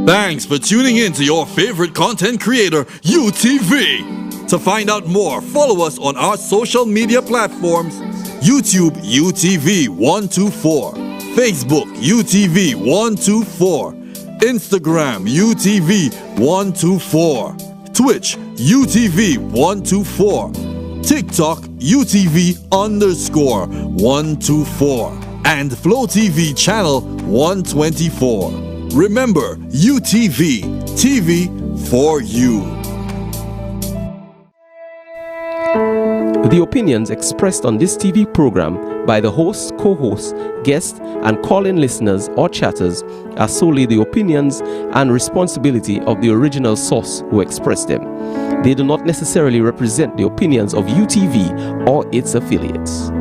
Thanks for tuning in to your favorite content creator, UTV. To find out more, follow us on our social media platforms: YouTube UTV124, Facebook UTV124, Instagram UTV124, Twitch UTV124, TikTok UTV_124, and Flow TV channel 124. Remember, UTV, TV for you. The opinions expressed on this TV program by the host, co-host, guest, and call-in listeners or chatters are solely the opinions and responsibility of the original source who expressed them. They do not necessarily represent the opinions of UTV or its affiliates.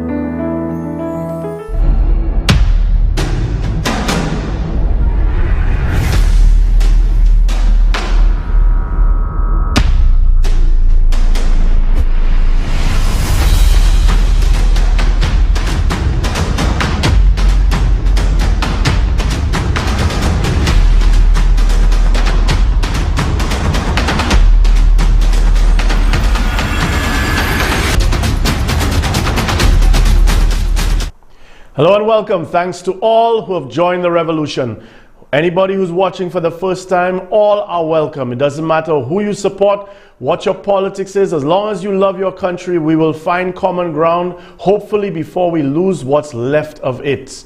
Hello and welcome. Thanks to all who have joined the revolution. Anybody who's watching for the first time, all are welcome. It doesn't matter who you support, what your politics is. As long as you love your country, we will find common ground, hopefully before we lose what's left of it.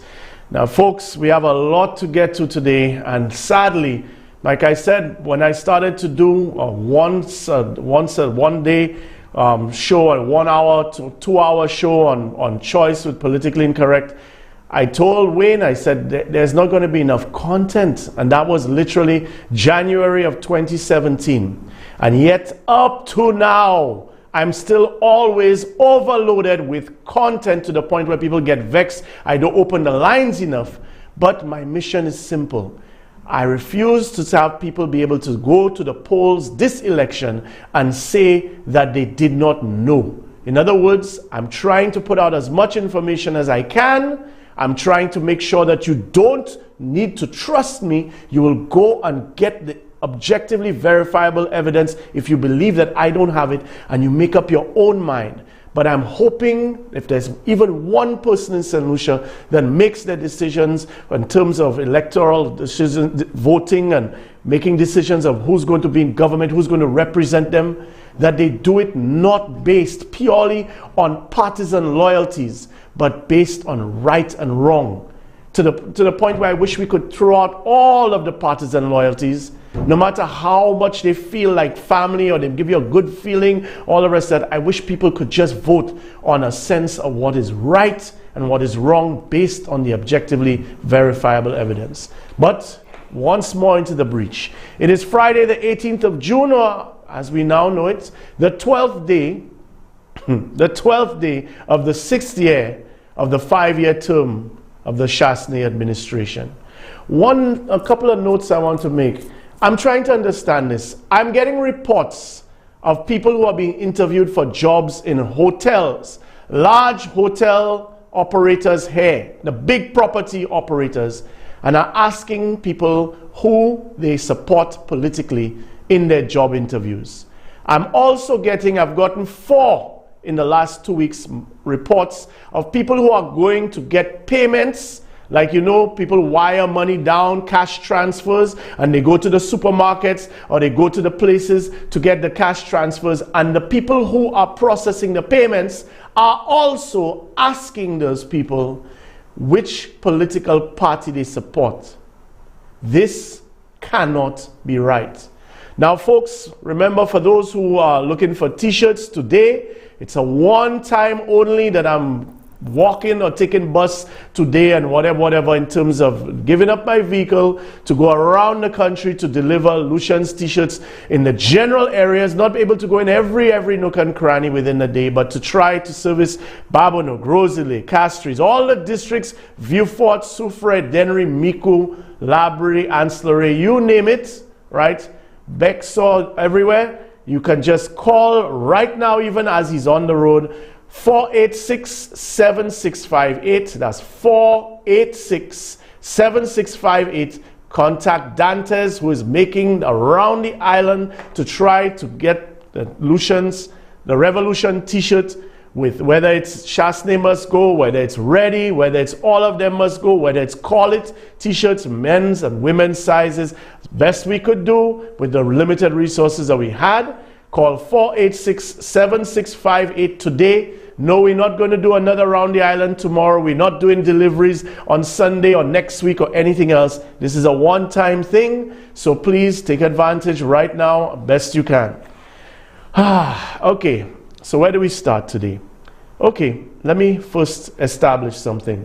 Now, folks, we have a lot to get to today, and sadly, like I said, when I started to do a one day show, a 1 hour to 2 hour show on choice with Politically Incorrect, I told Wayne, I said, there's not going to be enough content. And that was literally January of 2017. And yet up to now, I'm still always overloaded with content to the point where people get vexed. I don't open the lines enough. But my mission is simple. I refuse to have people be able to go to the polls this election and say that they did not know. In other words, I'm trying to put out as much information as I can. I'm trying to make sure that you don't need to trust me. You will go and get the objectively verifiable evidence if you believe that I don't have it, and you make up your own mind. But I'm hoping if there's even one person in St. Lucia that makes their decisions in terms of electoral decisions, voting and making decisions of who's going to be in government, who's going to represent them, that they do it not based purely on partisan loyalties, but based on right and wrong. To the point where I wish we could throw out all of the partisan loyalties, no matter how much they feel like family or they give you a good feeling, all the rest of that. I wish people could just vote on a sense of what is right and what is wrong based on the objectively verifiable evidence. But once more into the breach. It is Friday the 18th of June, or as we now know it, the 12th day, the 12th day of the 6th year of the 5-year term of the Chasney administration. A couple of notes I want to make. I'm trying to understand this. I'm getting reports of people who are being interviewed for jobs in hotels, large hotel operators here, the big property operators, and are asking people who they support politically in their job interviews. I've gotten 4 in the last 2 weeks reports of people who are going to get payments. Like, you know, people wire money down, cash transfers, and they go to the supermarkets or they go to the places to get the cash transfers. And the people who are processing the payments are also asking those people which political party they support. This cannot be right. Now, folks, remember, for those who are looking for t-shirts today, it's a one-time only that I'm walking or taking bus today and whatever in terms of giving up my vehicle to go around the country to deliver Lucian's t-shirts in the general areas, not able to go in every nook and cranny within the day, but to try to service Babonneau, Grosley, Castries, all the districts, Vieux-Fort, Soufrière, Dennery, Micoud, Labrie, Anceloré, you name it, right? Bexar, everywhere. You can just call right now, even as he's on the road, 486-7658. That's 486-7658. Contact Dantes, who is making around the island to try to get the Revolution t-shirt with whether it's Chasney Must Go, whether it's Ready, whether it's All of Them Must Go, whether it's Call It t-shirts, men's and women's sizes. Best we could do with the limited resources that we had. Call 486-7658 today. No, we're not going to do another Round the Island tomorrow. We're not doing deliveries on Sunday or next week or anything else. This is a one-time thing. So please take advantage right now, best you can. Okay, so where do we start today? Okay, let me first establish something.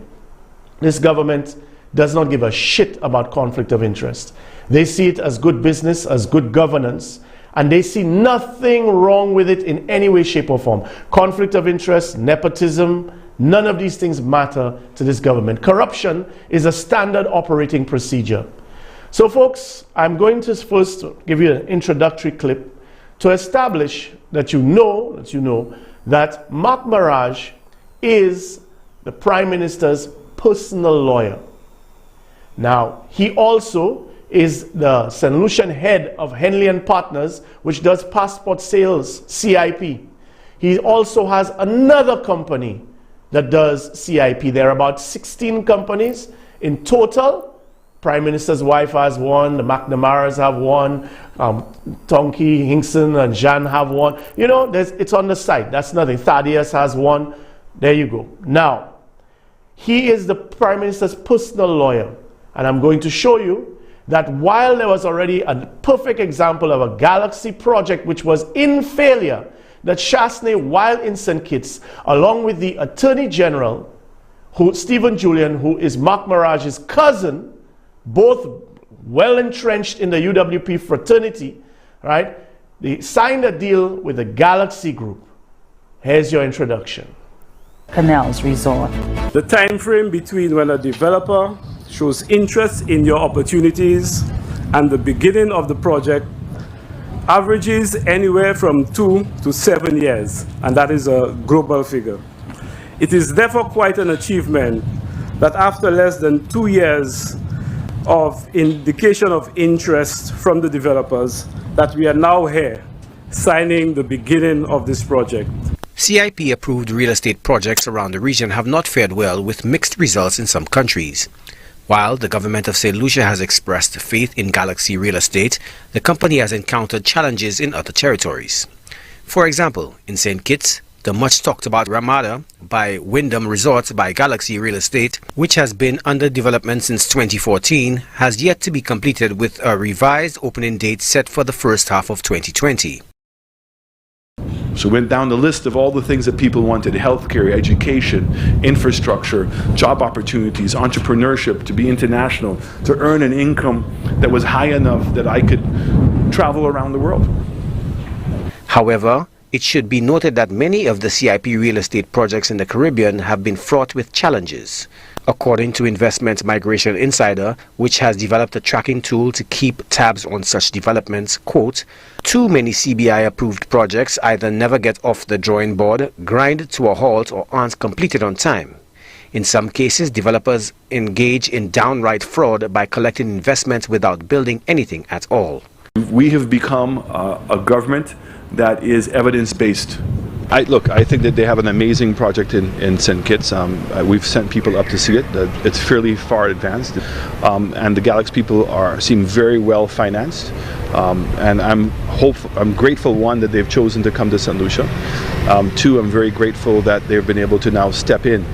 This government does not give a shit about conflict of interest. They see it as good business, as good governance, and they see nothing wrong with it in any way, shape, or form. Conflict of interest, nepotism, none of these things matter to this government. Corruption is a standard operating procedure. So folks, I'm going to first give you an introductory clip to establish that you know that Mark Maraj is the Prime Minister's personal lawyer. Now, he also is the St. Lucian head of Henley & Partners, which does passport sales, CIP. He also has another company that does CIP. There are about 16 companies in total. Prime Minister's wife has one, the McNamaras have one, Tonky, Hinkson, and Jean have one. You know, it's on the site. That's nothing. Thaddeus has one. There you go. Now, he is the Prime Minister's personal lawyer. And I'm going to show you that while there was already a perfect example of a Galaxy project which was in failure, that Chasney, while in St. Kitts, along with the Attorney General, Stephen Julian, who is Mark Maraj's cousin, both well entrenched in the UWP fraternity, right? They signed a deal with the Galaxy Group. Here's your introduction. Canals Resort. The time frame between when a developer shows interest in your opportunities and the beginning of the project averages anywhere from 2 to 7 years, and that is a global figure. It is therefore quite an achievement that after less than 2 years of indication of interest from the developers, that we are now here signing the beginning of this project. CIP-approved real estate projects around the region have not fared well, with mixed results in some countries. While the government of St. Lucia has expressed faith in Galaxy Real Estate, the company has encountered challenges in other territories. For example, in St. Kitts, the much talked about Ramada by Wyndham Resorts by Galaxy Real Estate, which has been under development since 2014, has yet to be completed, with a revised opening date set for the first half of 2020. So we went down the list of all the things that people wanted: healthcare, education, infrastructure, job opportunities, entrepreneurship, to be international, to earn an income that was high enough that I could travel around the world. However, it should be noted that many of the CIP real estate projects in the Caribbean have been fraught with challenges. According to Investment Migration Insider, which has developed a tracking tool to keep tabs on such developments, quote, too many CBI-approved projects either never get off the drawing board, grind to a halt, or aren't completed on time. In some cases, developers engage in downright fraud by collecting investments without building anything at all. We have become a government that is evidence-based. I think that they have an amazing project in St. Kitts. We've sent people up to see it. It's fairly far advanced, and the Galaxy people seem very well financed. And I'm grateful, one, that they've chosen to come to St. Lucia. Two, I'm very grateful that they've been able to now step in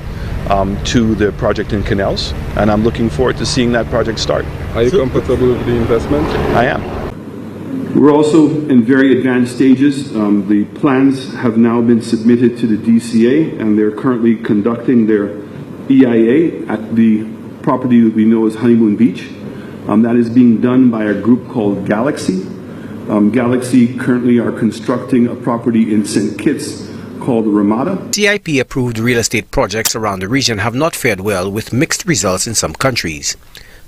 to the project in Canals, and I'm looking forward to seeing that project start. Are you comfortable with the investment? I am. We're also in very advanced stages. The plans have now been submitted to the DCA, and they're currently conducting their EIA at the property that we know as Honeymoon Beach. That is being done by a group called Galaxy. Galaxy currently are constructing a property in St. Kitts called Ramada. CIP-approved real estate projects around the region have not fared well, with mixed results in some countries.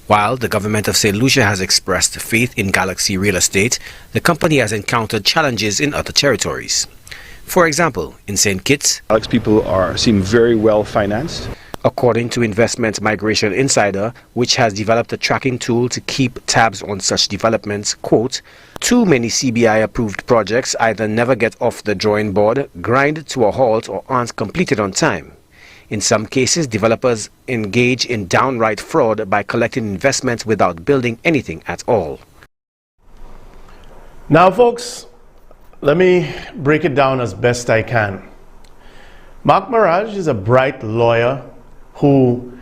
While the government of St. Lucia has expressed faith in Galaxy Real Estate, the company has encountered challenges in other territories. For example, in St. Kitts, Galaxy people seem very well financed. According to Investment Migration Insider, which has developed a tracking tool to keep tabs on such developments, quote, too many CBI-approved projects either never get off the drawing board, grind to a halt, or aren't completed on time. In some cases, developers engage in downright fraud by collecting investments without building anything at all. Now, folks, let me break it down as best I can. Mark Mirage is a bright lawyer who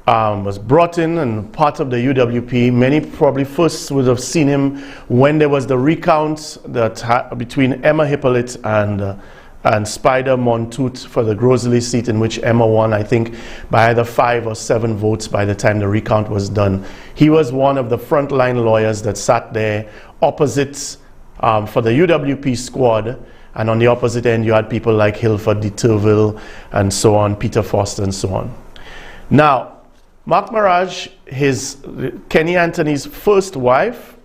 was brought in and part of the UWP. Many probably first would have seen him when there was the recount that between Emma Hippolyte and Spider Montoute for the Grosley seat, in which Emma won, I think, by either 5 or 7 votes by the time the recount was done. He was one of the frontline lawyers that sat there opposite for the UWP squad, and on the opposite end you had people like Hilford de Turville and so on, Peter Foster and so on. Now, Mark Mirage, Kenny Anthony's first wife,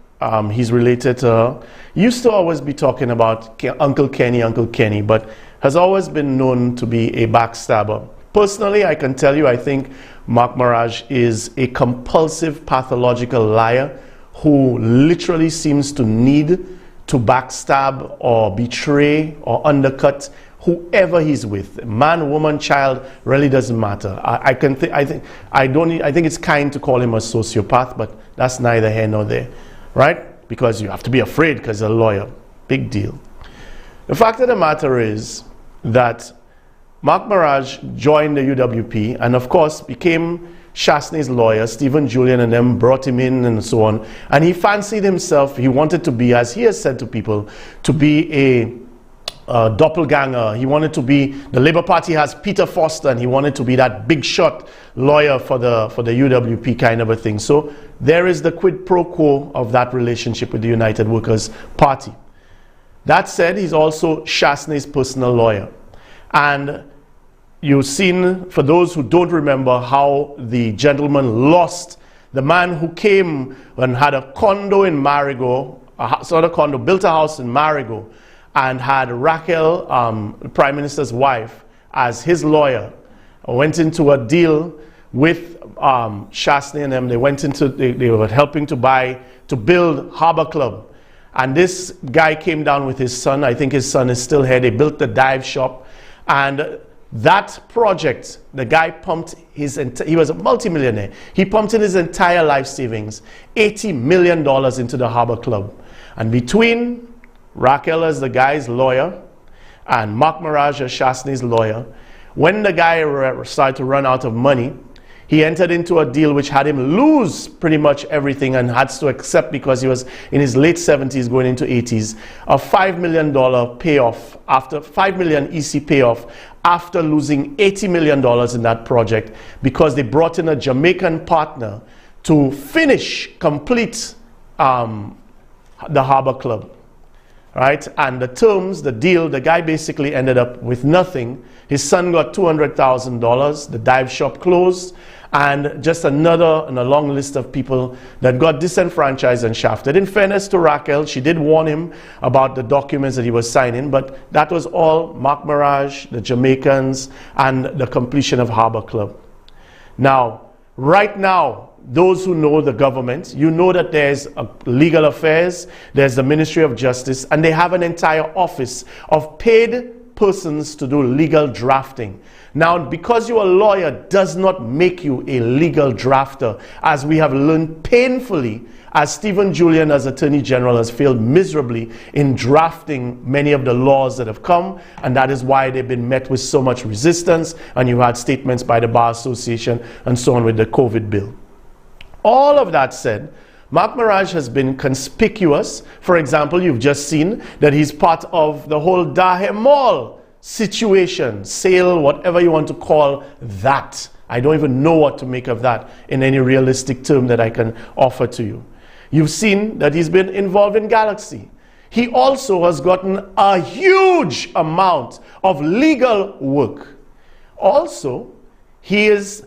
he's related to her, used to always be talking about Uncle Kenny, but has always been known to be a backstabber. Personally, I can tell you, I think Mark Mirage is a compulsive pathological liar who literally seems to need to backstab or betray or undercut whoever he's with, man, woman, child, really doesn't matter. I think it's kind to call him a sociopath, but that's neither here nor there, right? Because you have to be afraid because he's a lawyer. Big deal. The fact of the matter is that Mark Mirage joined the UWP and, of course, became Chasney's lawyer. Stephen Julian and them brought him in and so on. And he fancied himself, he wanted to be, as he has said to people, to be a doppelganger. He wanted to be, the Labour Party has Peter Foster, and he wanted to be that big shot lawyer for the UWP kind of a thing. So there is the quid pro quo of that relationship with the United Workers Party. That said, he's also Chasney's personal lawyer. And you've seen, for those who don't remember, how the gentleman lost the man who came and had a condo in Marigot, built a house in Marigot, and had Raquel, the Prime Minister's wife, as his lawyer. Went into a deal with Chasney and them. They were helping to build Harbour Club. And this guy came down with his son. I think his son is still here. They built the dive shop. And that project, the guy pumped he was a multimillionaire. He pumped in his entire life savings, $80 million into the Harbour Club. And between Raquel as the guy's lawyer and Mark Mirage as Chasney's lawyer, when the guy started to run out of money, he entered into a deal which had him lose pretty much everything and had to accept, because he was in his late 70s going into 80s, a $5 million payoff, after $5 million EC payoff, after losing $80 million in that project, because they brought in a Jamaican partner to complete the Harbour Club. Right? And the terms, the deal, the guy basically ended up with nothing. His son got $200,000, the dive shop closed, and just another in a long list of people that got disenfranchised and shafted. In fairness to Raquel, she did warn him about the documents that he was signing, but that was all Mark Mirage, the Jamaicans, and the completion of Harbour Club. Now, right now, those who know the government, you know that there's legal affairs, there's the Ministry of Justice, and they have an entire office of paid persons to do legal drafting. Now, because you're a lawyer does not make you a legal drafter, as we have learned painfully, as Stephen Julian as Attorney General has failed miserably in drafting many of the laws that have come, and that is why they've been met with so much resistance, and you had statements by the Bar Association and so on with the COVID bill. All of that said, Mark Mirage has been conspicuous. For example, you've just seen that he's part of the whole Dahe Mall situation, sale, whatever you want to call that. I don't even know what to make of that in any realistic term that I can offer to you. You've seen that he's been involved in Galaxy. He also has gotten a huge amount of legal work. Also, he is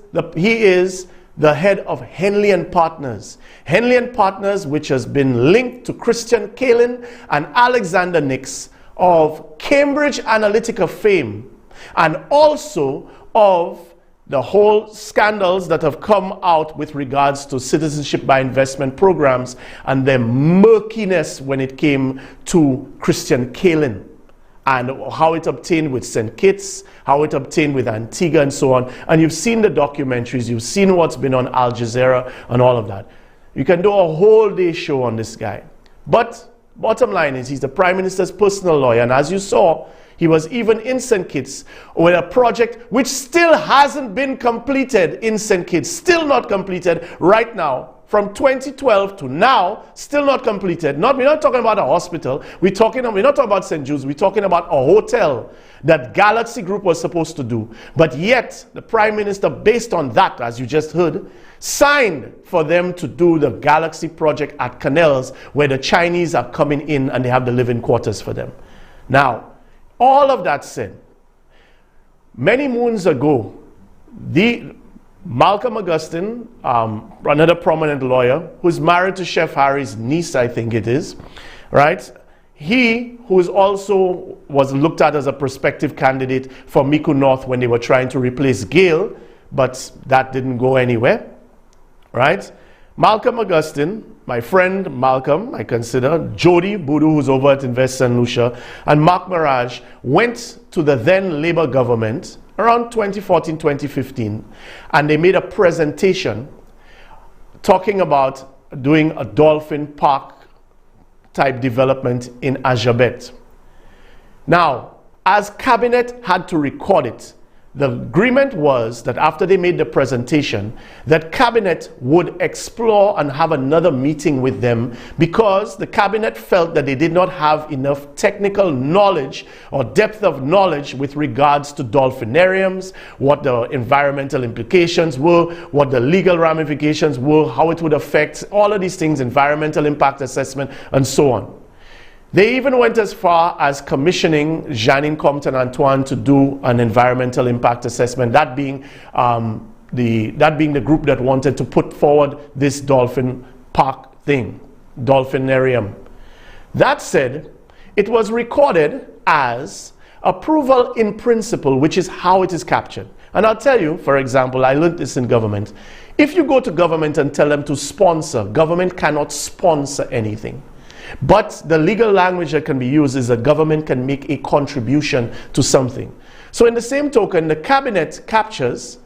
the head of Henley and Partners. Henley and Partners, which has been linked to Christian Kalin and Alexander Nix of Cambridge Analytica fame, and also of the whole scandals that have come out with regards to citizenship by investment programs and their murkiness when it came to Christian Kalin and how it obtained with St. Kitts, how it obtained with Antigua and so on. And you've seen the documentaries, you've seen what's been on Al Jazeera and all of that. You can do a whole day show on this guy. But bottom line is he's the Prime Minister's personal lawyer, and as you saw, he was even in St. Kitts with a project which still hasn't been completed in St. Kitts, still not completed right now. From 2012 to now, still not completed. We're not talking about a hospital. We're not talking about St. Jude's. We're talking about a hotel that Galaxy Group was supposed to do. But yet, the Prime Minister, based on that, as you just heard, signed for them to do the Galaxy project at Canals, where the Chinese are coming in and they have the living quarters for them. Now, all of that said, many moons ago, Malcolm Augustine, another prominent lawyer, who's married to Chef Harry's niece, I think it is, right? He, who also was looked at as a prospective candidate for Mico North when they were trying to replace Gale, but that didn't go anywhere, right? Malcolm Augustine, my friend Malcolm, I consider, Jody Boodoo, who's over at Invest St. Lucia, and Mark Mirage went to the then Labour government around 2014, 2015, and they made a presentation talking about doing a dolphin park type development in Ajabet. Now, as Cabinet had to record it, the agreement was that after they made the presentation, that Cabinet would explore and have another meeting with them because the Cabinet felt that they did not have enough technical knowledge or depth of knowledge with regards to dolphinariums, what the environmental implications were, what the legal ramifications were, how it would affect all of these things, environmental impact assessment, and so on. They even went as far as commissioning Janine Compton Antoine to do an environmental impact assessment, that being the group that wanted to put forward this dolphin park thing, dolphinarium. That said, it was recorded as approval in principle, which is how it is captured. And I'll tell you, for example, I learned this in government. If you go to government and tell them to sponsor, government cannot sponsor anything. But the legal language that can be used is that government can make a contribution to something. So in the same token, the Cabinet captures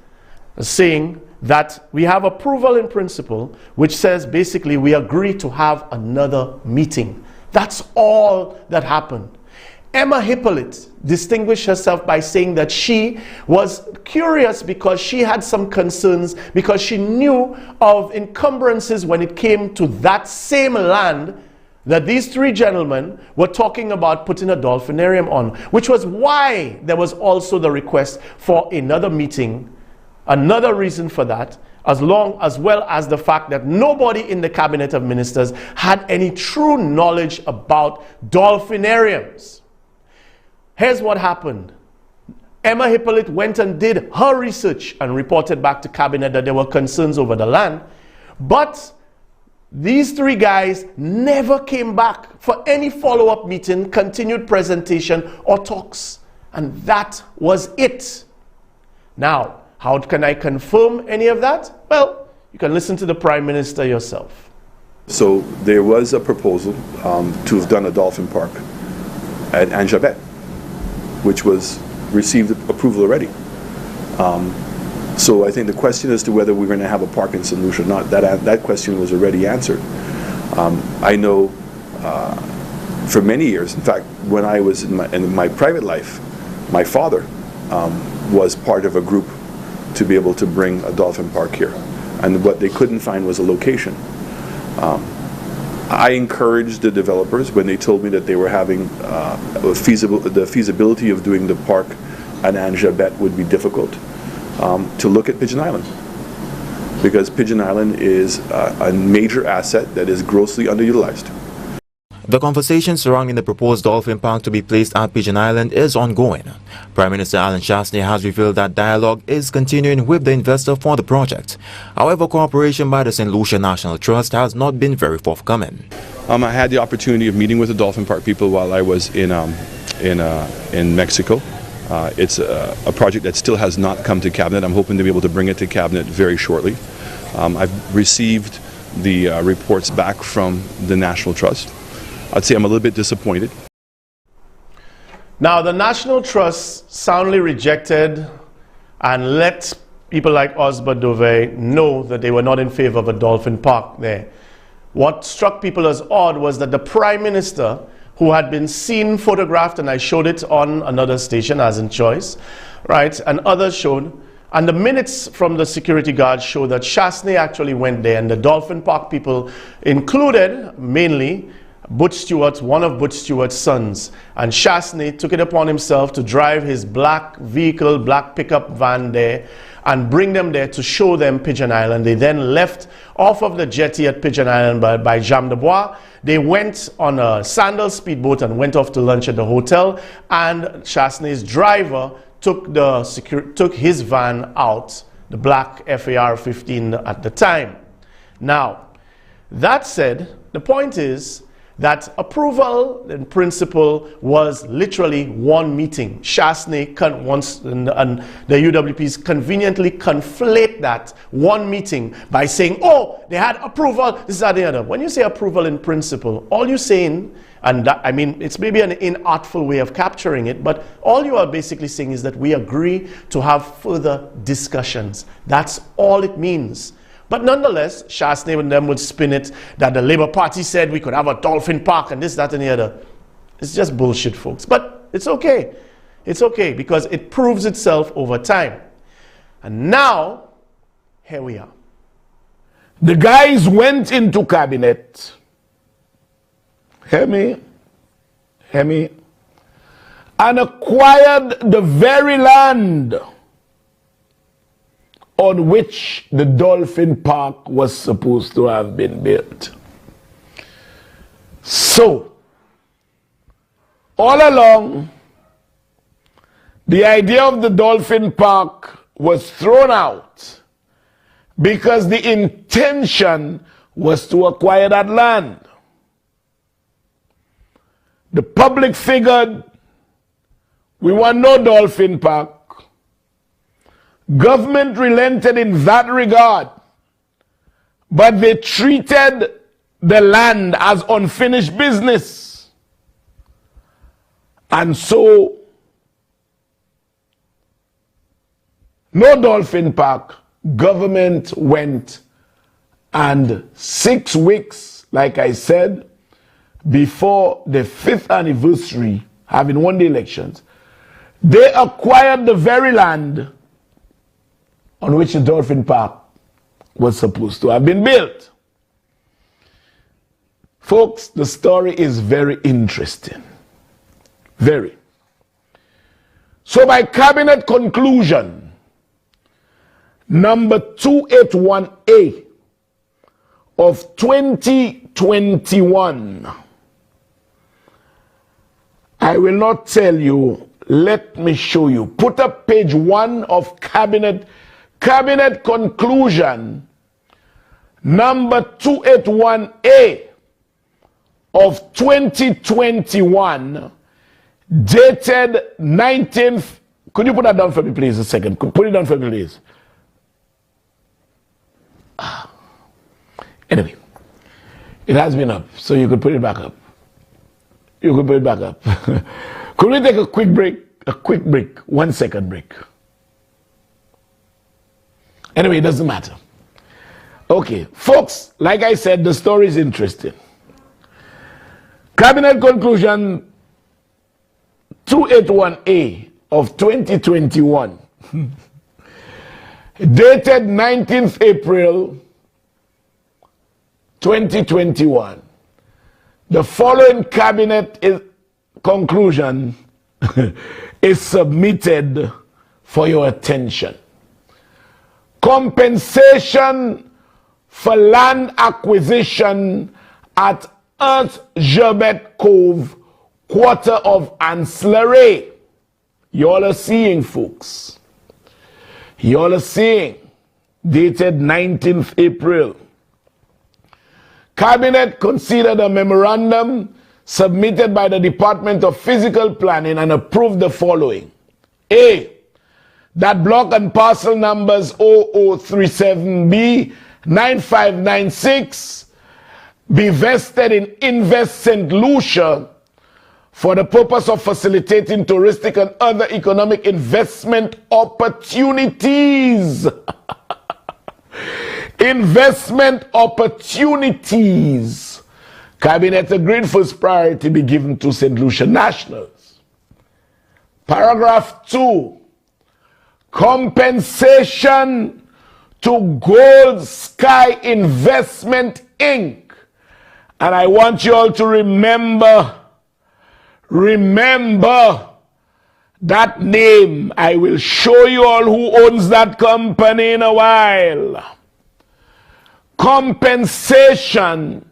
saying that we have approval in principle, which says basically we agree to have another meeting. That's all that happened. Emma Hippolyte distinguished herself by saying that she was curious because she had some concerns because she knew of encumbrances when it came to that same land that these three gentlemen were talking about putting a dolphinarium on, which was why there was also the request for another meeting. Another reason for that, as well as the fact that nobody in the Cabinet of Ministers had any true knowledge about dolphinariums. Here's what happened. Emma Hippolyte went and did her research and reported back to Cabinet that there were concerns over the land, but these three guys never came back for any follow-up meeting, continued presentation, or talks. And that was it. Now, how can I confirm any of that? Well, you can listen to the Prime Minister yourself. So there was a proposal to have done a dolphin park at Anjabet, which was received approval already. So I think the question as to whether we're going to have a park in St. Lucia or not, that question was already answered. I know for many years, in fact, when I was in my private life, my father was part of a group to be able to bring a dolphin park here. And what they couldn't find was a location. I encouraged the developers when they told me that they were having the feasibility of doing the park at Anjabet would be difficult. To look at Pigeon Island, because Pigeon Island is a major asset that is grossly underutilized. The conversation surrounding the proposed dolphin park to be placed at Pigeon Island is ongoing. Prime Minister Alan Shastney has revealed that dialogue is continuing with the investor for the project. However, cooperation by the St. Lucia National Trust has not been very forthcoming. I had the opportunity of meeting with the dolphin park people while I was in Mexico. It's a project that still has not come to Cabinet. I'm hoping to be able to bring it to Cabinet very shortly. I've received the reports back from the National Trust. I'd say I'm a little bit disappointed. Now, the National Trust soundly rejected and let people like Osbert Dove know that they were not in favor of a dolphin park there. What struck people as odd was that the Prime Minister, who had been seen photographed, and I showed it on another station as in Choice, right, and others showed, and the minutes from the security guards show that Chasney actually went there, and the dolphin park people included mainly Butch Stewart, one of Butch Stewart's sons, and Chasney took it upon himself to drive his black vehicle, black pickup van there and bring them there to show them Pigeon Island. They then left off of the jetty at Pigeon Island by Jam de Bois. They went on a Sandal speedboat and went off to lunch at the hotel, and Chasney's driver took his van out, the black FAR-15 at the time. Now, that said, the point is that approval in principle was literally one meeting. Chasney and the UWPs conveniently conflate that one meeting by saying, oh, they had approval, this, that, the other. When you say approval in principle, all you're saying, and that, I mean, it's maybe an inartful way of capturing it, but all you are basically saying is that we agree to have further discussions. That's all it means. But nonetheless, Chasney and them would spin it that the Labour Party said we could have a dolphin park and this, that, and the other. It's just bullshit, folks. But it's okay. It's okay because it proves itself over time. And now, here we are. The guys went into Cabinet. Hear me? Hear me? And acquired the very land on which the dolphin park was supposed to have been built. So, all along, the idea of the dolphin park was thrown out because the intention was to acquire that land. The public figured we want no dolphin park. Government relented in that regard, but they treated the land as unfinished business. And so, no dolphin park. Government went, and 6 weeks, like I said, before the 5th anniversary, having won the elections, they acquired the very land on which the dolphin park was supposed to have been built. Folks, the story is very interesting. Very. So by Cabinet conclusion, number 281A of 2021, I will not tell you, let me show you. Put up page 1 of Cabinet conclusion, number 281A of 2021, dated 19th. Could you put that down for me, please, a second? Put it down for me, please. Anyway, it has been up, so you could put it back up. You could put it back up. Could we take a quick break? A quick break. 1 second break. Anyway, it doesn't matter. Okay, folks, like I said, the story is interesting. Cabinet conclusion 281A of 2021, dated 19th April 2021. The following cabinet conclusion is submitted for your attention. Compensation for land acquisition at Gerbet Cove, quarter of Ancillary. Y'all are seeing, folks. Y'all are seeing. Dated 19th April. Cabinet considered a memorandum submitted by the Department of Physical Planning and approved the following. A, that block and parcel numbers 0037B 9596 be vested in Invest St. Lucia for the purpose of facilitating touristic and other economic investment opportunities. Investment opportunities. Cabinet agreed first priority be given to St. Lucia nationals. Paragraph 2. Compensation to Gold Sky Investment Inc. And I want you all to remember that name. I will show you all who owns that company in a while. Compensation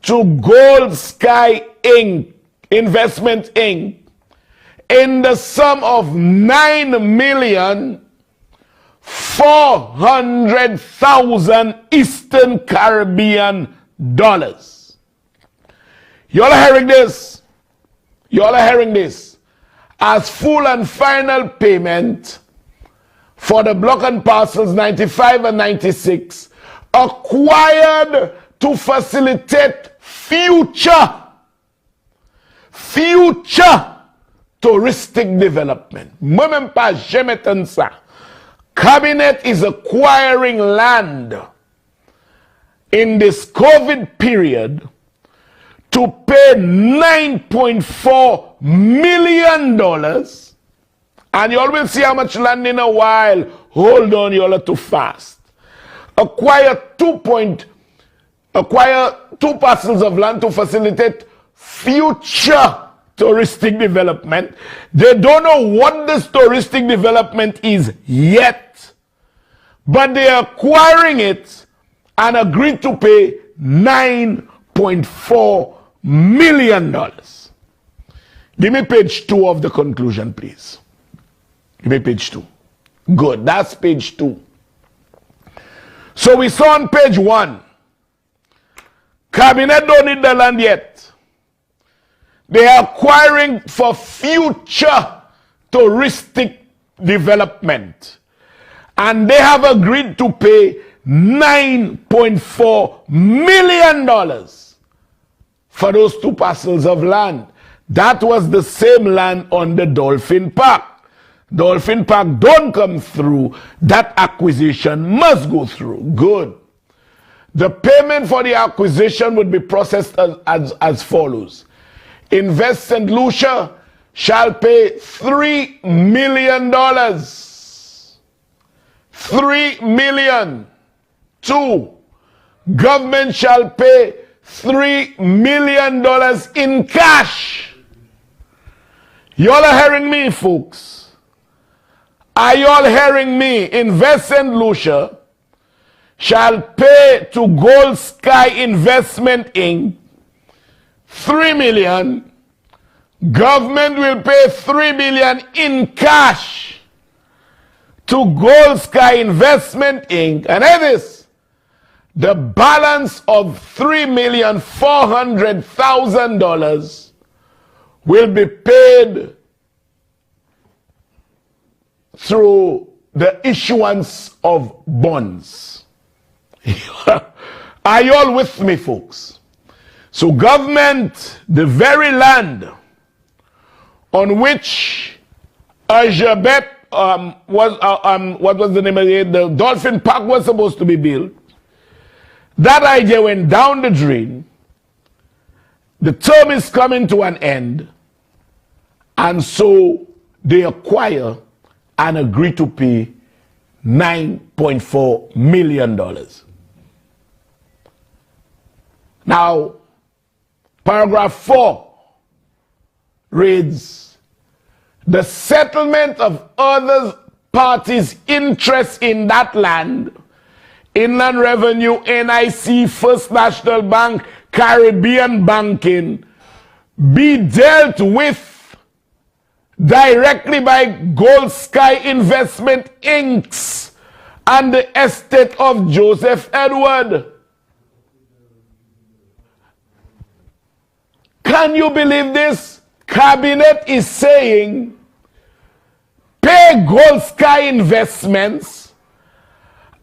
to Gold Sky Inc. Investment Inc. in the sum of $9,400,000 Eastern Caribbean dollars. Y'all are hearing this? Y'all are hearing this? As full and final payment for the block and parcels 95 and 96 acquired to facilitate future touristic development. Cabinet is acquiring land in this COVID period to pay $9.4 million. And you all will see how much land in a while. Hold on, you all are too fast. Acquire two parcels of land to facilitate future touristic development. They don't know what this touristic development is yet, but they are acquiring it and agreed to pay $9.4 million. Give me page 2 of the conclusion, please. Give me page 2. Good, that's page 2. So we saw on page 1, Cabinet don't need the land yet. They are acquiring for future touristic development. And they have agreed to pay $9.4 million for those two parcels of land. That was the same land on the Dolphin Park. Dolphin Park don't come through. That acquisition must go through. Good. The payment for the acquisition would be processed as follows. Invest St. Lucia shall pay $3 million. $3 million. 2. Government shall pay $3 million in cash. Y'all are hearing me, folks? Are y'all hearing me? Invest St. Lucia shall pay to Gold Sky Investment Inc. $3 million. Government will pay $3 million in cash to Gold Sky Investment Inc. And hear this, the balance of $3,400,000 will be paid through the issuance of bonds. Are you all with me, folks? So government, the very land on which Ajabet what was the name of it? The Dolphin Park was supposed to be built. That idea went down the drain. The term is coming to an end. And so they acquire and agree to pay $9.4 million. Now, paragraph 4 reads, the settlement of other parties' interest in that land, Inland Revenue, NIC, First National Bank, Caribbean Banking, be dealt with directly by Gold Sky Investment Inc. and the estate of Joseph Edward. Can you believe this? Cabinet is saying pay Gold Sky Investments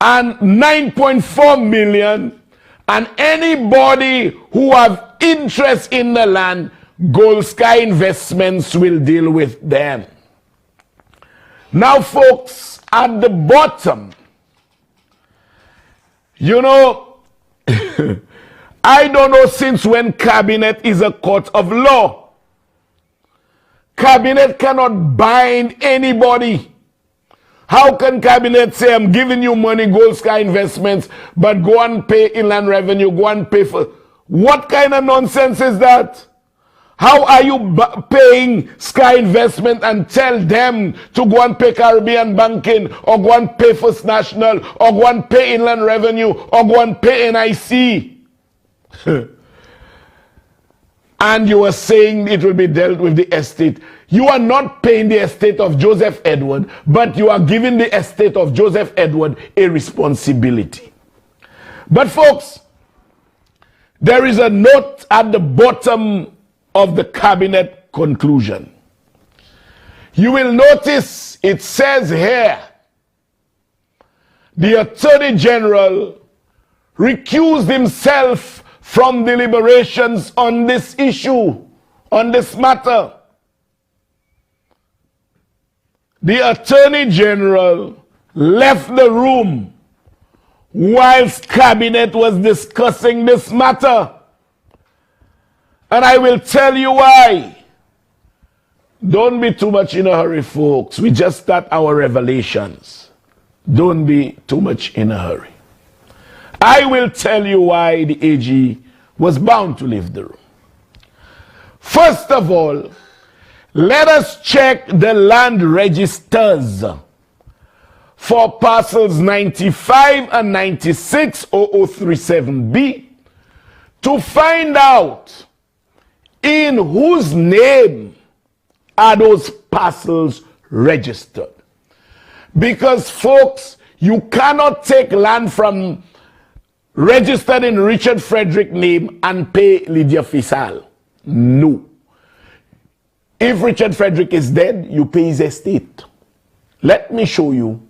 and 9.4 million, and anybody who have interest in the land, Gold Sky Investments will deal with them. Now, folks, at the bottom, you know, I don't know since when cabinet is a court of law. Cabinet cannot bind anybody. How can cabinet say, I'm giving you money, Gold Sky Investments, but go and pay Inland Revenue, go and pay for... What kind of nonsense is that? How are you paying Sky Investment and tell them to go and pay Caribbean Banking, or go and pay First National, or go and pay Inland Revenue, or go and pay NIC? And you are saying it will be dealt with the estate. You are not paying the estate of Joseph Edward, but you are giving the estate of Joseph Edward a responsibility. But folks, there is a note at the bottom of the cabinet conclusion. You will notice it says here, the Attorney General recused himself from deliberations on this issue, on this matter. The Attorney General left the room whilst cabinet was discussing this matter. And I will tell you why. Don't be too much in a hurry, folks. We just start our revelations. Don't be too much in a hurry. I will tell you why the AG was bound to leave the room. First of all, let us check the land registers for parcels 95 and 96 0037B to find out in whose name are those parcels registered. Because, folks, you cannot take land from registered in Richard Frederick name and pay Lydia Fisal. No. If Richard Frederick is dead, you pay his estate. Let me show you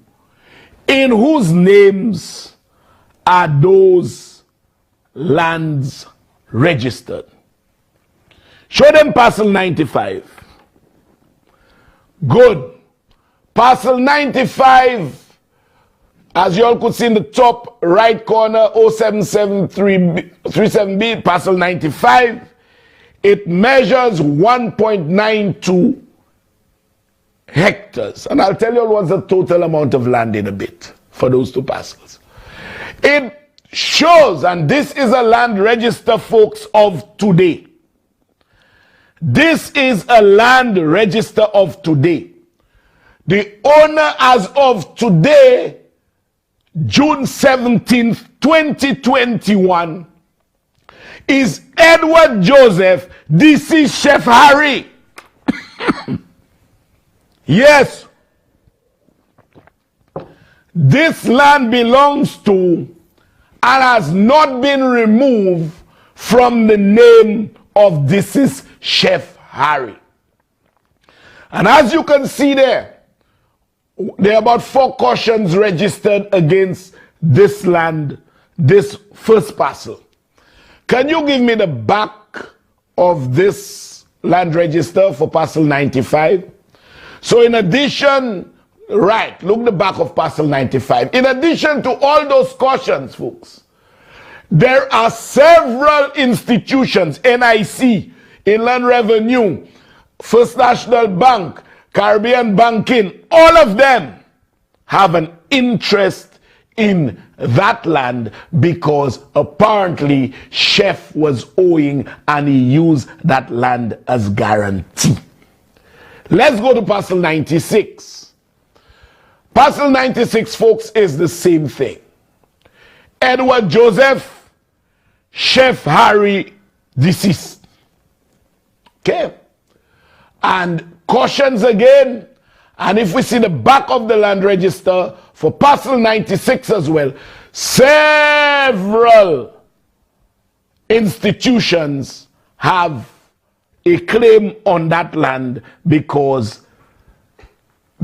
in whose names are those lands registered. Show them parcel 95. Good. Parcel 95, as you all could see in the top right corner, 077337B, parcel 95, it measures 1.92 hectares. And I'll tell you all what's the total amount of land in a bit for those two parcels. It shows, and this is a land register, folks, of today. This is a land register of today. The owner as of today, June 17th, 2021, is Edward Joseph, deceased Chef Harry. Yes. This land belongs to and has not been removed from the name of deceased Chef Harry. And as you can see there are about 4 cautions registered against this land, this first parcel. Can you give me the back of this land register for parcel 95? So in addition, right, look the back of parcel 95. In addition to all those cautions, folks, there are several institutions, NIC, Inland Revenue, First National Bank, Caribbean Banking, all of them have an interest in that land because apparently Chef was owing and he used that land as guarantee. Let's go to parcel 96. Parcel 96, folks, is the same thing. Edward Joseph, Chef Harry, deceased. Okay? And cautions again, and if we see the back of the land register for parcel 96 as well, several institutions have a claim on that land because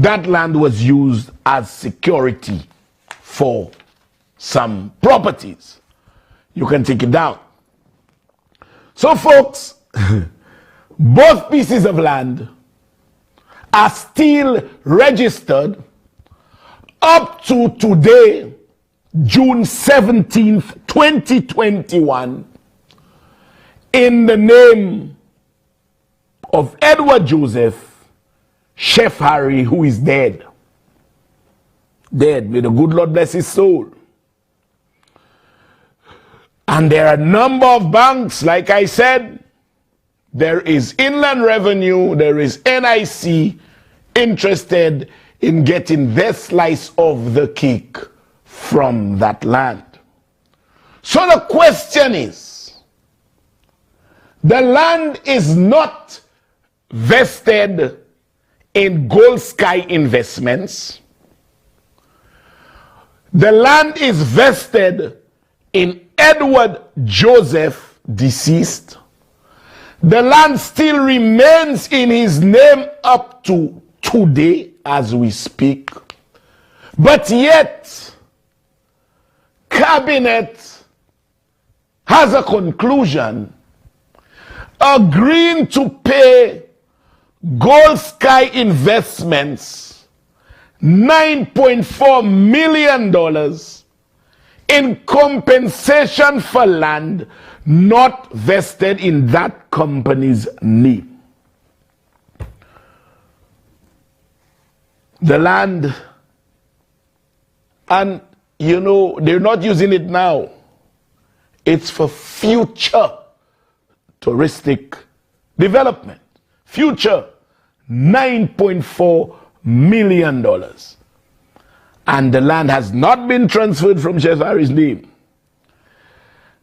that land was used as security for some properties. You can take it down. So folks, both pieces of land are still registered up to today, June 17th, 2021, in the name of Edward Joseph, Chef Harry, who is dead. Dead. May the good Lord bless his soul. And there are a number of banks, like I said. There is Inland Revenue, there is NIC interested in getting their slice of the cake from that land. So the question is, the land is not vested in Gold Sky Investments. The land is vested in Edward Joseph, deceased. The land still remains in his name up to today as we speak. But yet, Cabinet has a conclusion agreeing to pay Gold Sky Investments $9.4 million in compensation for land not vested in that company's name. The land, and you know, they're not using it now. It's for future touristic development. Future, $9.4 million. And the land has not been transferred from Chef Harry's name.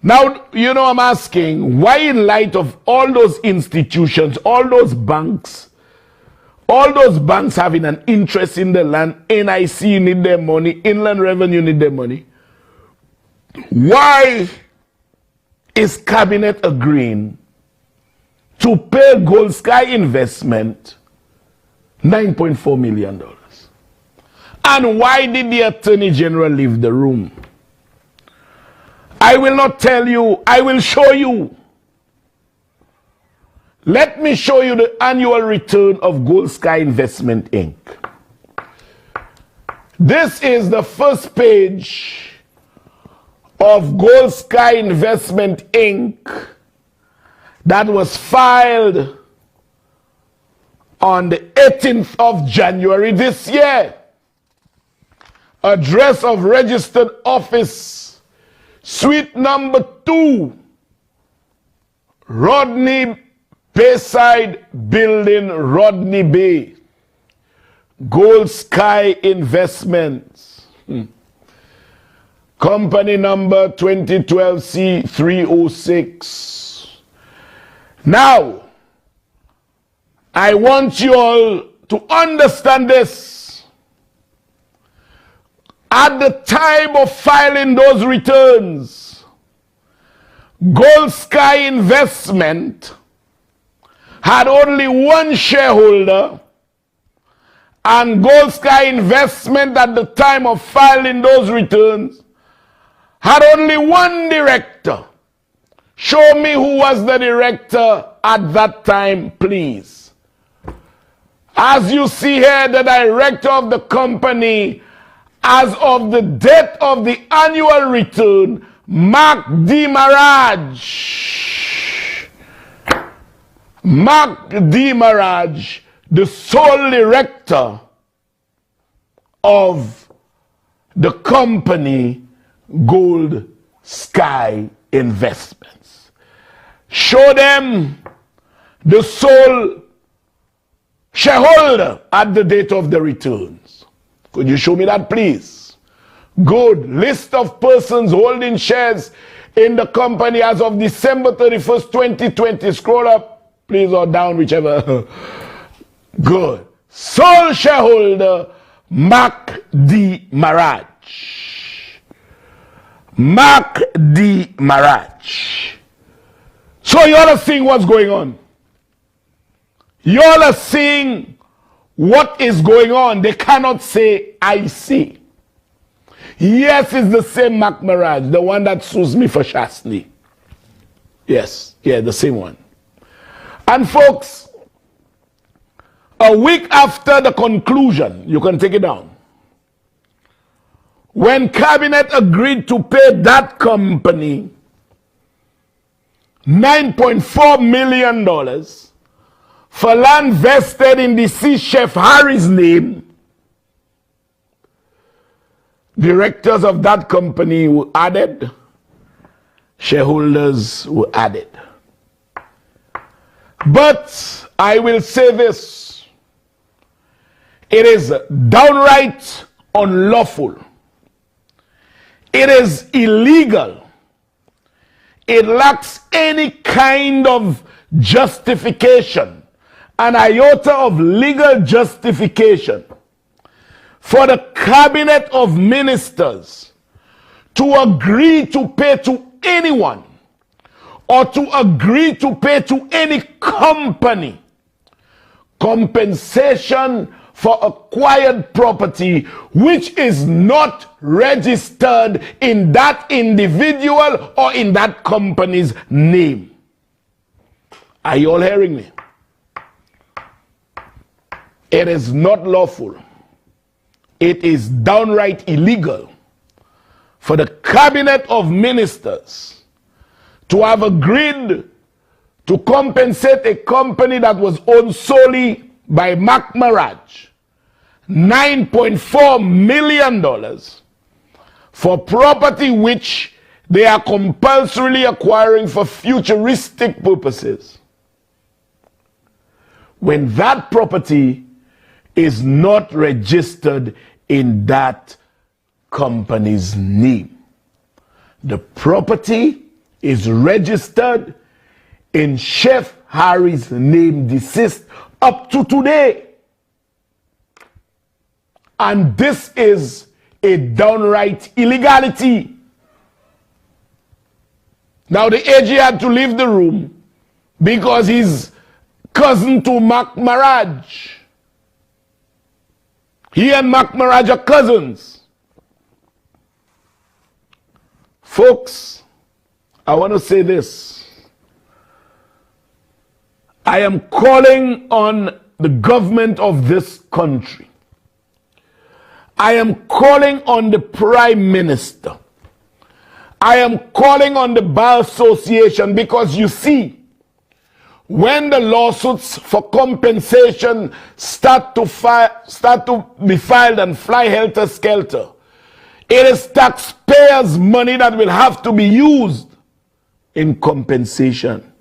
Now, you know, I'm asking, why in light of all those institutions, all those banks having an interest in the land, NIC need their money, Inland Revenue need their money, why is Cabinet agreeing to pay Gold Sky Investment $9.4 million? And why did the Attorney General leave the room? I will not tell you, I will show you. Let me show you the annual return of Gold Sky Investment Inc. This is the first page of Gold Sky Investment Inc. that was filed on the 18th of January this year. Address of registered office, suite number 2, Rodney Bayside Building, Rodney Bay. Gold Sky Investments. Company number 2012C306. Now, I want you all to understand this. At the time of filing those returns, Gold Sky Investment had only one shareholder, and Gold Sky Investment at the time of filing those returns had only one director. Show me who was the director at that time, please. As you see here, the director of the company as of the date of the annual return, Mark D. Maraj. Mark D. Maraj, the sole director of the company Gold Sky Investments. Show them the sole shareholder at the date of the returns. Could you show me that, please? Good. List of persons holding shares in the company as of December 31st, 2020. Scroll up, please, or down, whichever. Good. Sole shareholder, Mark D. Maraj. Mark D. Maraj. So you all are seeing what's going on. You all are seeing what is going on. They cannot say, I see. Yes, it's the same Mac Mirage, the one that sues me for Shastney. Yes, yeah, the same one. And folks, a week after the conclusion, you can take it down, when Cabinet agreed to pay that company $9.4 million for land vested in deceased Chef Harry's name, directors of that company were added, shareholders were added. But I will say this, it is downright unlawful. It is illegal. It lacks any kind of justification, an iota of legal justification for the Cabinet of Ministers to agree to pay to anyone or to agree to pay to any company compensation for acquired property which is not registered in that individual or in that company's name. Are you all hearing me? It is not lawful. It is downright illegal for the Cabinet of Ministers to have agreed to compensate a company that was owned solely by Mac Mirage $9.4 million for property which they are compulsorily acquiring for futuristic purposes, when that property is not registered in that company's name. The property is registered in Chef Harry's name, deceased, up to today. And this is a downright illegality. Now the AG had to leave the room because he's cousin to Mac Mirage. He and Mac Mirage are cousins. Folks, I want to say this. I am calling on the government of this country. I am calling on the Prime Minister. I am calling on the Bar Association, because you see, when the lawsuits for compensation start to be filed and fly helter-skelter, it is taxpayers' money that will have to be used in compensation.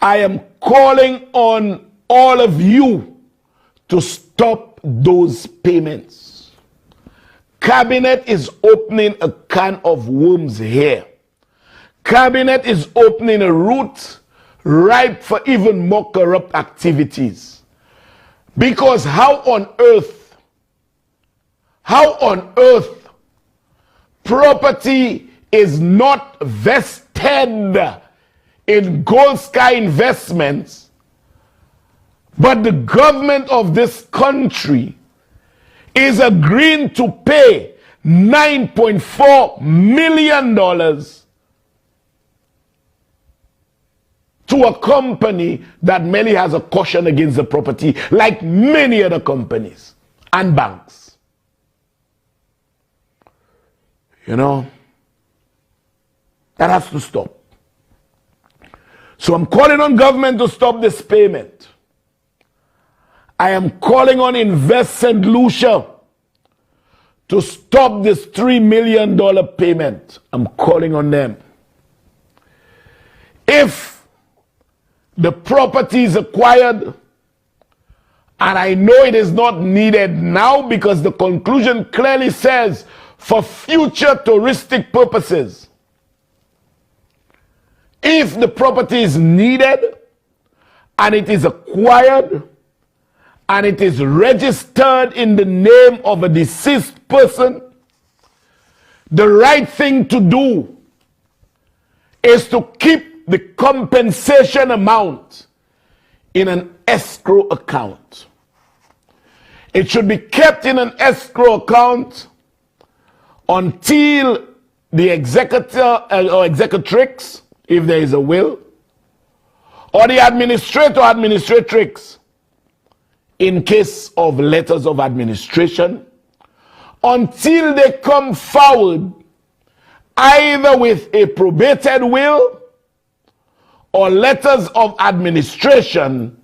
I am calling on all of you to stop those payments. Cabinet is opening a can of worms here. Cabinet is opening a route ripe for even more corrupt activities. Because how on earth property is not vested in Gold Sky Investments, but the government of this country is agreeing to pay $9.4 million to a company that merely has a caution against the property, like many other companies and banks. You know, that has to stop. So I'm calling on government to stop this payment. I am calling on Invest St. Lucia to stop this $3 million payment. I'm calling on them. If the property is acquired, and I know it is not needed now because the conclusion clearly says for future touristic purposes. If the property is needed and it is acquired and it is registered in the name of a deceased person, the right thing to do is to keep the compensation amount in an escrow account. It should be kept in an escrow account until the executor or executrix, if there is a will, or the administrator or administratrix, in case of letters of administration, until they come forward either with a probated will or letters of administration,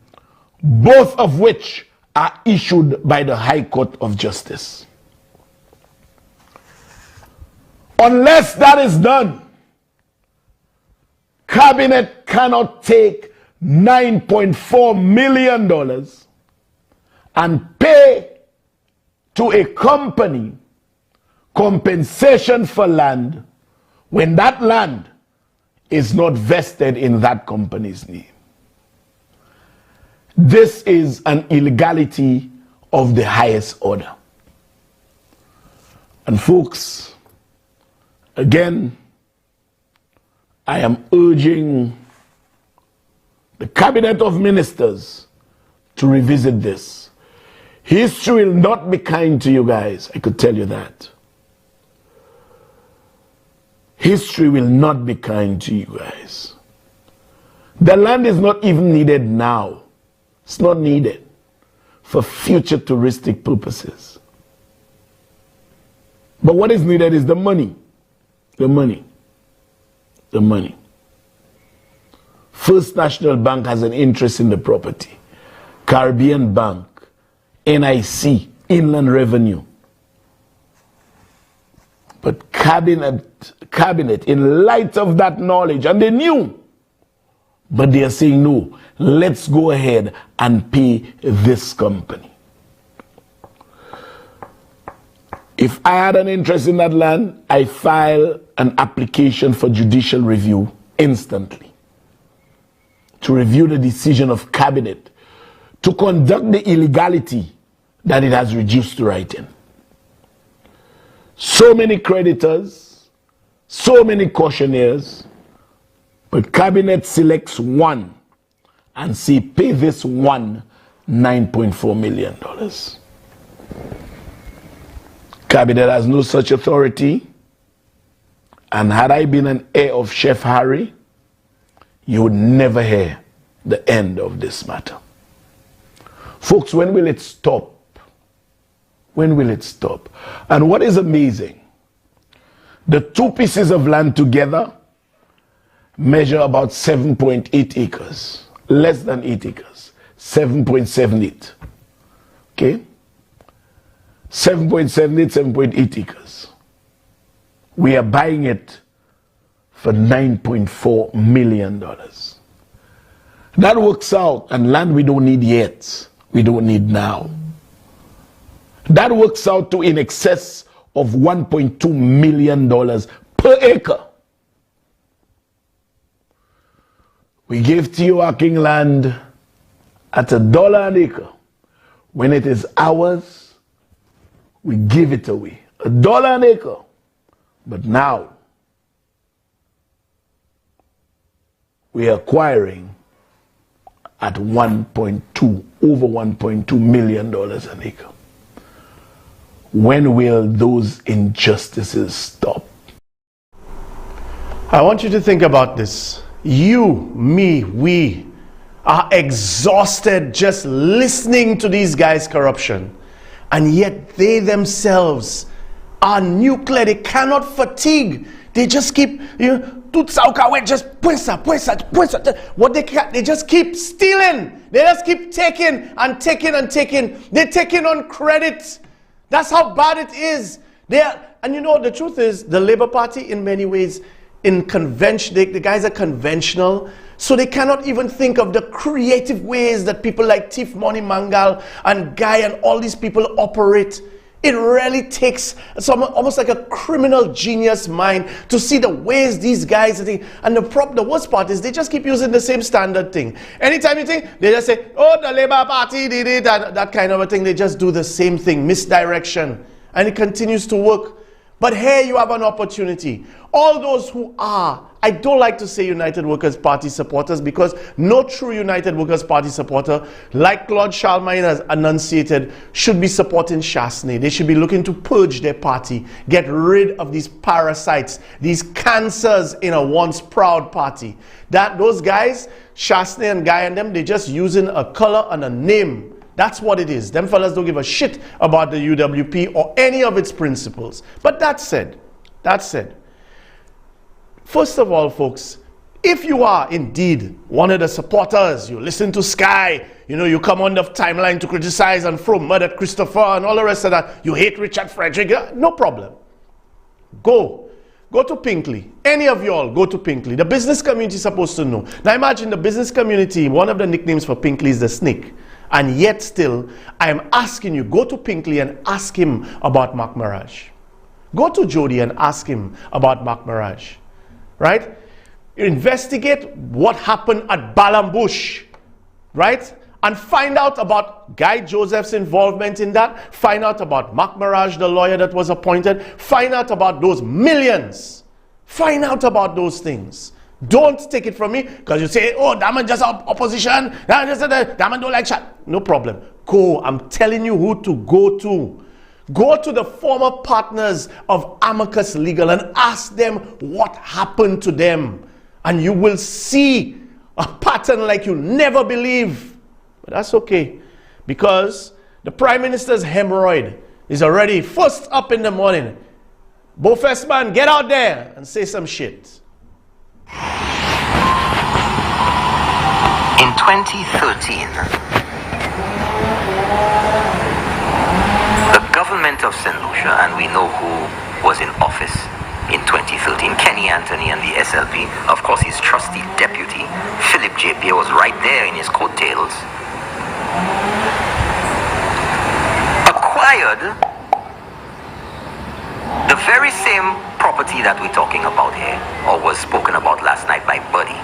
both of which are issued by the High Court of Justice. Unless that is done, Cabinet cannot take $9.4 million and pay to a company compensation for land when that land is not vested in that company's name. This is an illegality of the highest order. And folks, again, I am urging the Cabinet of Ministers to revisit this. History will not be kind to you guys, I could tell you that. History will not be kind to you guys. The land is not even needed now. It's not needed for future touristic purposes. But what is needed is the money. The money. The money. First National Bank has an interest in the property. Caribbean Bank, NIC, Inland Revenue. But cabinet, in light of that knowledge, and they knew, but they are saying no, let's go ahead and pay this company. If I had an interest in that land, I file an application for judicial review instantly to review the decision of cabinet to conduct the illegality that it has reduced to writing. So many creditors, so many cautionaires, but cabinet selects one and say pay this one $9.4 million. Cabinet has no such authority, and had I been an heir of Chef Harry, you would never hear the end of this matter. Folks, when will it stop? When will it stop? And what is amazing, the two pieces of land together measure about 7.8 acres, less than 8 acres, 7.78. Okay? 7.78, 7.8 acres. We are buying it for $9.4 million. That works out, and land we don't need yet, we don't need now. That works out to in excess of $1.2 million per acre. We give T.O. King land at $1 an acre. When it is ours, we give it away. $1 an acre. But now, we are acquiring at over $1.2 million an acre. When will those injustices stop? I want you to think about this. You, me, we are exhausted just listening to these guys' corruption. And yet they themselves are nuclear. They cannot fatigue. They just keep, just what they just keep stealing. They just keep taking and taking and taking. They're taking on credit. That's how bad it is. And you know, the truth is, the Labour Party in many ways, the guys are conventional, so they cannot even think of the creative ways that people like Tiff Money Mangal and Guy and all these people operate. It really takes almost like a criminal genius mind to see the ways these guys are thinking. And the worst part is they just keep using the same standard thing. Anytime you think, they just say, oh, the Labour Party did it, that kind of a thing. They just do the same thing, misdirection. And it continues to work. But here you have an opportunity. All those who are, I don't like to say United Workers Party supporters, because no true United Workers Party supporter, like Claude Charlemagne has enunciated, should be supporting Chasney. They should be looking to purge their party, get rid of these parasites, these cancers in a once proud party. Those guys, Chasney and Guy and them, they're just using a color and a name. That's what it is. Them fellas don't give a shit about the UWP or any of its principles. But that said, first of all, folks, if you are indeed one of the supporters, you listen to Sky, you come on the timeline to criticize and throw mud at Christopher and all the rest of that, you hate Richard Frederick, no problem. Go to Pinkley. Any of y'all, go to Pinkley. The business community is supposed to know. Now imagine the business community, one of the nicknames for Pinkley is the snake. And yet still, I am asking you, go to Pinkley and ask him about Mark Mirage. Go to Jody and ask him about Mark Mirage. Right? Investigate what happened at Balambush. Right? And find out about Guy Joseph's involvement in that. Find out about Mark Mirage, the lawyer that was appointed. Find out about those millions. Find out about those things. Don't take it from me because you say, oh, that man just opposition. That man don't like shot. No problem. Go. I'm telling you who to go to. Go to the former partners of Amicus Legal and ask them what happened to them. And you will see a pattern like you never believe. But that's okay. Because the Prime Minister's hemorrhoid is already first up in the morning. Bofest man, get out there and say some shit. In 2013, the government of St. Lucia, and we know who was in office in 2013, Kenny Anthony and the SLP, of course his trusty deputy, Philip J.P. was right there in his coattails, acquired the very same property that we're talking about here, or was spoken about last night by Buddy,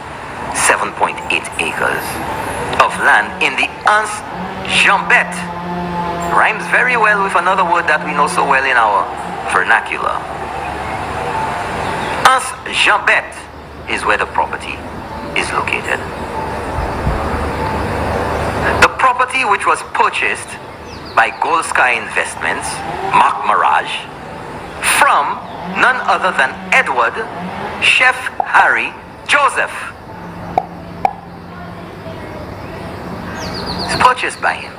7.8 acres of land in the Anse Jambette. Rhymes very well with another word that we know so well in our vernacular. Anse Jambette is where the property is located. The property which was purchased by Gold Sky Investments, Mark Mirage, from none other than Edward Chef Harry Joseph. It's purchased by him.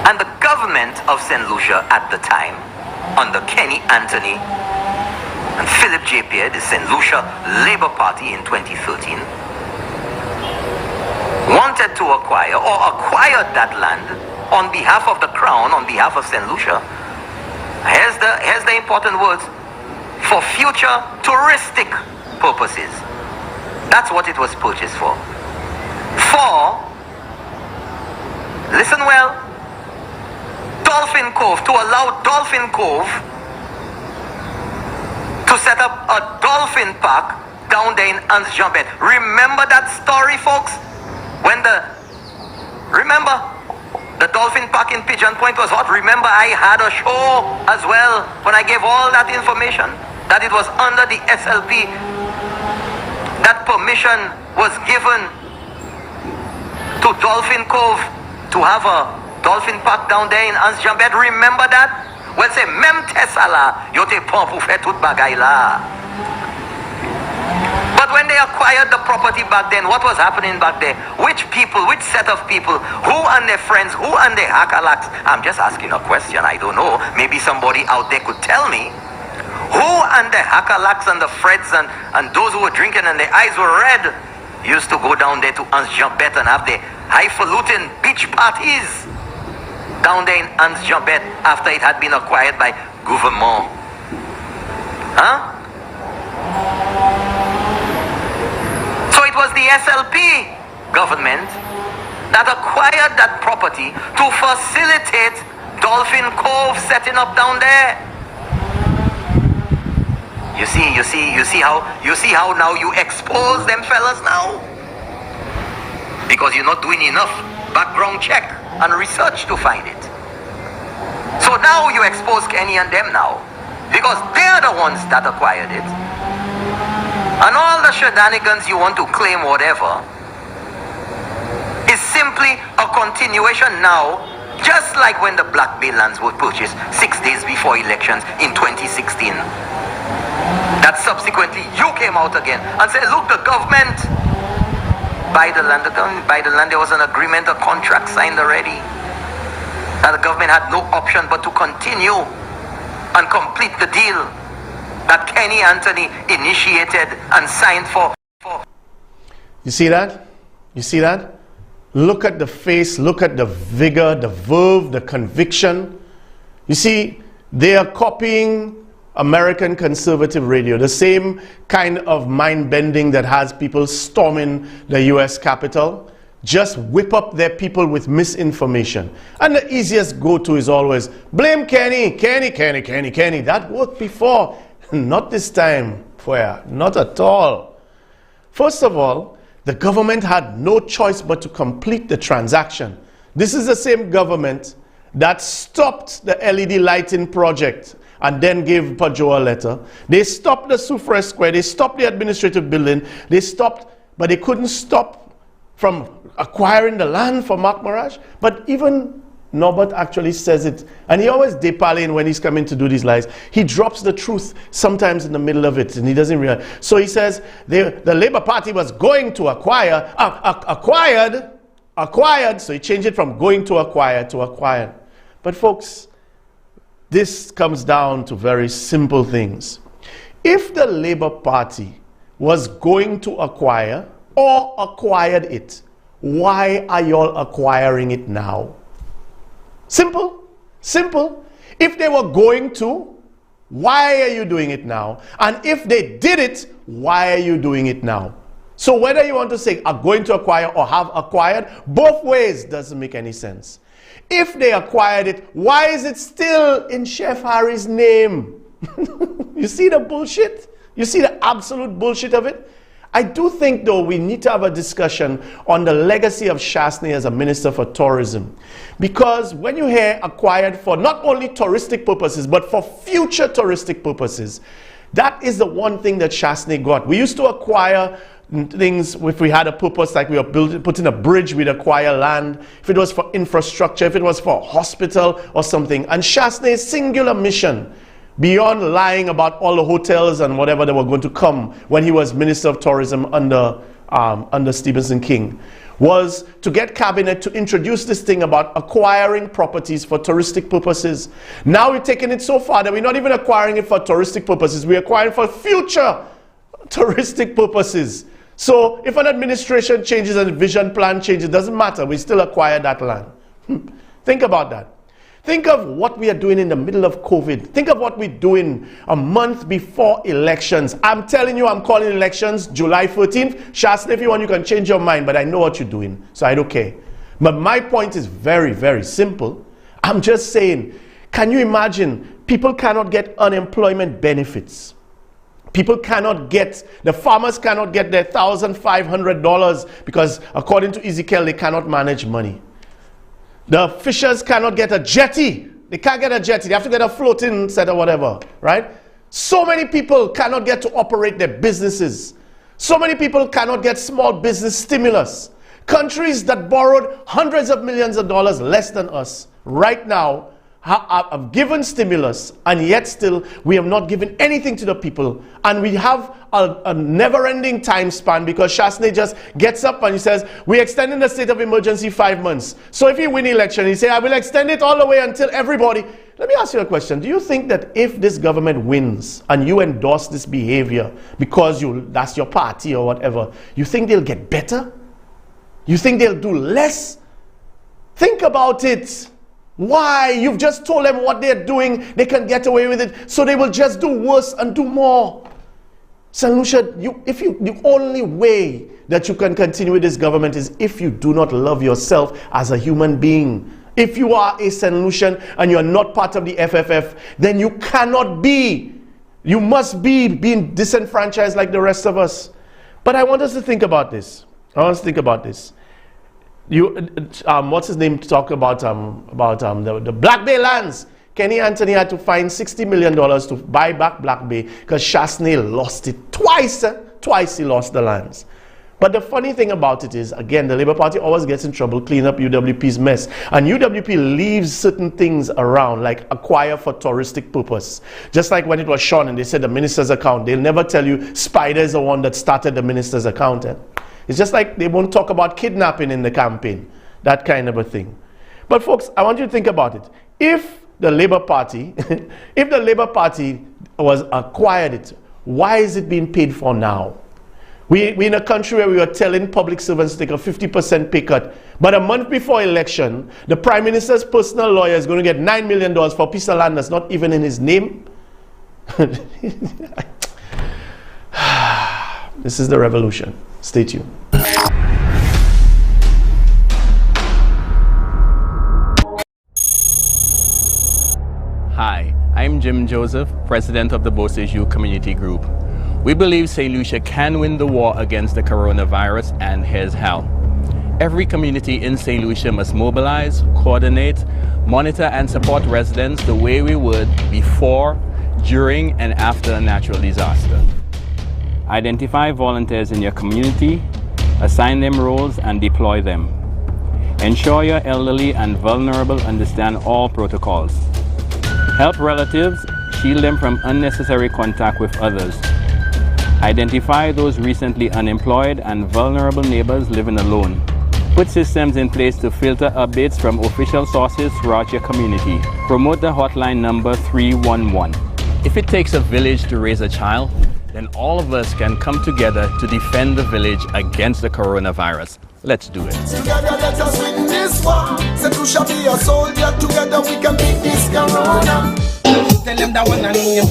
And the government of St. Lucia at the time, under Kenny Anthony and Philip J. Pierre, the St. Lucia Labour Party in 2013, wanted to acquire or acquired that land on behalf of the Crown, on behalf of St. Lucia. Here's the important words: for future touristic purposes. That's what it was purchased for. For, listen well, Dolphin Cove, to allow Dolphin Cove to set up a dolphin park down there in Anse Jambette. Remember that story, folks? Remember? The dolphin park in Pigeon Point was hot. Remember, I had a show as well when I gave all that information, that it was under the SLP that permission was given to Dolphin Cove to have a dolphin park down there in Anse Jambette. Remember that? Well, say, mem tesala, yote pon pou fè tout bagay la. But when they acquired the property back then, what was happening back there? Which people, which set of people, who and their friends, who and their hakalaks? I'm just asking a question, I don't know. Maybe somebody out there could tell me. Who and the hakalaks and the Freds and those who were drinking and their eyes were red used to go down there to Anse Jambette and have their highfalutin beach parties down there in Anse Jambette after it had been acquired by government. Huh? So it was the SLP government that acquired that property to facilitate Dolphin Cove setting up down there. You see how now you expose them fellas now? Because you're not doing enough background check and research to find it. So now you expose Kenny and them now, because they're the ones that acquired it. And all the shenanigans you want to claim whatever is simply a continuation now, just like when the Black Bay lands were purchased 6 days before elections in 2016. That subsequently you came out again and said, look, the government buy the land. There was an agreement, a contract signed already. And the government had no option but to continue and complete the deal that Kenny Anthony initiated and signed for. You see that? You see that? Look at the face, look at the vigor, the verve, the conviction. You see, they are copying American conservative radio, the same kind of mind-bending that has people storming the US Capitol. Just whip up their people with misinformation. And the easiest go-to is always, blame Kenny, Kenny. That worked before. Not this time, Fuya. Not at all. First of all, the government had no choice but to complete the transaction. This is the same government that stopped the LED lighting project and then gave Pajo a letter. They stopped the Soufrière Square. They stopped the administrative building. They stopped, but they couldn't stop from acquiring the land for Mark Mirage. But even Norbert actually says it, and he always depalin when he's coming to do these lies. He drops the truth sometimes in the middle of it, and he doesn't realize. So he says the Labour Party was going to acquired, so he changed it from going to acquire to acquired. But folks, this comes down to very simple things. If the Labour Party was going to acquire or acquired it, why are y'all acquiring it now? Simple, simple. If they were going to, why are you doing it now? And if they did it, why are you doing it now? So whether you want to say are going to acquire or have acquired, both ways doesn't make any sense. If they acquired it, why is it still in Chef Harry's name? You see the bullshit? You see the absolute bullshit of it? I do think, though, we need to have a discussion on the legacy of Shastney as a minister for tourism. Because when you hear acquired for not only touristic purposes, but for future touristic purposes, that is the one thing that Shastney got. We used to acquire things if we had a purpose, like we were putting a bridge, we'd acquire land. If it was for infrastructure, if it was for a hospital or something. And Shastney's singular mission, beyond lying about all the hotels and whatever that were going to come when he was Minister of Tourism under Stephenson King, was to get cabinet to introduce this thing about acquiring properties for touristic purposes. Now we're taking it so far that we're not even acquiring it for touristic purposes, we're acquiring for future touristic purposes. So if an administration changes and a vision plan changes, it doesn't matter, we still acquire that land. Think about that. Think of what we are doing in the middle of COVID. Think of what we're doing a month before elections. I'm telling you, I'm calling elections July 14th. Shastney, if you want, you can change your mind, but I know what you're doing, so I don't care. But my point is very, very simple. I'm just saying, can you imagine people cannot get unemployment benefits? People cannot get, the farmers cannot get their $1,500 because according to Ezekiel, they cannot manage money. The fishers cannot get a jetty. They can't get a jetty. They have to get a floating set or whatever, right? So many people cannot get to operate their businesses. So many people cannot get small business stimulus. Countries that borrowed hundreds of millions of dollars less than us right now have given stimulus, and yet still we have not given anything to the people. And we have a never-ending time span because Shastney just gets up and he says, we're extending the state of emergency 5 months. So if he win the election, he say, I will extend it all the way until everybody. Let me ask you a question. Do you think that if this government wins and you endorse this behavior because that's your party or whatever, you think they'll get better? You think they'll do less? Think about it. Why? You've just told them what they're doing, they can get away with it, so they will just do worse and do more. St. Lucia, the only way that you can continue with this government is if you do not love yourself as a human being. If you are a St. Lucian and you're not part of the FFF, then you cannot be. You must be being disenfranchised like the rest of us. But I want us to think about this. What's his name talk about the Black Bay lands. Kenny Anthony had to find $60 million to buy back Black Bay because Chasney lost it twice. Twice he lost the lands. But the funny thing about it is, again, the Labour Party always gets in trouble cleaning up UWP's mess. And UWP leaves certain things around, like acquire for touristic purpose. Just like when it was Sean and they said the minister's account, they'll never tell you Spider is the one that started the minister's account. It's just like they won't talk about kidnapping in the campaign, that kind of a thing. But folks, I want you to think about it. If the Labour Party, if the Labour Party was acquired it, why is it being paid for now? We're in a country where we are telling public servants to take a 50% pay cut. But a month before election, the Prime Minister's personal lawyer is going to get $9 million for a piece of land that's not even in his name. This is the revolution. Stay tuned. Hi, I'm Jim Joseph, President of the Bosiju Community Group. We believe St. Lucia can win the war against the coronavirus, and here's how. Every community in St. Lucia must mobilize, coordinate, monitor and support residents the way we would before, during and after a natural disaster. Identify volunteers in your community, assign them roles and deploy them. Ensure your elderly and vulnerable understand all protocols. Help relatives, shield them from unnecessary contact with others. Identify those recently unemployed and vulnerable neighbors living alone. Put systems in place to filter updates from official sources throughout your community. Promote the hotline number 311. If it takes a village to raise a child, then all of us can come together to defend the village against the coronavirus. Let's do it. Together let us win this war. St. Lucia be a soldier. Together we can beat this corona. Tell them that one I need.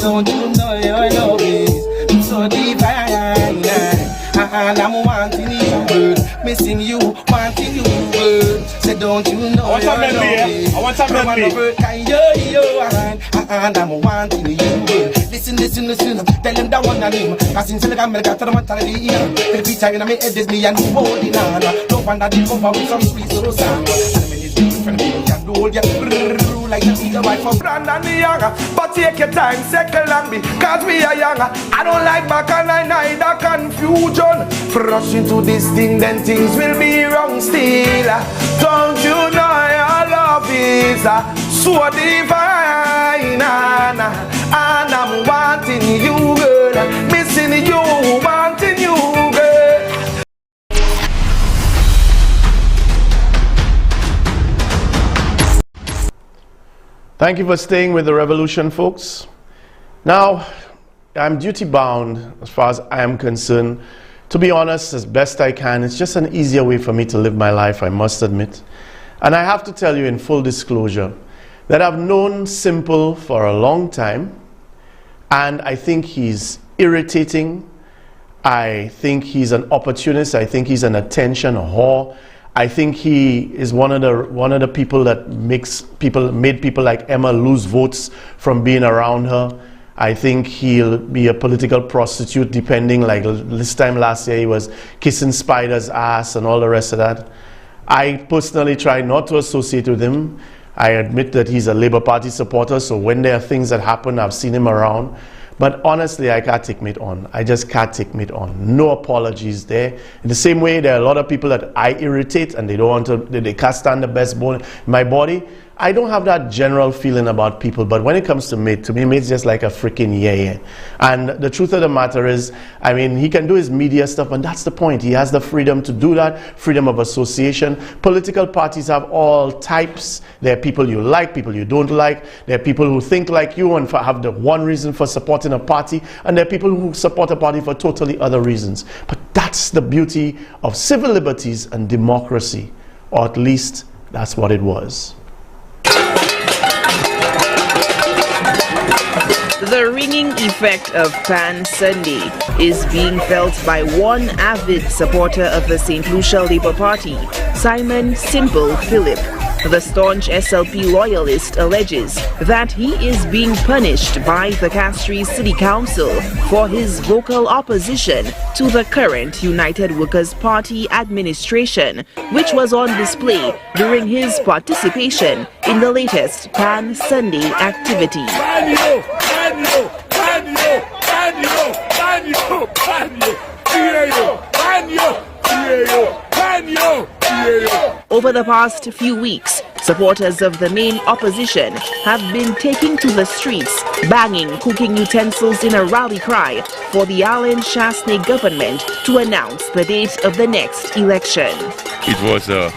Don't you know your love is so divine? And I'm wanting you, girl. Missing you, wanting you, girl. Say don't you know your love is. I want some melody. And I'm wanting you, girl. Listen. Tell them that one I need. Cause since the camera got to the mentality, every time I make it, me and you holding on. Don't want that to come out with some sweet rosa. From me, can hold you like a teacher right for Brandon the younger. But take your time, second long because we are younger. I don't like back and I neither confusion. Rush into this thing, then things will be wrong still. Don't you know your love is so divine? And I'm wanting you, girl. Missing you, wanting you, girl. Thank you for staying with the Revolution, folks. Now, I'm duty bound as far as I am concerned. To be honest, as best I can, it's just an easier way for me to live my life, I must admit. And I have to tell you in full disclosure that I've known Simple for a long time, and I think he's irritating. I think he's an opportunist. I think he's an attention whore. I think he is one of the people that made people like Emma lose votes from being around her. I think he'll be a political prostitute, depending, like this time last year he was kissing Spider's ass and all the rest of that. I personally try not to associate with him. I admit that he's a Labour Party supporter, so when there are things that happen, I've seen him around. But honestly, I can't take it on. I just can't take it on. No apologies there. In the same way, there are a lot of people that I irritate and they don't want to, they can't stand the best bone in my body. I don't have that general feeling about people, but when it comes to Mate, to me, Mate's just like a freaking yeah. And the truth of the matter is, I mean, he can do his media stuff, and that's the point. He has the freedom to do that, freedom of association. Political parties have all types. There are people you like, people you don't like. There are people who think like you and have the one reason for supporting a party, and there are people who support a party for totally other reasons. But that's the beauty of civil liberties and democracy, or at least that's what it was. The ringing effect of Pan Sunday is being felt by one avid supporter of the St. Lucia Labour Party, Simon Simple Philip. The staunch SLP loyalist alleges that he is being punished by the Castries City Council for his vocal opposition to the current United Workers' Party administration, which was on display during his participation in the latest Pan Sunday activity. Over the past few weeks, supporters of the main opposition have been taking to the streets, banging cooking utensils in a rally cry for the Alan Shastney government to announce the date of the next election. It was a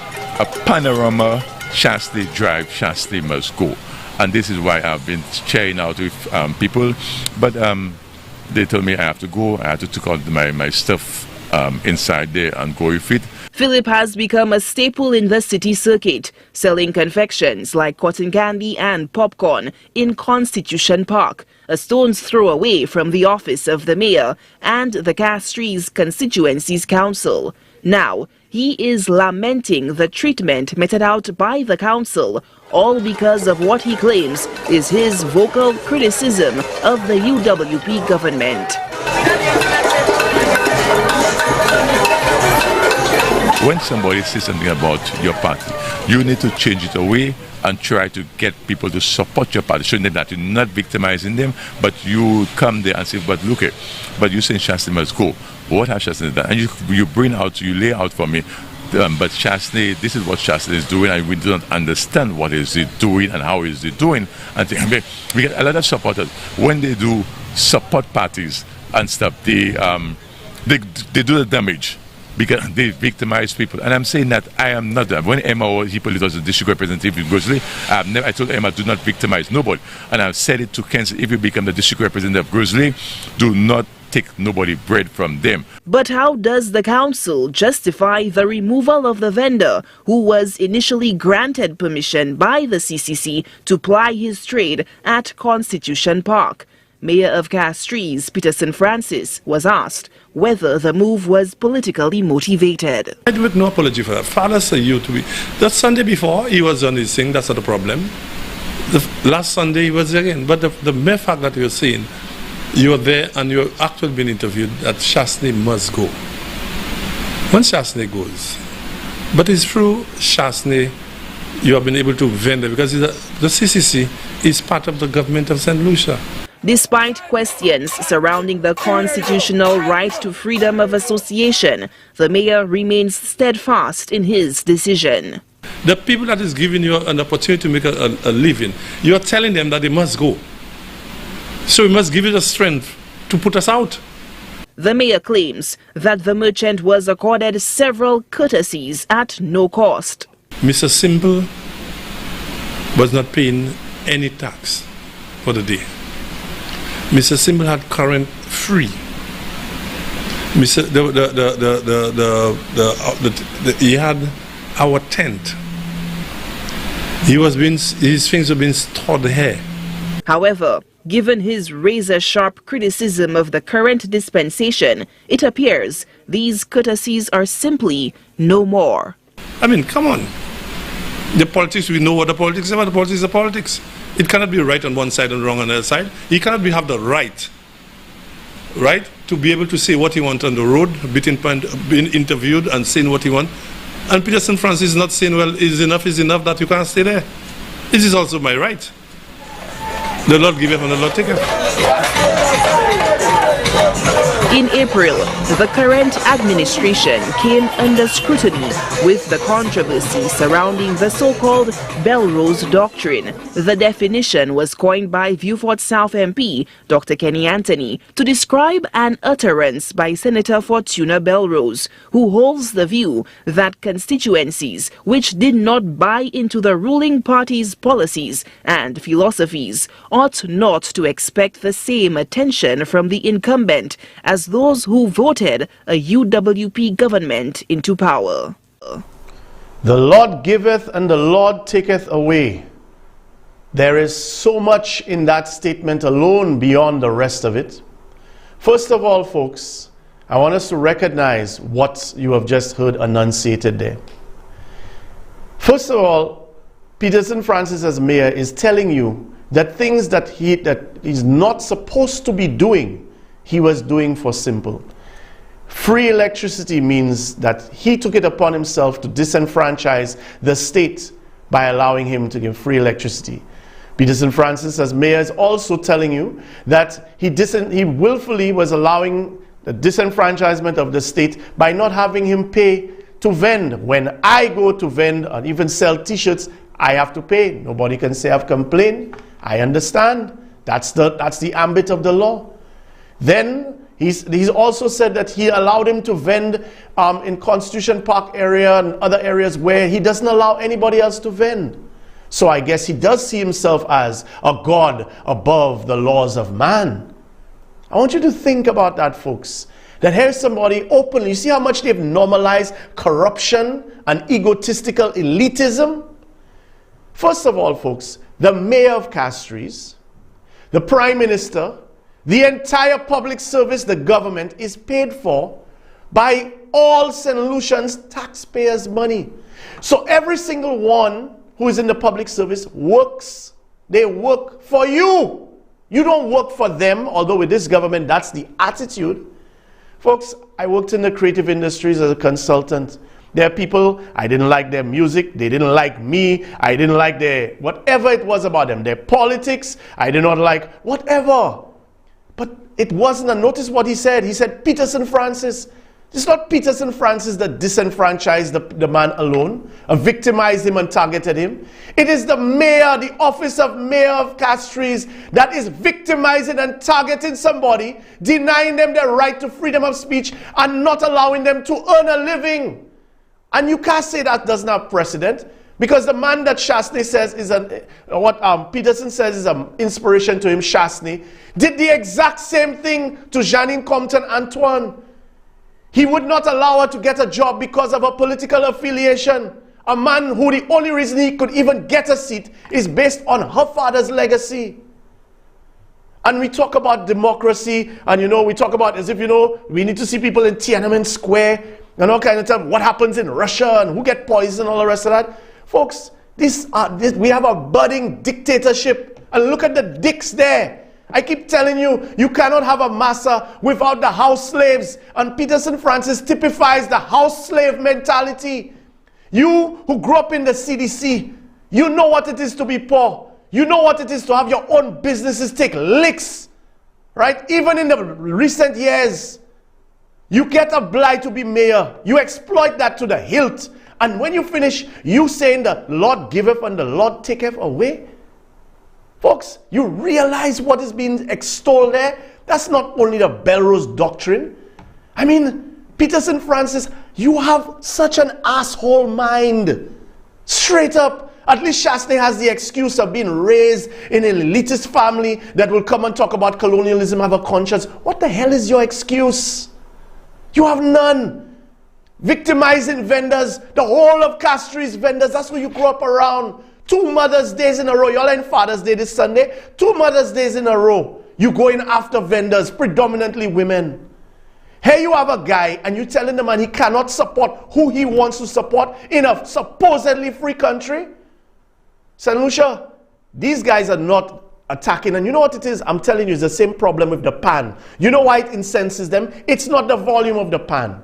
panorama, Shastney drive, Shastney must go. And this is why I've been sharing out with people. But they told me I have to go, I have to take out my stuff inside there and go with it. Philip has become a staple in the city circuit, selling confections like cotton candy and popcorn in Constitution Park, a stone's throw away from the office of the mayor and the Castries Constituencies Council. Now, he is lamenting the treatment meted out by the council, all because of what he claims is his vocal criticism of the UWP government. When somebody says something about your party, you need to change it away and try to get people to support your party, showing them that you're not victimizing them, but you come there and say, but look at, but you saying Shastney must go. What has Shastney done? And you lay out for me, but Shastney, this is what Shastney is doing, and we don't understand what is he doing and how is he doing. And we get a lot of supporters. When they do support parties and stuff, they do the damage, because they victimize people. And I'm saying that I am not that. When Emma was the district representative in Grizzly, I told Emma, do not victimize nobody. And I've said it to Kenzie, if you become the district representative of Grizzly, do not take nobody bread from them. But how does the council justify the removal of the vendor who was initially granted permission by the CCC to ply his trade at Constitution Park? Mayor of Castries, Peterson Francis, was asked whether the move was politically motivated. I make no apology for that. Father said you to be. That Sunday before, he was on his thing, that's not a problem. The last Sunday, he was again. But the mere fact that you're saying, you were there and you're actually being interviewed, that Shastney must go. When Shastney goes, but it's through Shastney you have been able to vendor, because the CCC is part of the government of St. Lucia. Despite questions surrounding the constitutional right to freedom of association, the mayor remains steadfast in his decision. The people that is giving you an opportunity to make a living, you are telling them that they must go. So we must give you the strength to put us out. The mayor claims that the merchant was accorded several courtesies at no cost. Mr. Simple was not paying any tax for the day. Mr. Simple had current free. He had our tent. His things were being stored here. However, given his razor-sharp criticism of the current dispensation, it appears these courtesies are simply no more. I mean, come on. The politics, we know what the politics is about. The politics is the politics. It cannot be right on one side and wrong on the other side. He cannot have the right to be able to say what he wants on the road, being interviewed and saying what he wants. And Peterson Francis is not saying, well, is enough, that you can't stay there. This is also my right. The Lord giveth and the Lord taketh. In April, the current administration came under scrutiny with the controversy surrounding the so-called Belrose Doctrine. The definition was coined by Viewfort South MP Dr. Kenny Anthony to describe an utterance by Senator Fortuna Belrose, who holds the view that constituencies which did not buy into the ruling party's policies and philosophies ought not to expect the same attention from the incumbent as those who voted a UWP government into power. The Lord giveth and the Lord taketh away. There is so much in that statement alone beyond the rest of it. First of all, folks, I want us to recognize what you have just heard enunciated there. First of all, Peterson Francis as mayor is telling you that things that he's not supposed to be doing, he was doing for simple. Free electricity means that he took it upon himself to disenfranchise the state by allowing him to give free electricity. Peterson Francis as mayor is also telling you that he willfully was allowing the disenfranchisement of the state by not having him pay to vend. When I go to vend and even sell t-shirts, I have to pay. Nobody can say I've complained. I understand. That's the ambit of the law. Then he's also said that he allowed him to vend in Constitution Park area and other areas where he doesn't allow anybody else to vend. So I guess he does see himself as a God above the laws of man. I want you to think about that, folks. That here's somebody openly, you see how much they've normalized corruption and egotistical elitism? First of all, folks, the mayor of Castries, the prime minister, the entire public service, the government, is paid for by all St. Lucians taxpayers' money. So every single one who is in the public service works. They work for you. You don't work for them, although with this government, that's the attitude. Folks, I worked in the creative industries as a consultant. There are people, I didn't like their music, they didn't like me, I didn't like their, whatever it was about them, their politics, I did not like, whatever. But it wasn't, and notice what he said. He said, Peterson Francis. It's not Peterson Francis that disenfranchised the man alone, victimized him and targeted him. It is the mayor, the office of mayor of Castries, that is victimizing and targeting somebody, denying them their right to freedom of speech and not allowing them to earn a living. And you can't say that doesn't have precedent, because the man that Chasney says is what Peterson says is an inspiration to him, Chasney, did the exact same thing to Janine Compton Antoine. He would not allow her to get a job because of her political affiliation. A man who the only reason he could even get a seat is based on her father's legacy. And we talk about democracy, and we talk about as if, we need to see people in Tiananmen Square and all kinds of stuff. What happens in Russia and who get poisoned and all the rest of that. Folks, we have a budding dictatorship. And look at the dicks there. I keep telling you, you cannot have a massa without the house slaves. And Peterson Francis typifies the house slave mentality. You who grew up in the CDC, you know what it is to be poor. You know what it is to have your own businesses take licks. Right? Even in the recent years, you get a blight to be mayor. You exploit that to the hilt. And when you finish, you saying the Lord giveth and the Lord taketh away. Folks, you realize what is being extolled there? That's not only the Belrose doctrine. I mean, Peterson Francis, you have such an asshole mind. Straight up. At least Chasney has the excuse of being raised in an elitist family that will come and talk about colonialism, have a conscience. What the hell is your excuse? You have none. Victimizing vendors, the whole of Castries vendors, that's who you grew up around. 2 Mother's Days in a row. Y'all in Father's Day this Sunday. 2 Mother's Days in a row. You going after vendors, predominantly women. Here you have a guy and you telling the man he cannot support who he wants to support in a supposedly free country. St. Lucia, these guys are not attacking. And you know what it is? I'm telling you, it's the same problem with the pan. You know why it incenses them? It's not the volume of the pan.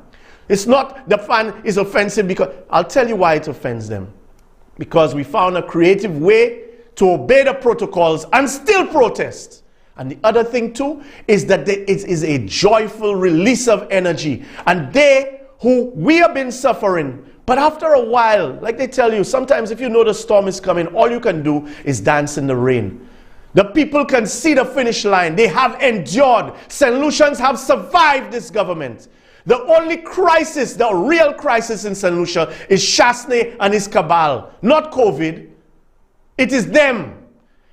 It's not the pan is offensive, because I'll tell you why it offends them. Because we found a creative way to obey the protocols and still protest. And the other thing too is that it is a joyful release of energy. And we have been suffering. But after a while, like they tell you, sometimes if you know the storm is coming, all you can do is dance in the rain. The people can see the finish line. They have endured. St. Lucians have survived this government. The only crisis, the real crisis in St. Lucia is Chasney and his cabal, not COVID. It is them.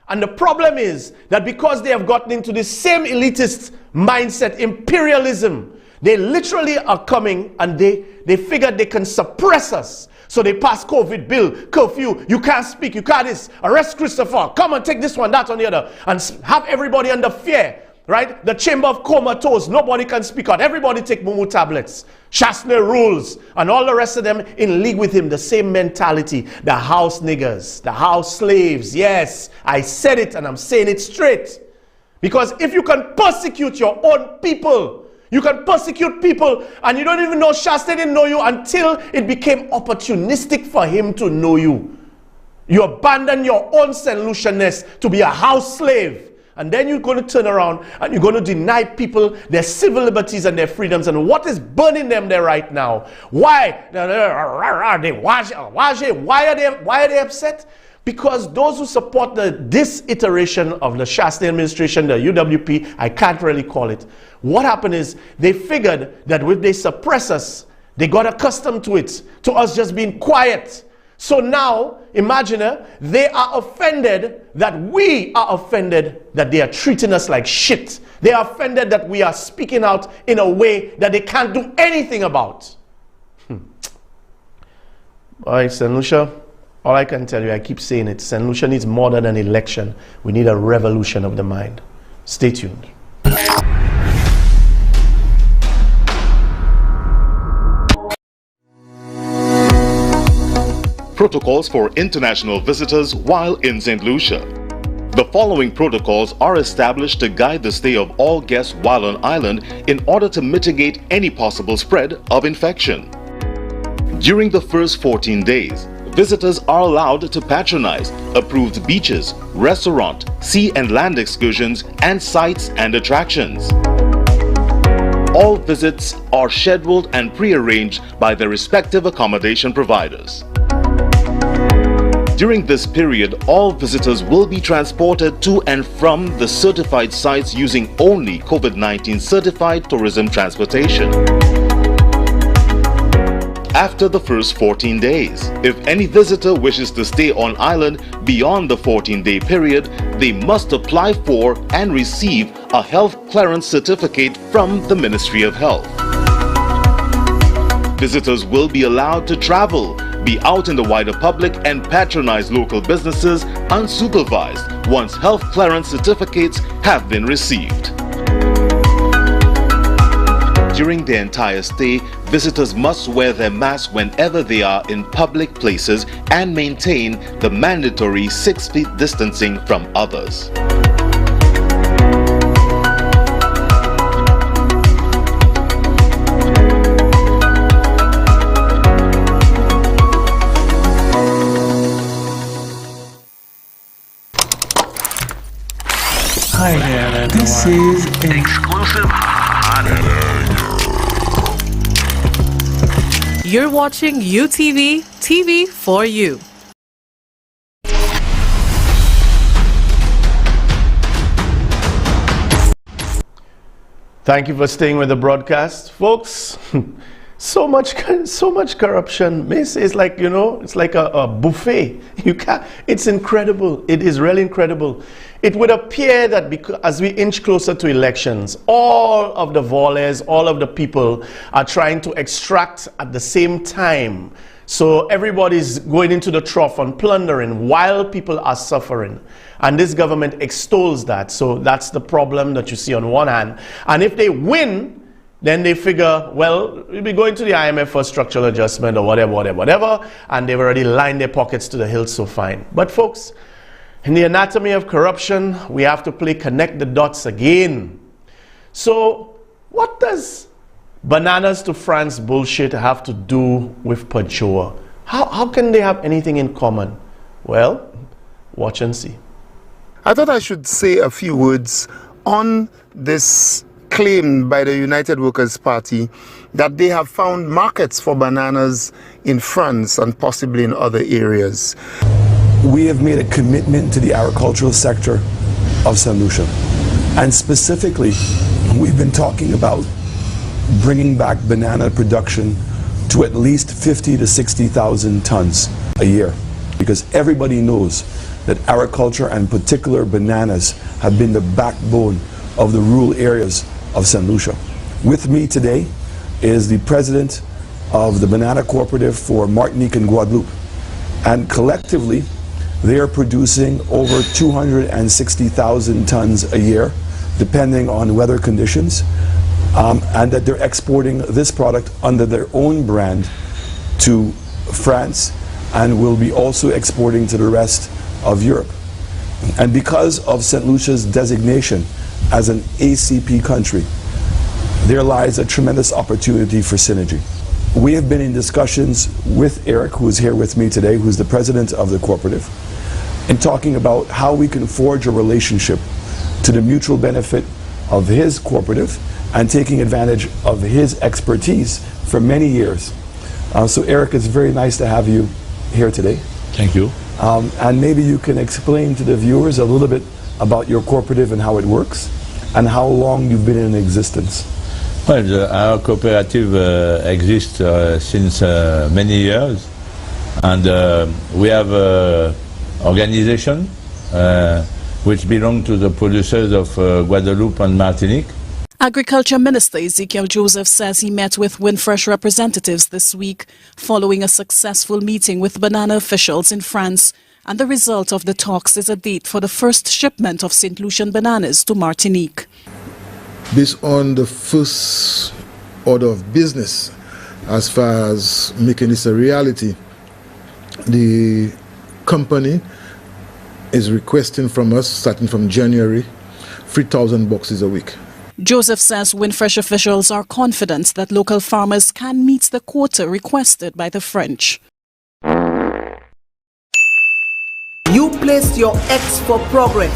And the problem is that because they have gotten into the same elitist mindset, imperialism, they literally are coming and they figure they can suppress us. So they pass COVID bill, curfew, you can't speak, you can't this, arrest Christopher, come and take this one, that, and the other, and have everybody under fear. right? The chamber of comatose, nobody can speak out. Everybody take Mumu tablets. Chasney rules, and all the rest of them in league with him. The same mentality. The house niggers, the house slaves. Yes, I said it and I'm saying it straight. Because if you can persecute your own people, you can persecute people, and you don't even know Shasta didn't know you until it became opportunistic for him to know you. You abandon your own St. Lucianness to be a house slave. And then you're going to turn around and you're going to deny people their civil liberties and their freedoms. And what is burning them there right now? Why? Why are they upset? Because those who support this iteration of the Shasta administration, the UWP, I can't really call it. What happened is they figured that if they suppress us, they got accustomed to it, to us just being quiet. So now, imagine, they are offended that we are offended that they are treating us like shit. They are offended that we are speaking out in a way that they can't do anything about. All right, St. Lucia, all I can tell you, I keep saying it, St. Lucia needs more than an election. We need a revolution of the mind. Stay tuned. Protocols for international visitors while in St. Lucia. The following protocols are established to guide the stay of all guests while on island in order to mitigate any possible spread of infection. During the first 14 days, visitors are allowed to patronize approved beaches, restaurant, sea and land excursions, and sites and attractions. All visits are scheduled and pre-arranged by their respective accommodation providers. During this period, all visitors will be transported to and from the certified sites using only COVID-19 certified tourism transportation. After the first 14 days, if any visitor wishes to stay on island beyond the 14-day period, they must apply for and receive a health clearance certificate from the Ministry of Health. Visitors will be allowed to travel, be out in the wider public and patronize local businesses unsupervised once health clearance certificates have been received. During their entire stay, visitors must wear their mask whenever they are in public places and maintain the mandatory 6 feet distancing from others. Hi there, this is exclusive. You're watching UTV TV for you. Thank you for staying with the broadcast, folks. So much corruption. It's like, you know, it's like a buffet. You can't. It's incredible. It is really incredible. It would appear that because, as we inch closer to elections, all of the volleys, all of the people are trying to extract at the same time. So everybody's going into the trough and plundering while people are suffering. And this government extols that. So that's the problem that you see on one hand. And if they win, then they figure, well, we'll be going to the IMF for structural adjustment or whatever, and they've already lined their pockets to the hilt so fine. But folks, in the anatomy of corruption, we have to play connect the dots again. So what does bananas to France bullshit have to do with Pachoa? How can they have anything in common? Well, watch and see. I thought I should say a few words on this claim by the United Workers' Party that they have found markets for bananas in France and possibly in other areas. We have made a commitment to the agricultural sector of St. Lucia. And specifically, we've been talking about bringing back banana production to at least 50 to 60,000 tons a year. Because everybody knows that agriculture, and particular bananas, have been the backbone of the rural areas of St. Lucia. With me today is the president of the Banana Cooperative for Martinique and Guadeloupe. And collectively, they are producing over 260,000 tons a year. depending on weather conditions, and that they're exporting this product under their own brand to France, and will be also exporting to the rest of Europe. And because of St. Lucia's designation as an ACP country, there lies a tremendous opportunity for synergy. We have been in discussions with Eric, who is here with me today, who's the president of the cooperative, in talking about how we can forge a relationship to the mutual benefit of his cooperative and taking advantage of his expertise for many years. So Eric, it's very nice to have you here today. Thank you. And maybe you can explain to the viewers a little bit about your cooperative and how it works, and how long you've been in existence. Well, our cooperative exists since many years, and we have an organization which belongs to the producers of Guadeloupe and Martinique. Agriculture Minister Ezekiel Joseph says he met with Winfresh representatives this week following a successful meeting with banana officials in France, and the result of the talks is a date for the first shipment of St. Lucian bananas to Martinique. Based on the first order of business, as far as making this a reality, the company is requesting from us, starting from January, 3,000 boxes a week. Joseph says Winfresh officials are confident that local farmers can meet the quota requested by the French. You placed your X for progress.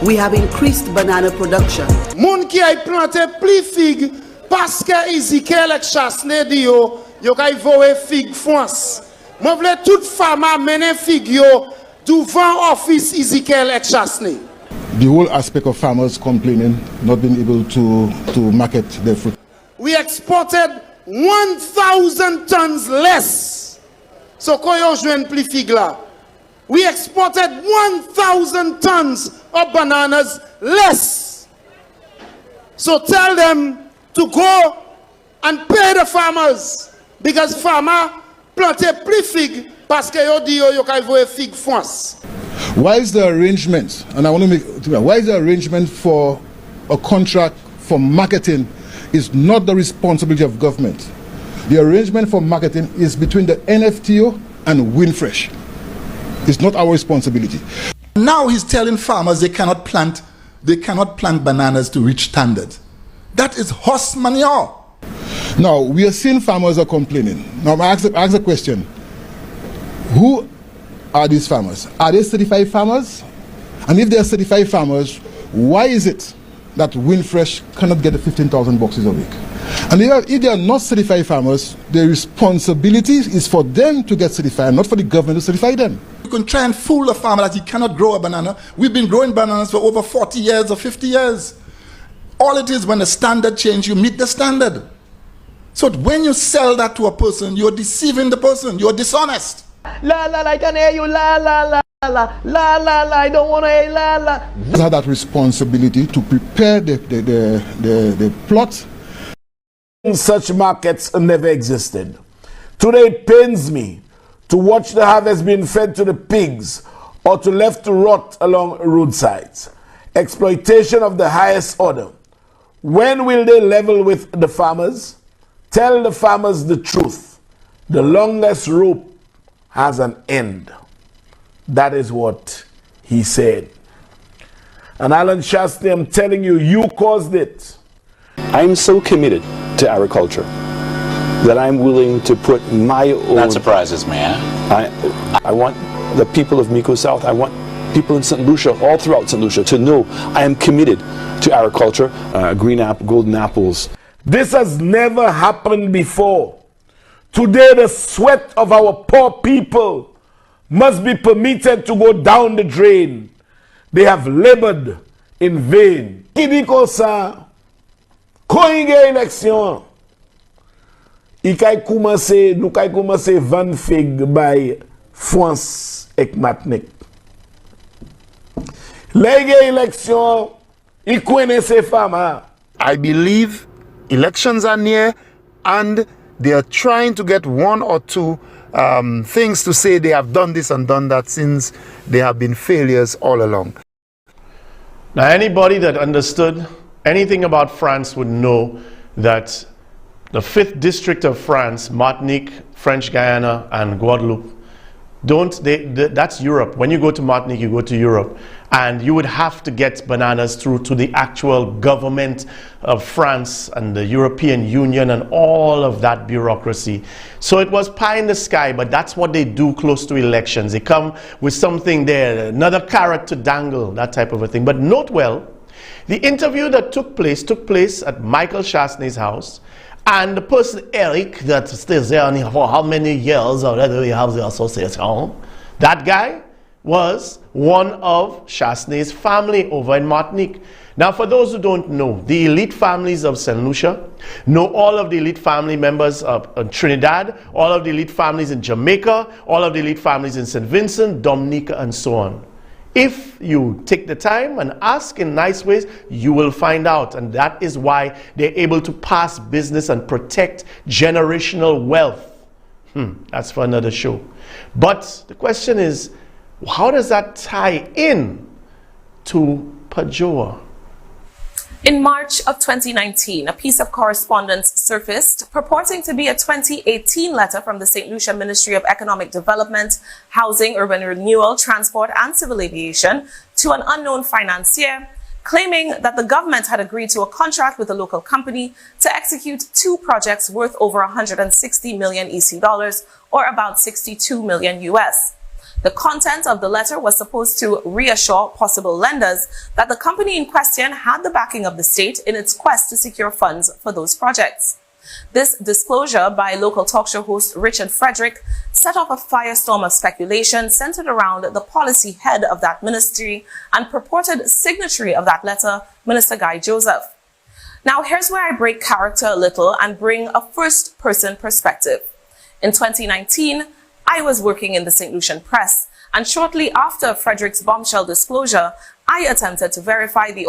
We have increased banana production. Moun ki ay plante pli fig parce que Ezekiel et Chasne di yo kay vowe fig France. Moi vle tout fama mene fig yo devant office Ezekiel et Chasne. The whole aspect of farmers complaining, not being able to market their fruit. We exported 1,000 tons less. So koyo jwen pli fig la. We exported 1,000 tons of bananas less. So tell them to go and pay the farmers, because farmer plante pli fig parce que yo di yo kay voye fig France. Why is the arrangement, and I want to make, why is the arrangement for a contract for marketing is not the responsibility of government? The arrangement for marketing is between the NFTO and Winfresh. It's not our responsibility. Now he's telling farmers they cannot plant bananas to reach standard. That is horse manure. Now we are seeing farmers are complaining. Now I ask the question: who are these farmers? Are they certified farmers? And if they are certified farmers, why is it that Winfresh cannot get the 15,000 boxes a week? And if they are not certified farmers, the responsibility is for them to get certified, not for the government to certify them. You can try and fool a farmer that he cannot grow a banana. We've been growing bananas for over 40 years or 50 years. All it is, when the standard change, you meet the standard. So when you sell that to a person, you're deceiving the person, you're dishonest. La la la, I can hear you, la la la la, la la la, I don't want to hear la la. They have that responsibility to prepare the plot. Such markets never existed. Today it pains me to watch the harvest being fed to the pigs or to left to rot along roadsides. Exploitation of the highest order. When will they level with the farmers? Tell the farmers the truth. The longest rope has an end. That is what he said. And Alan Shastney, I'm telling you, you caused it. I'm so committed to agriculture that I'm willing to put my own... That surprises me, huh? I want the people of Miko South, I want people in St. Lucia, all throughout St. Lucia, to know I am committed to agriculture, green apple, golden apples. This has never happened before. Today the sweat of our poor people must be permitted to go down the drain. They have labored in vain. Kidikosa, koinge election. Nou kay komanse van fig by France ek Matnek. Lege election, I kwene se fama. I believe elections are near, and they are trying to get one or two things to say they have done this and done that, since they have been failures all along. Now, anybody that understood anything about France would know that the 5th district of France, Martinique, French Guiana, and Guadeloupe, that's Europe. When you go to Martinique, you go to Europe. And you would have to get bananas through to the actual government of France and the European Union and all of that bureaucracy. So it was pie in the sky, but that's what they do close to elections. They come with something there, another carrot to dangle, that type of a thing. But note well, the interview that took place at Michael Chasney's house, and the person, Eric, that stays there for how many years already we have the association, that guy was one of Chasney's family over in Martinique. Now, for those who don't know, the elite families of St. Lucia know all of the elite family members of Trinidad, all of the elite families in Jamaica, all of the elite families in St. Vincent, Dominica, and so on. If you take the time and ask in nice ways, you will find out. And that is why they're able to pass business and protect generational wealth. That's for another show. But the question is, how does that tie in to Pajoa? In March of 2019, a piece of correspondence surfaced purporting to be a 2018 letter from the St. Lucia Ministry of Economic Development, Housing, Urban Renewal, Transport and Civil Aviation to an unknown financier, claiming that the government had agreed to a contract with a local company to execute 2 projects worth over 160 million EC dollars, or about 62 million US. The content of the letter was supposed to reassure possible lenders that the company in question had the backing of the state in its quest to secure funds for those projects. This disclosure by local talk show host Richard Frederick set off a firestorm of speculation centered around the policy head of that ministry and purported signatory of that letter, Minister Guy Joseph. Now, here's where I break character a little and bring a first-person perspective. In 2019, I was working in the St. Lucian press, and shortly after Frederick's bombshell disclosure, I attempted to verify the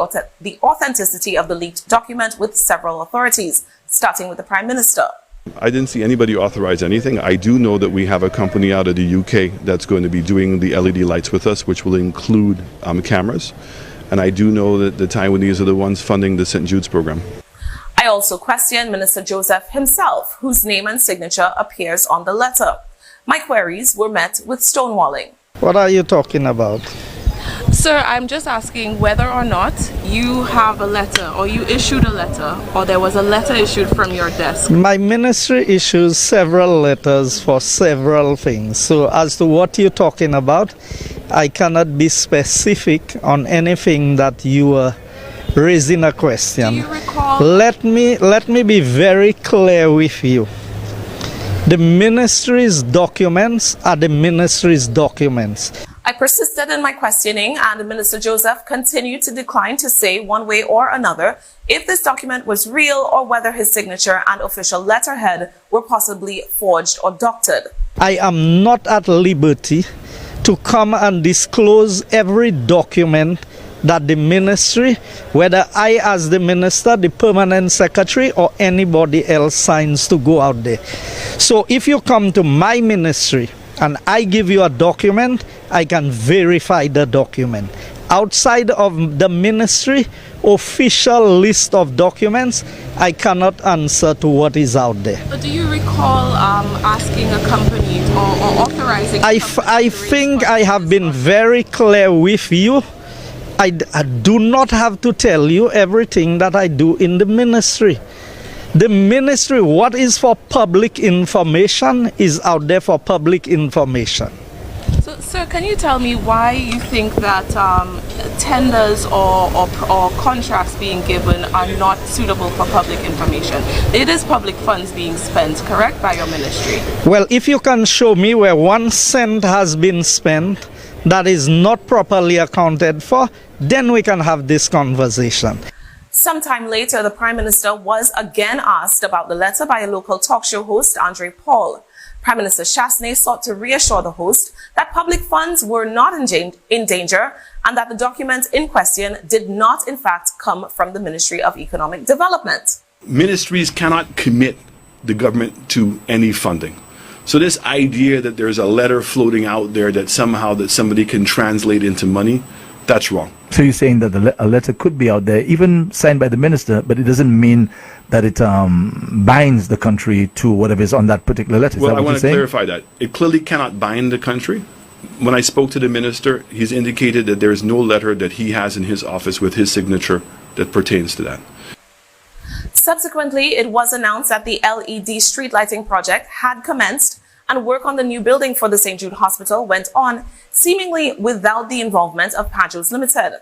authenticity of the leaked document with several authorities, starting with the Prime Minister. I didn't see anybody authorize anything. I do know that we have a company out of the UK that's going to be doing the LED lights with us, which will include cameras. And I do know that the Taiwanese are the ones funding the St. Jude's program. I also questioned Minister Joseph himself, whose name and signature appears on the letter. My queries were met with stonewalling. What are you talking about? Sir, I'm just asking whether or not you have a letter, or you issued a letter, or there was a letter issued from your desk. My ministry issues several letters for several things. So as to what you're talking about, I cannot be specific on anything that you are raising a question. Do you recall? Let me be very clear with you. The ministry's documents are the ministry's documents. I persisted in my questioning, and Minister Joseph continued to decline to say one way or another if this document was real or whether his signature and official letterhead were possibly forged or doctored. I am not at liberty to come and disclose every document that the ministry, whether I as the minister, the permanent secretary, or anybody else signs to go out there. So if you come to my ministry and I give you a document, I can verify the document. Outside of the ministry official list of documents, I cannot answer to what is out there. But do you recall asking a company or authorizing a company? I think I have been very clear with you. I do not have to tell you everything that I do in the ministry. The ministry, what is for public information is out there for public information. So, sir, can you tell me why you think that tenders or contracts being given are not suitable for public information? It is public funds being spent, correct, by your ministry? Well, if you can show me where 1 cent has been spent that is not properly accounted for, then we can have this conversation. Sometime later, the Prime Minister was again asked about the letter by a local talk show host, Andre Paul. Prime Minister Chasney sought to reassure the host that public funds were not in danger and that the document in question did not, in fact, come from the Ministry of Economic Development. Ministries cannot commit the government to any funding. So this idea that there's a letter floating out there that somehow that somebody can translate into money, that's wrong. So you're saying that a letter could be out there, even signed by the minister, but it doesn't mean that it binds the country to whatever is on that particular letter. Is Well, that I what want you're to saying? clarify that. It clearly cannot bind the country. When I spoke to the minister, he's indicated that there is no letter that he has in his office with his signature that pertains to that. Subsequently, it was announced that the LED street lighting project had commenced and work on the new building for the St. Jude Hospital went on, seemingly without the involvement of Pajos Limited.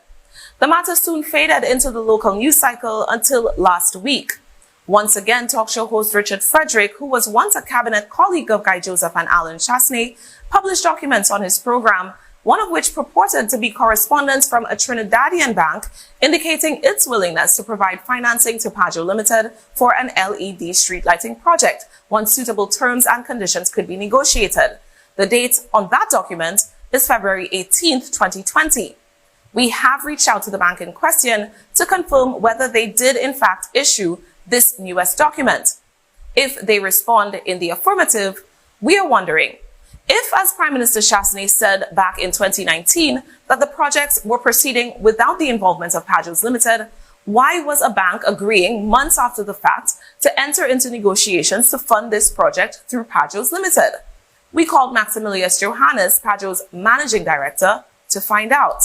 The matter soon faded into the local news cycle until last week. Once again, talk show host Richard Frederick, who was once a cabinet colleague of Guy Joseph and Alan Chasney, published documents on his program, one of which purported to be correspondence from a Trinidadian bank indicating its willingness to provide financing to Pajo Limited for an LED street lighting project, once suitable terms and conditions could be negotiated. The date on that document is February 18th, 2020. We have reached out to the bank in question to confirm whether they did in fact issue this newest document. If they respond in the affirmative, we are wondering, if, as Prime Minister Chasney said back in 2019, that the projects were proceeding without the involvement of Pajos Limited, why was a bank agreeing months after the fact to enter into negotiations to fund this project through Pajos Limited? We called Maximilius Johannes, Pajos managing director, to find out.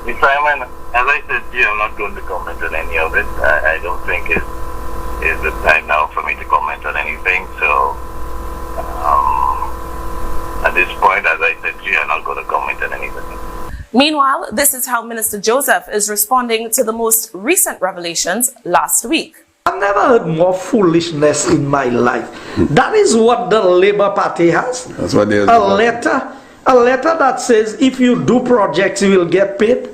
Mr. Simon, as I said to you, I'm not going to comment on any of it. I don't think it's the time now for me to comment on anything. So, at this point, as I said to you, I'm not going to comment on anything. Meanwhile, this is how Minister Joseph is responding to the most recent revelations last week. I've never heard more foolishness in my life. That is what the Labour Party has. That's what they are. A letter that says if you do projects, you will get paid.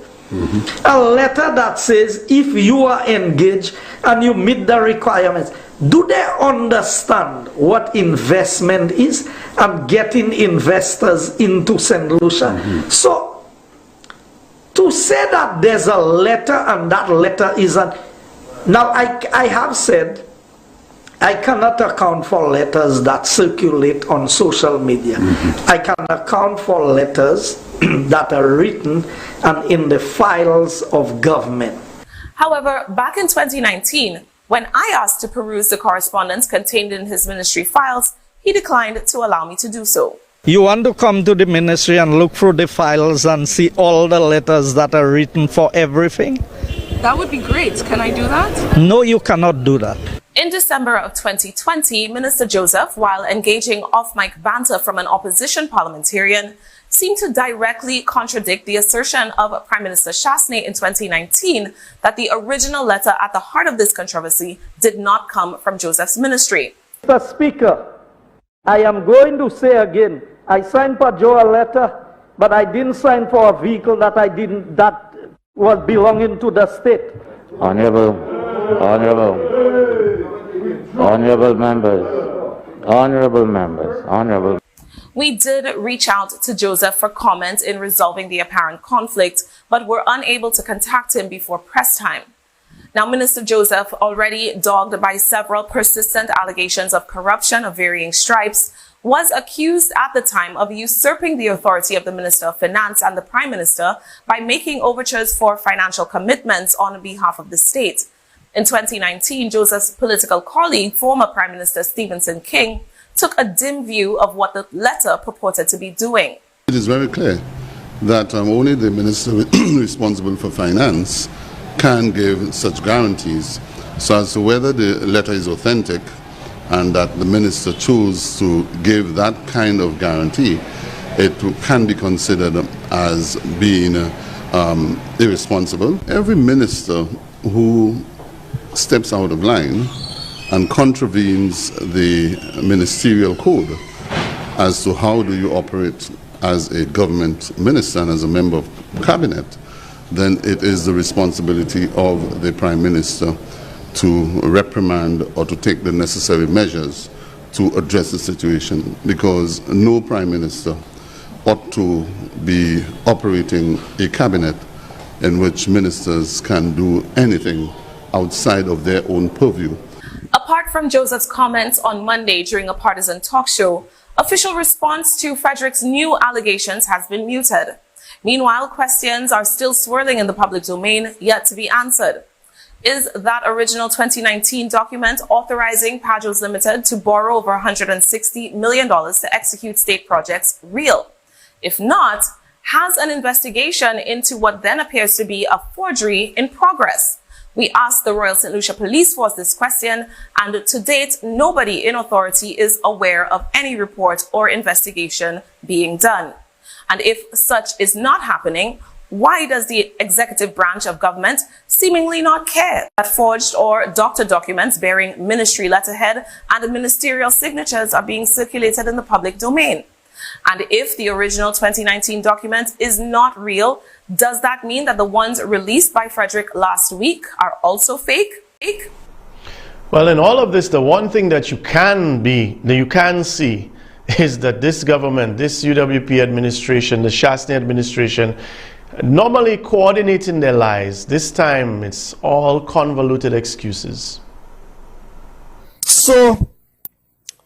A letter that says if you are engaged and you meet the requirements. Do they understand what investment is and getting investors into St. Lucia? So, to say that there's a letter and that letter isn't... Now, I have said I cannot account for letters that circulate on social media. I can account for letters that are written and in the files of government. However, back in 2019, when I asked to peruse the correspondence contained in his ministry files, he declined to allow me to do so. You want to come to the ministry and look through the files and see all the letters that are written for everything? That would be great. Can I do that? No, you cannot do that. In December of 2020, Minister Joseph, while engaging off-mic banter from an opposition parliamentarian, seemed to directly contradict the assertion of Prime Minister Chasney in 2019 that the original letter at the heart of this controversy did not come from Joseph's ministry. Mr. Speaker, I am going to say again, I signed for Joe a letter, but I didn't sign for a vehicle that was belonging to the state. Honorable members. We did reach out to Joseph for comment in resolving the apparent conflict, but were unable to contact him before press time. Now, Minister Joseph, already dogged by several persistent allegations of corruption of varying stripes, was accused at the time of usurping the authority of the Minister of Finance and the Prime Minister by making overtures for financial commitments on behalf of the state. In 2019, Joseph's political colleague, former Prime Minister Stephenson King, took a dim view of what the letter purported to be doing. It is very clear that only the minister responsible for finance can give such guarantees. So as to whether the letter is authentic and that the minister chose to give that kind of guarantee, it can be considered as being irresponsible. Every minister who steps out of line and contravenes the ministerial code as to how do you operate as a government minister and as a member of cabinet, then it is the responsibility of the Prime Minister to reprimand or to take the necessary measures to address the situation, because no Prime Minister ought to be operating a cabinet in which ministers can do anything outside of their own purview. Apart from Joseph's comments on Monday during a partisan talk show, official response to Frederick's new allegations has been muted. Meanwhile, questions are still swirling in the public domain, yet to be answered. Is that original 2019 document authorizing Padros Limited to borrow over $160 million to execute state projects real? If not, has an investigation into what then appears to be a forgery in progress? We asked the Royal St. Lucia Police Force this question, and to date, nobody in authority is aware of any report or investigation being done. And if such is not happening, why does the executive branch of government seemingly not care that forged or doctored documents bearing ministry letterhead and ministerial signatures are being circulated in the public domain? And if the original 2019 document is not real, does that mean that the ones released by Frederick last week are also fake? Well, in all of this, the one thing that you can see is that this government, this UWP administration, the Shastny administration, normally coordinating their lies. This time, it's all convoluted excuses. So,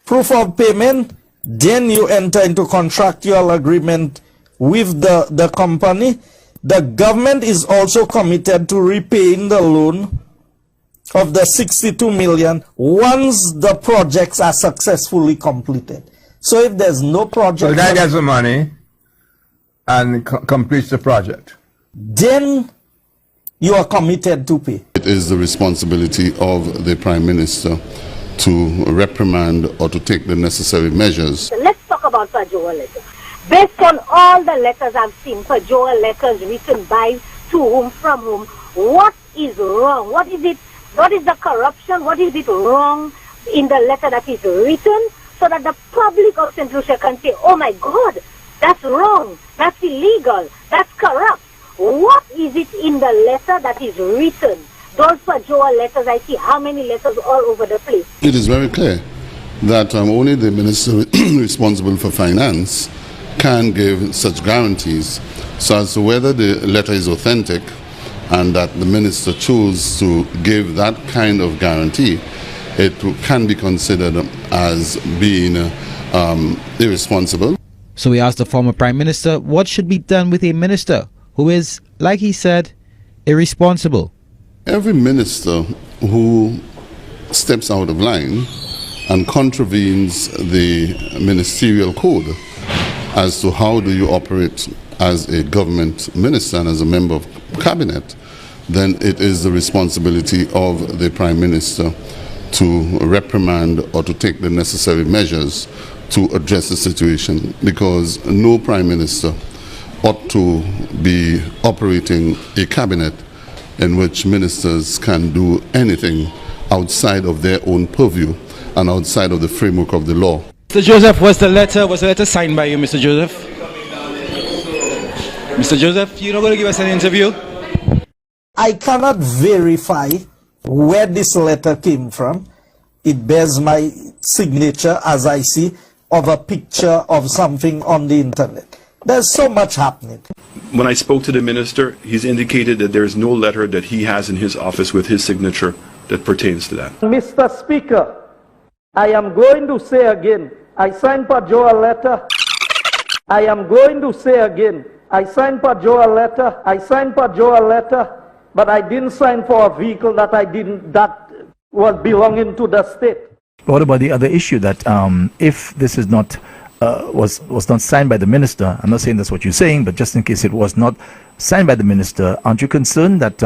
proof of payment, then you enter into contractual agreement with the company. The government is also committed to repaying the loan of the 62 million once the projects are successfully completed. So if there's no project... So that gets the money and completes the project. Then you are committed to pay. It is the responsibility of the Prime Minister to reprimand or to take the necessary measures. Let's talk about Pajoa letters. Based on all the letters I've seen, Pajoa letters written by, to whom, from whom, what is wrong? What is it? What is the corruption? What is it wrong in the letter that is written so that the public of St. Lucia can say, oh my God, that's wrong, that's illegal, that's corrupt. What is it in the letter that is written? Those Pajoa letters, I see how many letters all over the place. It is very clear that only the minister responsible for finance can give such guarantees. So as to whether the letter is authentic and that the minister chose to give that kind of guarantee, it can be considered as being irresponsible. So we asked the former Prime Minister what should be done with a minister who is, like he said, irresponsible. Every minister who steps out of line and contravenes the ministerial code as to how do you operate as a government minister and as a member of cabinet, then it is the responsibility of the Prime Minister to reprimand or to take the necessary measures to address the situation, because no Prime Minister ought to be operating a cabinet in which ministers can do anything outside of their own purview and outside of the framework of the law. Mr. Joseph, was the letter signed by you, Mr. Joseph? Mr. Joseph, you're not going to give us an interview? I cannot verify where this letter came from. It bears my signature, as I see, of a picture of something on the internet. There's so much happening. When I spoke to the minister, he's indicated that there's no letter that he has in his office with his signature that pertains to that. Mr. Speaker, I am going to say again, I signed Pajoa letter. I am going to say again, I signed Pajoa letter. I signed Pajoa letter, but I didn't sign for a vehicle that was belonging to the state. What about the other issue that if this is not was not signed by the minister? I'm not saying that's what you're saying, but just in case it was not signed by the minister, aren't you concerned that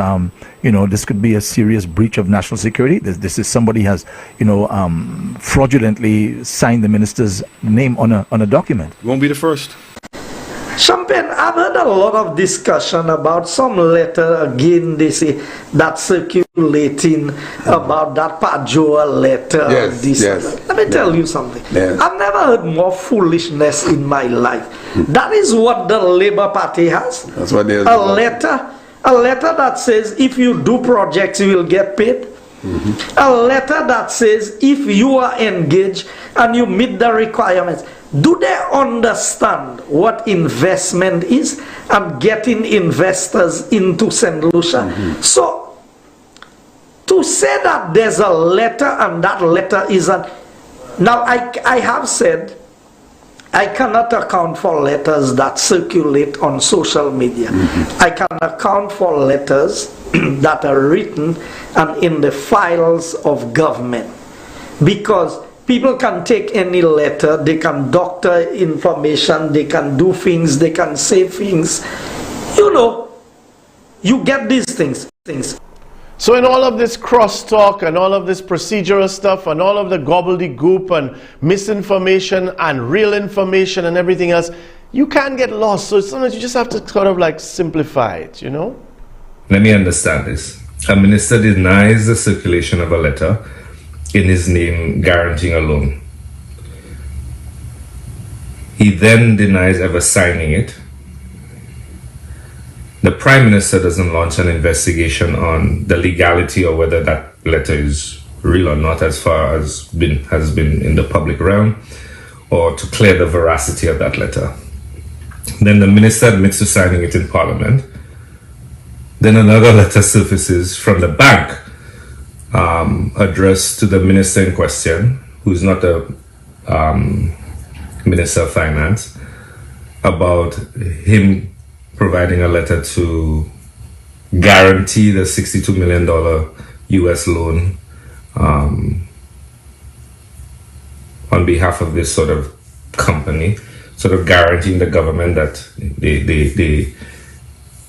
this could be a serious breach of national security? This is somebody has fraudulently signed the minister's name on a document. Won't be the first. Champagne, I've heard a lot of discussion about some letter again, they say, that's circulating about that Pajoa letter. Yes. Let me tell you something. Yes. I've never heard more foolishness in my life. That is what the Labour Party has. That's what they a letter that says if you do projects, you will get paid. A letter that says if you are engaged and you meet the requirements. Do they understand what investment is and getting investors into St. Lucia? So, to say that there's a letter and that letter isn't... Now, I have said I cannot account for letters that circulate on social media. I can account for letters that are written and in the files of government. Because people can take any letter, they can doctor information, they can do things, they can say things. You know, you get these things. So in all of this crosstalk and all of this procedural stuff and all of the gobbledygook and misinformation and real information and everything else, you can get lost. So sometimes you just have to sort of like simplify it, you know? Let me understand this. A minister denies the circulation of a letter in his name guaranteeing a loan. He then denies ever signing it. The Prime Minister doesn't launch an investigation on the legality or whether that letter is real or not, as far as has been in the public realm, or to clear the veracity of that letter. Then the Minister admits to signing it in Parliament. Then another letter surfaces from the bank addressed to the Minister in question, who's not the Minister of Finance, about him providing a letter to guarantee the $62 million US loan on behalf of this sort of company, sort of guaranteeing the government that they believe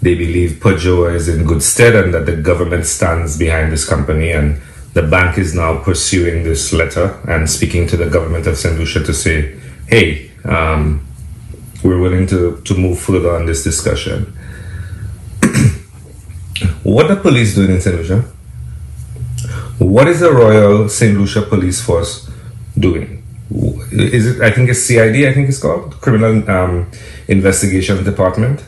Pajoa is in good stead and that the government stands behind this company, and the bank is now pursuing this letter and speaking to the government of St. Lucia to say, hey, we're willing to move further on this discussion. What are police doing in St. Lucia? What is the Royal St. Lucia Police Force doing? Is it, I think it's CID, I think it's called, Criminal Investigation Department?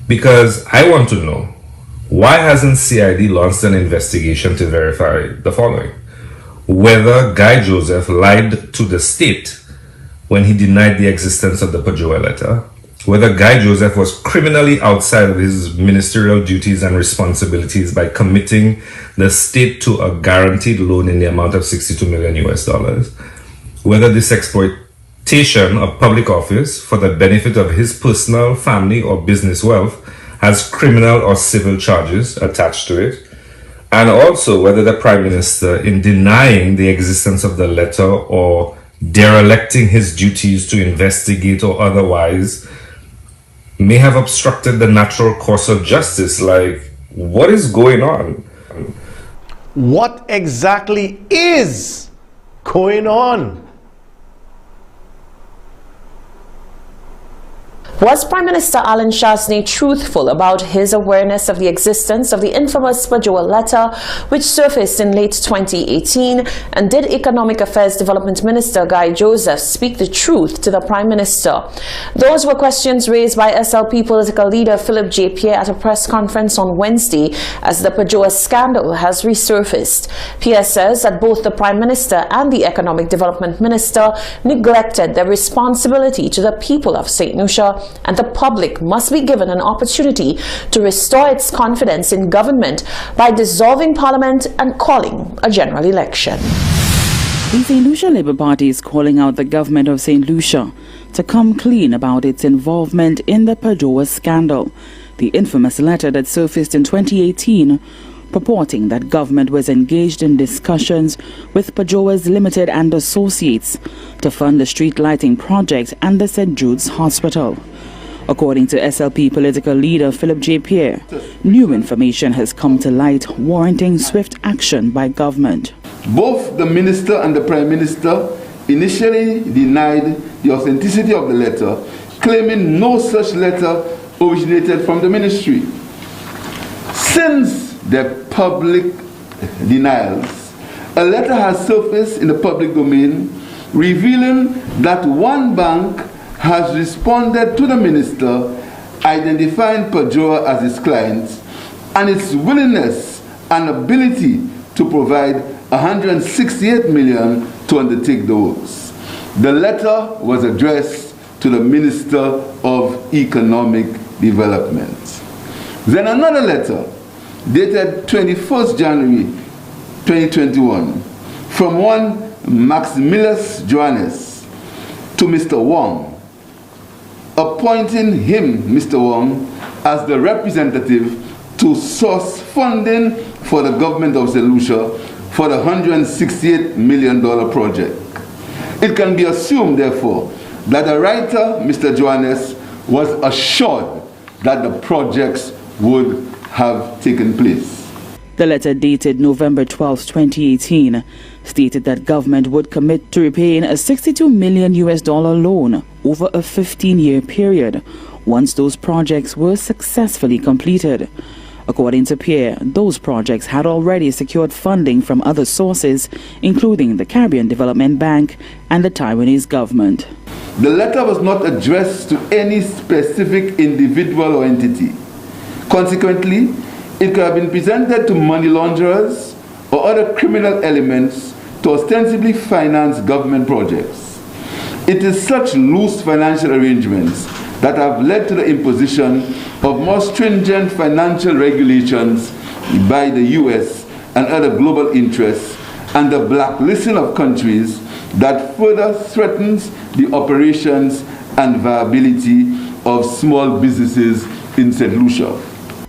Because I want to know, why hasn't CID launched an investigation to verify the following? Whether Guy Joseph lied to the state when he denied the existence of the Pajoa letter, whether Guy Joseph was criminally outside of his ministerial duties and responsibilities by committing the state to a guaranteed loan in the amount of $62 million US, whether this exploitation of public office for the benefit of his personal, family, or business wealth has criminal or civil charges attached to it, and also whether the Prime Minister, in denying the existence of the letter or derelicting his duties to investigate or otherwise, may have obstructed the natural course of justice. Like, what is going on? What exactly is going on? Was Prime Minister Alan Chastanet truthful about his awareness of the existence of the infamous Pajoa letter, which surfaced in late 2018? And did Economic Affairs Development Minister Guy Joseph speak the truth to the Prime Minister? Those were questions raised by SLP political leader Philip J. Pierre at a press conference on Wednesday as the Pajoa scandal has resurfaced. Pierre says that both the Prime Minister and the Economic Development Minister neglected their responsibility to the people of St. Lucia, and the public must be given an opportunity to restore its confidence in government by dissolving Parliament and calling a general election. The St. Lucia Labour Party is calling out the government of St. Lucia to come clean about its involvement in the Pajoa scandal, the infamous letter that surfaced in 2018 purporting that government was engaged in discussions with Pajoa's Limited and Associates to fund the street lighting project and the St. Jude's Hospital. According to SLP political leader Philip J. Pierre, new information has come to light warranting swift action by government. Both the Minister and the Prime Minister initially denied the authenticity of the letter, claiming no such letter originated from the ministry. Since their public denials, a letter has surfaced in the public domain revealing that one bank has responded to the minister identifying Pajoa as its client and its willingness and ability to provide $168 million to undertake the works. The letter was addressed to the Minister of Economic Development. Then another letter dated 21st January 2021 from one Maximilius Johannes to Mr. Wong, appointing him, Mr. Wong, as the representative to source funding for the government of St. Lucia for the $168 million project. It can be assumed, therefore, that the writer, Mr. Johannes, was assured that the projects would have taken place. The letter dated November 12, 2018, stated that government would commit to repaying a $62 million loan over a 15-year period once those projects were successfully completed. According to Pierre, those projects had already secured funding from other sources, including the Caribbean Development Bank and the Taiwanese government. The letter was not addressed to any specific individual or entity. Consequently, it could have been presented to money launderers or other criminal elements to ostensibly finance government projects. It is such loose financial arrangements that have led to the imposition of more stringent financial regulations by the US and other global interests, and the blacklisting of countries that further threatens the operations and viability of small businesses in St. Lucia.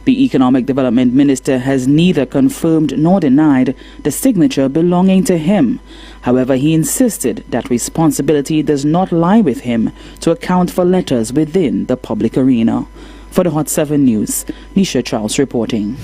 The Economic Development Minister has neither confirmed nor denied the signature belonging to him. However, he insisted that responsibility does not lie with him to account for letters within the public arena. For the Hot 7 News, Nisha Charles reporting.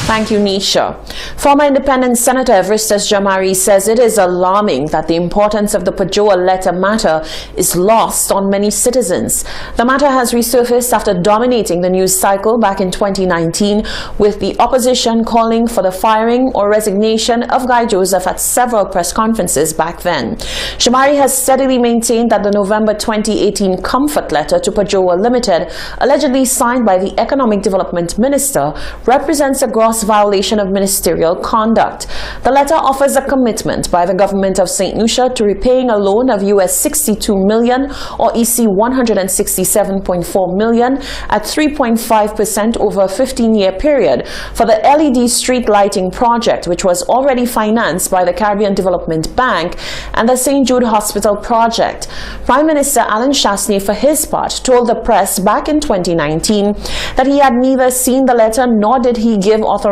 Thank you, Nisha. Former Independent Senator Everestus Jamari says it is alarming that the importance of the Pajoa letter matter is lost on many citizens. The matter has resurfaced after dominating the news cycle back in 2019, with the opposition calling for the firing or resignation of Guy Joseph at several press conferences back then. Jamari has steadily maintained that the November 2018 comfort letter to Pajoa Limited, allegedly signed by the Economic Development Minister, represents a gross violation of ministerial conduct. The letter offers a commitment by the government of St. Lucia to repaying a loan of US $62 million or EC $167.4 million at 3.5% over a 15-year period for the LED street lighting project, which was already financed by the Caribbean Development Bank, and the St. Jude Hospital project. Prime Minister Alan Chasney, for his part, told the press back in 2019 that he had neither seen the letter nor did he give authorization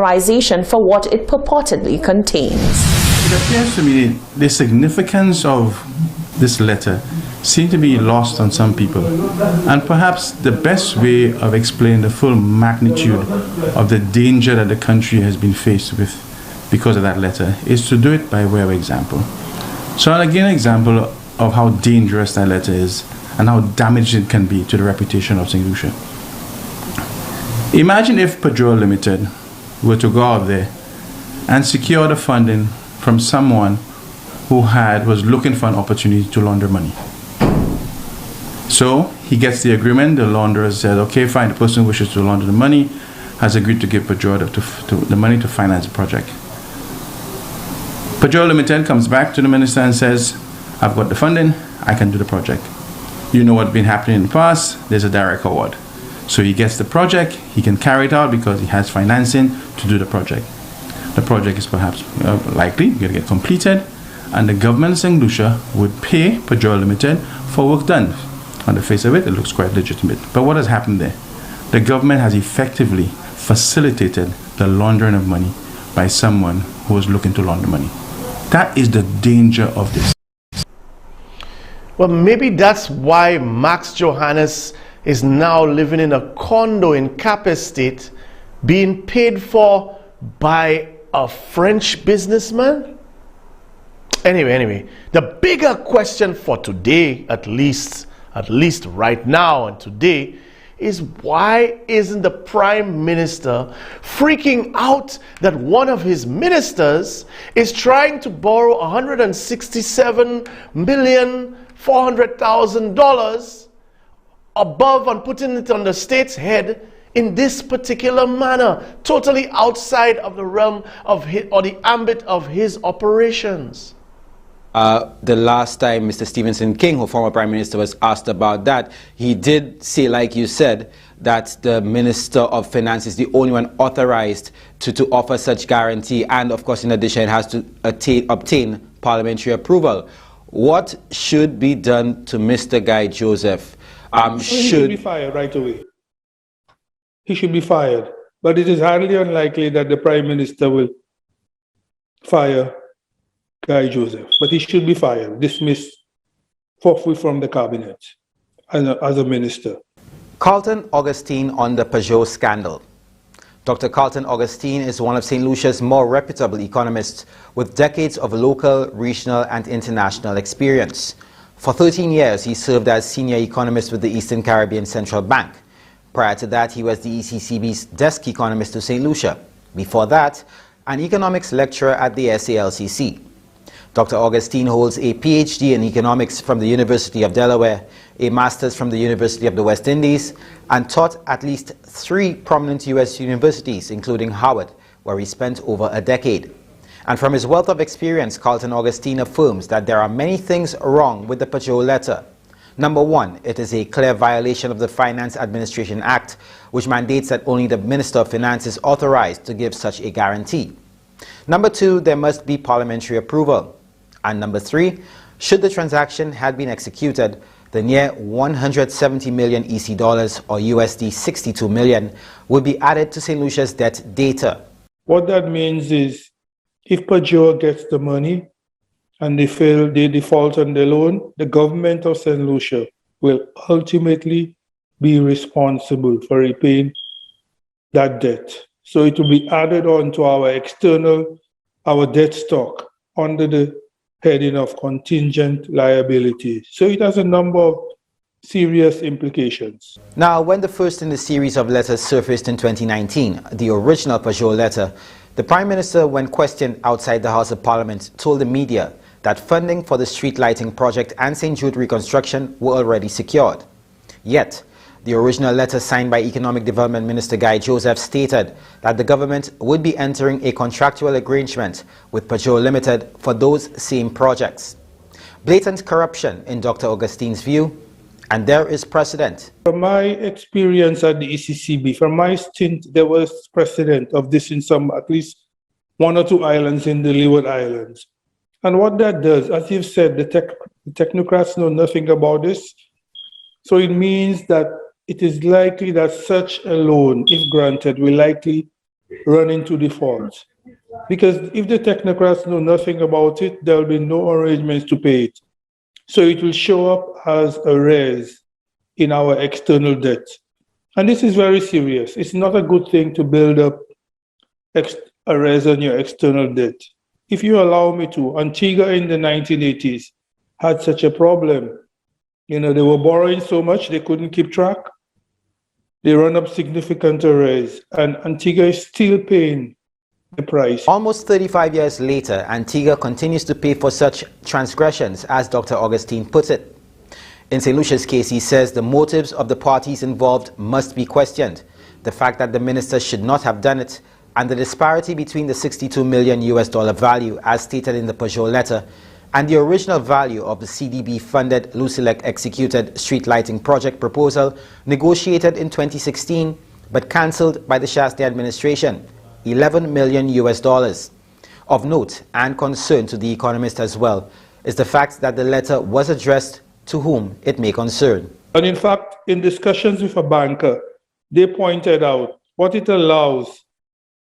for what it purportedly contains. It appears to me the significance of this letter seems to be lost on some people, and perhaps the best way of explaining the full magnitude of the danger that the country has been faced with because of that letter is to do it by way of example. So I'll give an example of how dangerous that letter is and how damaging it can be to the reputation of St. Lucia. Imagine if Pajoa Limited were to go out there and secure the funding from someone who was looking for an opportunity to launder money. So he gets the agreement, the launderer said, okay, fine, the person who wishes to launder the money has agreed to give Pajoa the money to finance the project. Pajoa Limited comes back to the minister and says, I've got the funding, I can do the project. You know what's been happening in the past, there's a direct award. So he gets the project, he can carry it out because he has financing to do the project. The project is perhaps likely going to get completed, and the government of St. Lucia would pay Pajoa Limited for work done. On the face of it, it looks quite legitimate. But what has happened there? The government has effectively facilitated the laundering of money by someone who was looking to launder money. That is the danger of this. Well, maybe that's why Max Johannes is now living in a condo in Cap Estate, being paid for by a French businessman. Anyway, the bigger question for today, at least right now and today, is why isn't the Prime Minister freaking out that one of his ministers is trying to borrow $167,400,000 above and putting it on the state's head in this particular manner, totally outside of the realm of the ambit of his operations? The last time Mr. Stephenson King, who former Prime Minister, was asked about that, he did say, like you said, that the Minister of Finance is the only one authorized to offer such guarantee, and of course in addition it has to obtain parliamentary approval. What should be done to Mr. Guy Joseph? He should be fired right away. He should be fired. But it is highly unlikely that the Prime Minister will fire Guy Joseph. But he should be fired, dismissed forthwith from the cabinet as a minister. Carlton Augustine on the Peugeot scandal. Dr. Carlton Augustine is one of St. Lucia's more reputable economists with decades of local, regional and international experience. For 13 years, he served as senior economist with the Eastern Caribbean Central Bank. Prior to that, he was the ECCB's desk economist to St. Lucia. Before that, an economics lecturer at the SALCC. Dr. Augustine holds a PhD in economics from the University of Delaware, a master's from the University of the West Indies, and taught at least 3 prominent U.S. universities, including Howard, where he spent over a decade. And from his wealth of experience, Carlton Augustine affirms that there are many things wrong with the Peugeot letter. Number 1, it is a clear violation of the Finance Administration Act, which mandates that only the Minister of Finance is authorized to give such a guarantee. Number 2, there must be parliamentary approval. And number 3, should the transaction had been executed, the near 170 million EC dollars or USD 62 million would be added to St. Lucia's debt data. What that means is if Peugeot gets the money and they default on the loan, the government of St. Lucia will ultimately be responsible for repaying that debt. So it will be added on to our debt stock under the heading of contingent liability. So it has a number of serious implications. Now, when the first in the series of letters surfaced in 2019, the original Peugeot letter, the Prime Minister, when questioned outside the House of Parliament, told the media that funding for the street lighting project and St. Jude reconstruction were already secured. Yet, the original letter signed by Economic Development Minister Guy Joseph stated that the government would be entering a contractual arrangement with Peugeot Limited for those same projects. Blatant corruption in Dr. Augustine's view, and there is precedent. From my experience at the ECCB, from my stint, there was precedent of this in at least 1 or 2 islands in the Leeward Islands. And what that does, as you've said, the technocrats know nothing about this. So it means that it is likely that such a loan, if granted, will likely run into default. Because if the technocrats know nothing about it, there will be no arrangements to pay it. So it will show up as arrears in our external debt. And this is very serious. It's not a good thing to build up arrears on your external debt. If you allow me to, Antigua in the 1980s had such a problem. You know, they were borrowing so much they couldn't keep track. They run up significant arrears, and Antigua is still paying the price. Almost 35 years later, Antigua continues to pay for such transgressions, as Dr. Augustine puts it. In St. Lucia's case, he says the motives of the parties involved must be questioned. The fact that the minister should not have done it, and the disparity between the 62 million US dollar value, as stated in the Peugeot letter, and the original value of the CDB-funded Lucilec executed street lighting project proposal negotiated in 2016 but cancelled by the Shastney administration, 11 million US dollars. Of note and concern to the economist as well is the fact that the letter was addressed to whom it may concern. And in fact, in discussions with a banker, they pointed out what it allows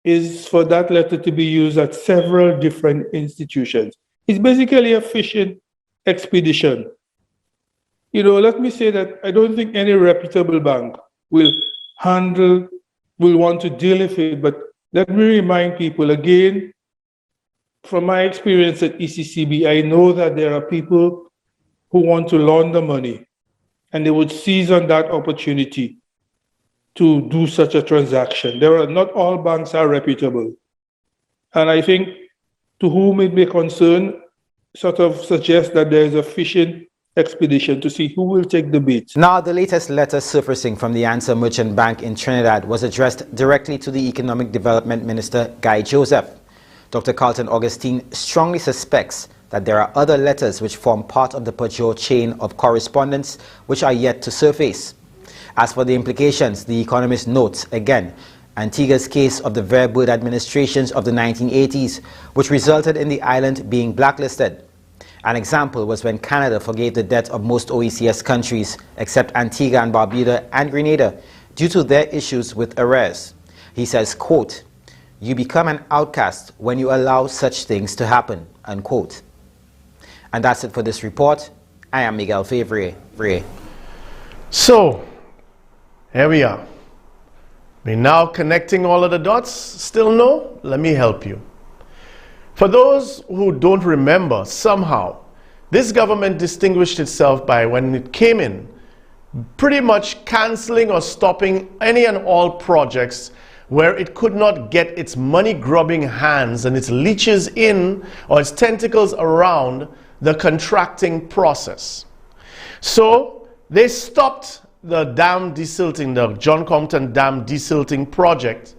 is for that letter to be used at several different institutions. It's basically a fishing expedition. You know, let me say that I don't think any reputable bank will want to deal with it, but let me remind people again, from my experience at ECCB, I know that there are people who want to launder money, and they would seize on that opportunity to do such a transaction. Not all banks are reputable. And I think to whom it may concern, sort of suggest that there is a fishing expedition to see who will take the bait. Now, the latest letter surfacing from the Answer Merchant Bank in Trinidad was addressed directly to the Economic Development Minister, Guy Joseph. Dr. Carlton Augustine strongly suspects that there are other letters which form part of the Peugeot chain of correspondence which are yet to surface. As for the implications, the economist notes, again, Antigua's case of the very good administrations of the 1980s, which resulted in the island being blacklisted. An example was when Canada forgave the debt of most OECS countries except Antigua and Barbuda and Grenada due to their issues with arrears. He says, quote, "You become an outcast when you allow such things to happen," unquote. And that's it for this report. I am Miguel Favre. So, here we are. We're now connecting all of the dots. Still no? Let me help you. For those who don't remember, somehow, this government distinguished itself by, when it came in, pretty much cancelling or stopping any and all projects where it could not get its money-grubbing hands and its leeches in, or its tentacles around, the contracting process. So they stopped the dam desilting, the John Compton Dam desilting project,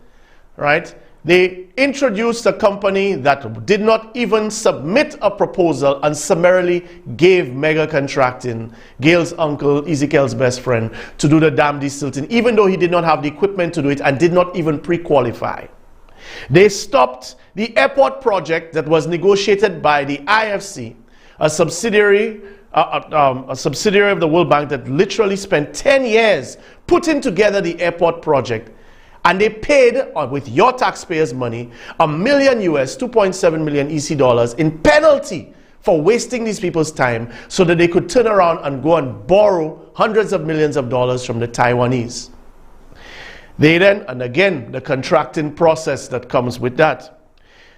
right? They introduced a company that did not even submit a proposal and summarily gave Mega Contracting, Gail's uncle, Ezekiel's best friend, to do the dam desilting, even though he did not have the equipment to do it and did not even pre-qualify. They stopped the airport project that was negotiated by the IFC, a subsidiary of the World Bank that literally spent 10 years putting together the airport project. And they paid, with your taxpayers' money, $1 million US, 2.7 million EC dollars in penalty for wasting these people's time so that they could turn around and go and borrow hundreds of millions of dollars from the Taiwanese. They then, and again, the contracting process that comes with that.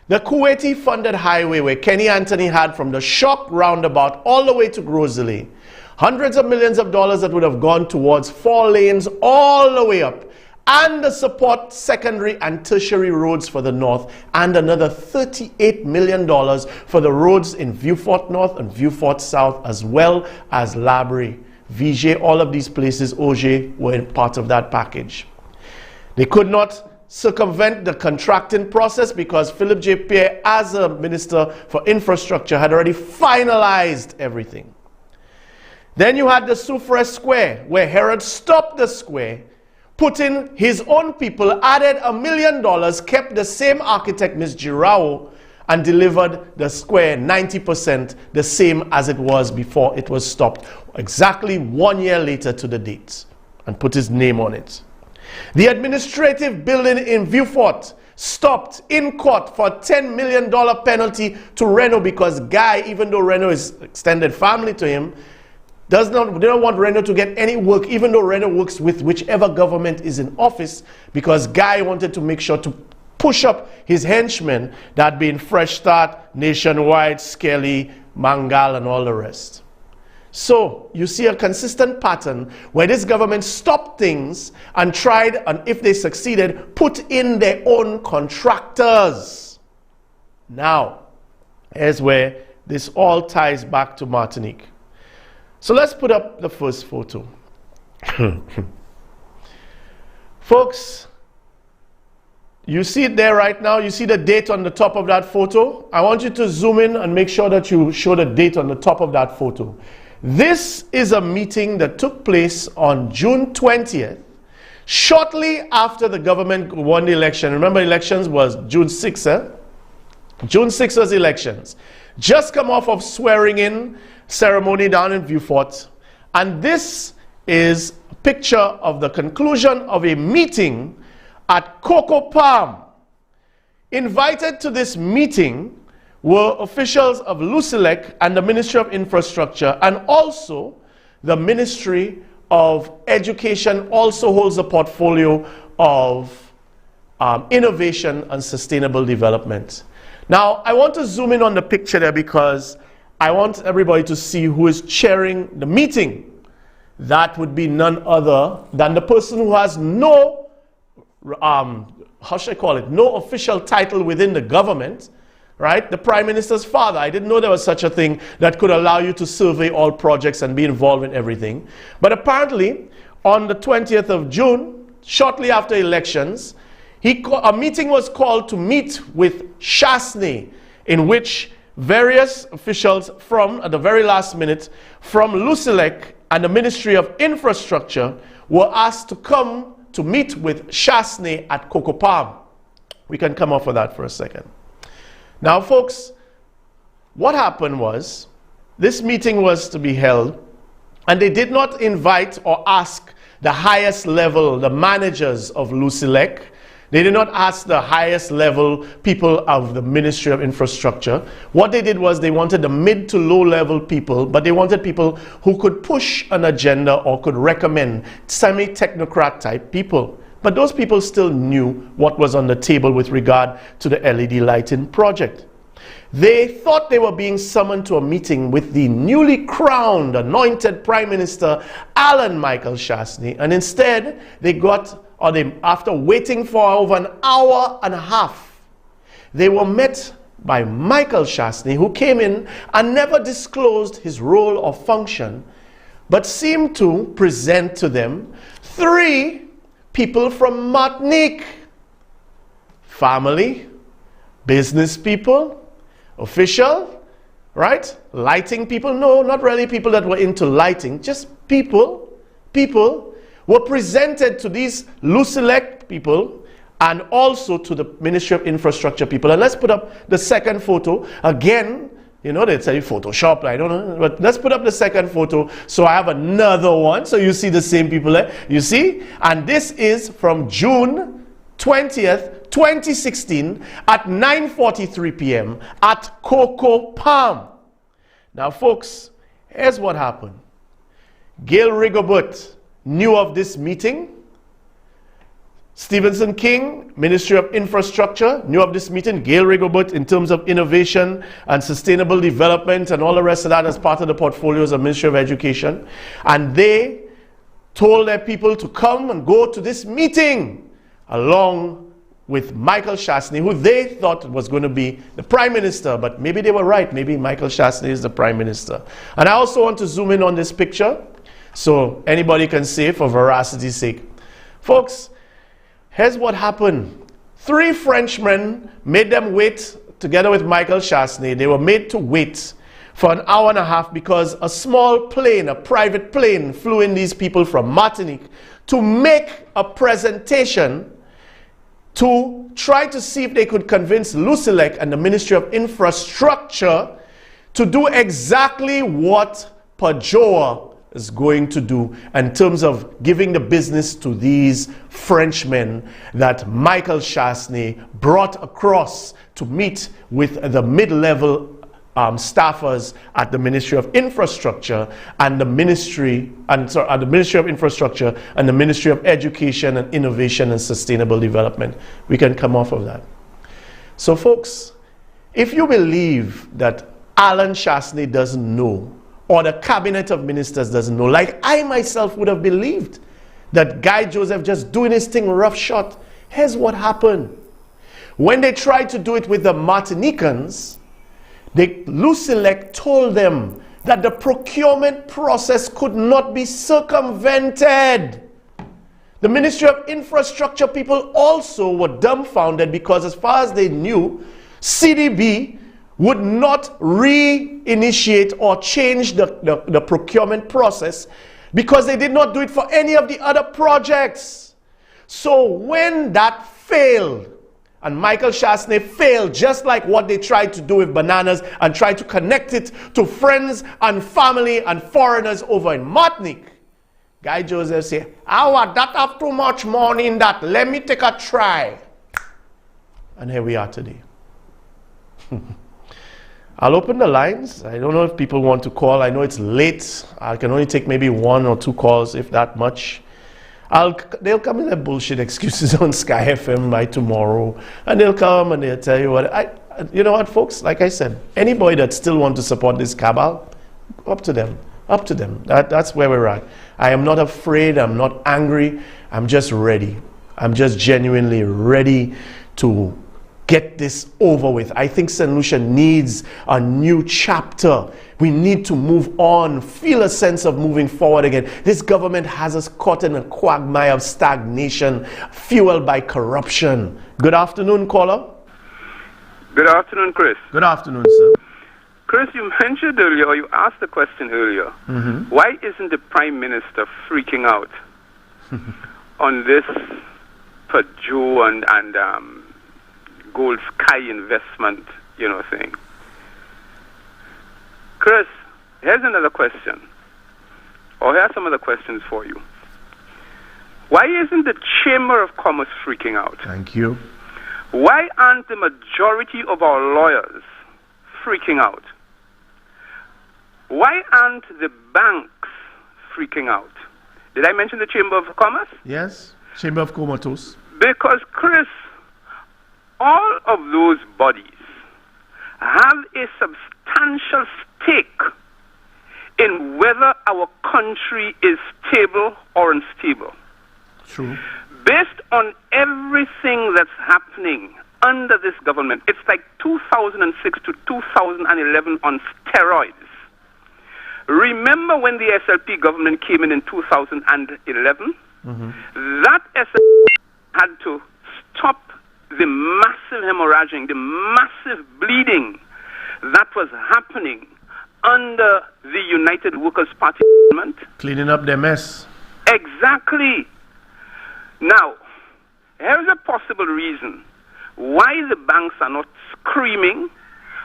The Kuwaiti-funded highway where Kenny Anthony had from the Shock roundabout all the way to Grosley, hundreds of millions of dollars that would have gone towards 4 lanes all the way up, and the support secondary and tertiary roads for the north, and another $38 million for the roads in Vieux-Fort North and Vieux-Fort South, as well as Labrie, Vigier, all of these places, Auger, were part of that package. They could not circumvent the contracting process because Philip J. Pierre, as a Minister for Infrastructure, had already finalized everything. Then you had the Soufrière Square, where Herod stopped the square, put in his own people, added $1 million, kept the same architect, Ms. Girao, and delivered the square 90% the same as it was before it was stopped, exactly 1 year later to the date, and put his name on it. The administrative building in Vieux-Fort stopped in court for a $10 million penalty to Renault because Guy, even though Renault is extended family to him, they don't want Renault to get any work, even though Renault works with whichever government is in office, because Guy wanted to make sure to push up his henchmen, that being Fresh Start, Nationwide, Skelly, Mangal, and all the rest. So you see a consistent pattern where this government stopped things and tried, and if they succeeded, put in their own contractors. Now, here's where this all ties back to Martinique. So let's put up the first photo. Folks, you see it there right now. You see the date on the top of that photo. I want you to zoom in and make sure that you show the date on the top of that photo. This is a meeting that took place on June 20th, shortly after the government won the election. Remember, elections was June 6th, eh? June 6th was elections. Just come off of swearing in ceremony down in Vieux-Fort. And this is a picture of the conclusion of a meeting at Coco Palm. Invited to this meeting were officials of Lusilec and the Ministry of Infrastructure, and also the Ministry of Education also holds a portfolio of innovation and sustainable development. Now, I want to zoom in on the picture there because I want everybody to see who is chairing the meeting. That would be none other than the person who has no, how should I call it, no official title within the government, right? The Prime Minister's father. I didn't know there was such a thing that could allow you to survey all projects and be involved in everything. But apparently, on the 20th of June, shortly after elections, a meeting was called to meet with Chasney, in which various officials from, at the very last minute, from Lusilec and the Ministry of Infrastructure were asked to come to meet with Chasney at Coco Palm. We can come off of that for a second. Now, folks, what happened was this meeting was to be held, and they did not invite or ask the highest level, the managers of Lusilec. They did not ask the highest level people of the Ministry of Infrastructure. What they did was they wanted the mid to low level people, but they wanted people who could push an agenda or could recommend semi-technocrat type people. But those people still knew what was on the table with regard to the LED lighting project. They thought they were being summoned to a meeting with the newly crowned, anointed Prime Minister, Alan Michael Shastney, and instead they got, after waiting for over an hour and a half, they were met by Michael Shastney, who came in and never disclosed his role or function, but seemed to present to them 3 people from Martinique: family, business people, official, right? Lighting people. No, not really people that were into lighting, just people were presented to these Lusilec people and also to the Ministry of Infrastructure people. And let's put up the second photo. Again, you know, they say Photoshop, I don't know, but let's put up the second photo. So I have another one, so you see the same people there. You see? And this is from June 20th, 2016 at 9:43 p.m. at Coco Palm. Now, folks, here's what happened. Gail Rigobert knew of this meeting. Stephenson King, Ministry of Infrastructure, knew of this meeting. Gail Rigobert, in terms of innovation and sustainable development and all the rest of that as part of the portfolios of Ministry of Education. And they told their people to come and go to this meeting along with Michael Shastney, who they thought was going to be the Prime Minister, but maybe they were right. Maybe Michael Shastney is the Prime Minister. And I also want to zoom in on this picture so anybody can see it for veracity's sake. Folks, here's what happened. 3 Frenchmen made them wait together with Michael Shastney. They were made to wait for an hour and a half because a small plane, a private plane, flew in these people from Martinique to make a presentation to try to see if they could convince Lusilec and the Ministry of Infrastructure to do exactly what PAJOA is going to do in terms of giving the business to these Frenchmen that Michael Shastney brought across to meet with the mid-level staffers at the Ministry of Infrastructure and the Ministry of Infrastructure and the Ministry of Education and Innovation and Sustainable Development. We can come off of that. So folks, if you believe that Alan Shastney doesn't know, or the Cabinet of Ministers doesn't know, like I myself would have believed that Guy Joseph just doing his thing roughshod, here's what happened. When they tried to do it with the Martinicans, Lusilec told them that the procurement process could not be circumvented. The Ministry of Infrastructure people also were dumbfounded because as far as they knew, CDB would not reinitiate or change the procurement process because they did not do it for any of the other projects. So when that failed, and Michael Shastney failed, just like what they tried to do with bananas and tried to connect it to friends and family and foreigners over in Martinique, Guy Joseph said, that have too much money in that. Let me take a try. And here we are today. I'll open the lines. I don't know if people want to call. I know it's late. I can only take maybe 1 or 2 calls, if that much. They'll come in their bullshit excuses on Sky FM by tomorrow, and they'll come and they'll tell you what. You know what, folks? Like I said, anybody that still wants to support this cabal, up to them. Up to them. That's where we're at. I am not afraid. I'm not angry. I'm just ready. I'm just genuinely ready to get this over with. I think St. Lucia needs a new chapter. We need to move on, feel a sense of moving forward again. This government has us caught in a quagmire of stagnation, fueled by corruption. Good afternoon, caller. Good afternoon, Chris. Good afternoon, sir. Chris, you mentioned earlier, or you asked the question earlier, why isn't the Prime Minister freaking out on this PAJOA and Gold Sky investment, thing? Chris, here's another question. Or here are some other questions for you. Why isn't the Chamber of Commerce freaking out? Thank you. Why aren't the majority of our lawyers freaking out? Why aren't the banks freaking out? Did I mention the Chamber of Commerce? Yes, Chamber of Commerce. Because, Chris, all of those bodies have a substantial stake in whether our country is stable or unstable. True. Based on everything that's happening under this government, it's like 2006 to 2011 on steroids. Remember when the SLP government came in 2011? That SLP had to stop the massive hemorrhaging, the massive bleeding that was happening under the United Workers' Party government. Cleaning up their mess. Exactly. Now, here's a possible reason why the banks are not screaming,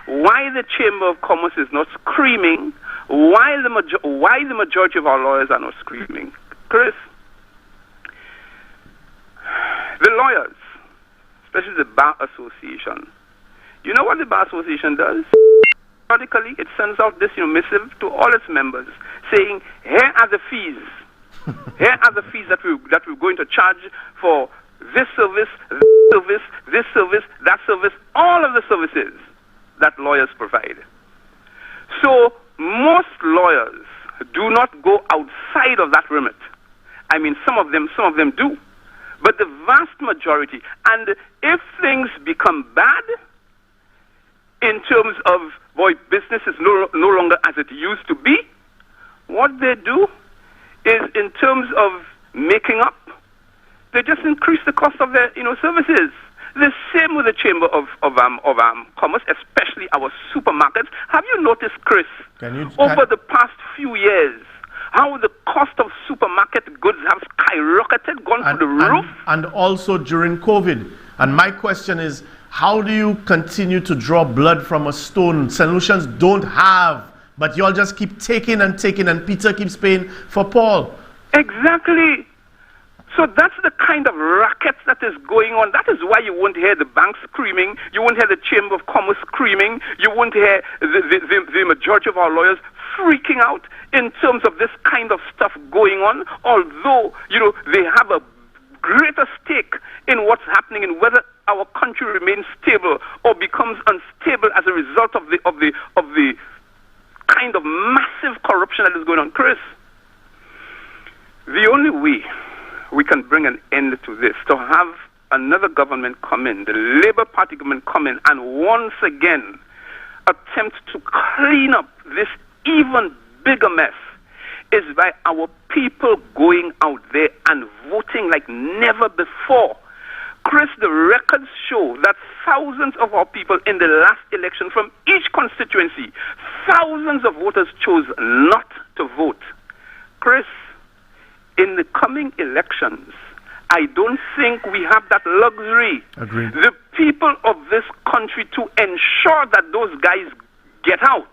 why the Chamber of Commerce is not screaming, why the majority of our lawyers are not screaming. Chris, the lawyers, especially the Bar Association, you know what the Bar Association does? Periodically, it sends out this missive to all its members saying, here are the fees. Here are the fees that we're going to charge for this service, that service, all of the services that lawyers provide. So most lawyers do not go outside of that remit. I mean, some of them do. But the vast majority, and if things become bad, in terms of, business is no longer as it used to be, what they do is, in terms of making up, they just increase the cost of their services. The same with the Chamber of Commerce, especially our supermarkets. Have you noticed, Chris, over the past few years, how the cost of supermarket goods have skyrocketed, gone through the roof? And also during COVID. And my question is, how do you continue to draw blood from a stone St. Lucians don't have, but you all just keep taking and taking, and Peter keeps paying for Paul? Exactly. So that's the kind of racket that is going on. That is why you won't hear the bank screaming, you won't hear the Chamber of Commerce screaming, you won't hear the majority of our lawyers freaking out in terms of this kind of stuff going on, although, they have a greater stake in what's happening and whether our country remains stable or becomes unstable as a result of the kind of massive corruption that is going on. Chris, the only way we can bring an end to this, to have another government come in, the Labour Party government come in, and once again attempt to clean up this even bigger mess, is by our people going out there and voting like never before. Chris, the records show that thousands of our people in the last election from each constituency, thousands of voters chose not to vote. Chris, in the coming elections, I don't think we have that luxury. Agreed. The people of this country, to ensure that those guys get out,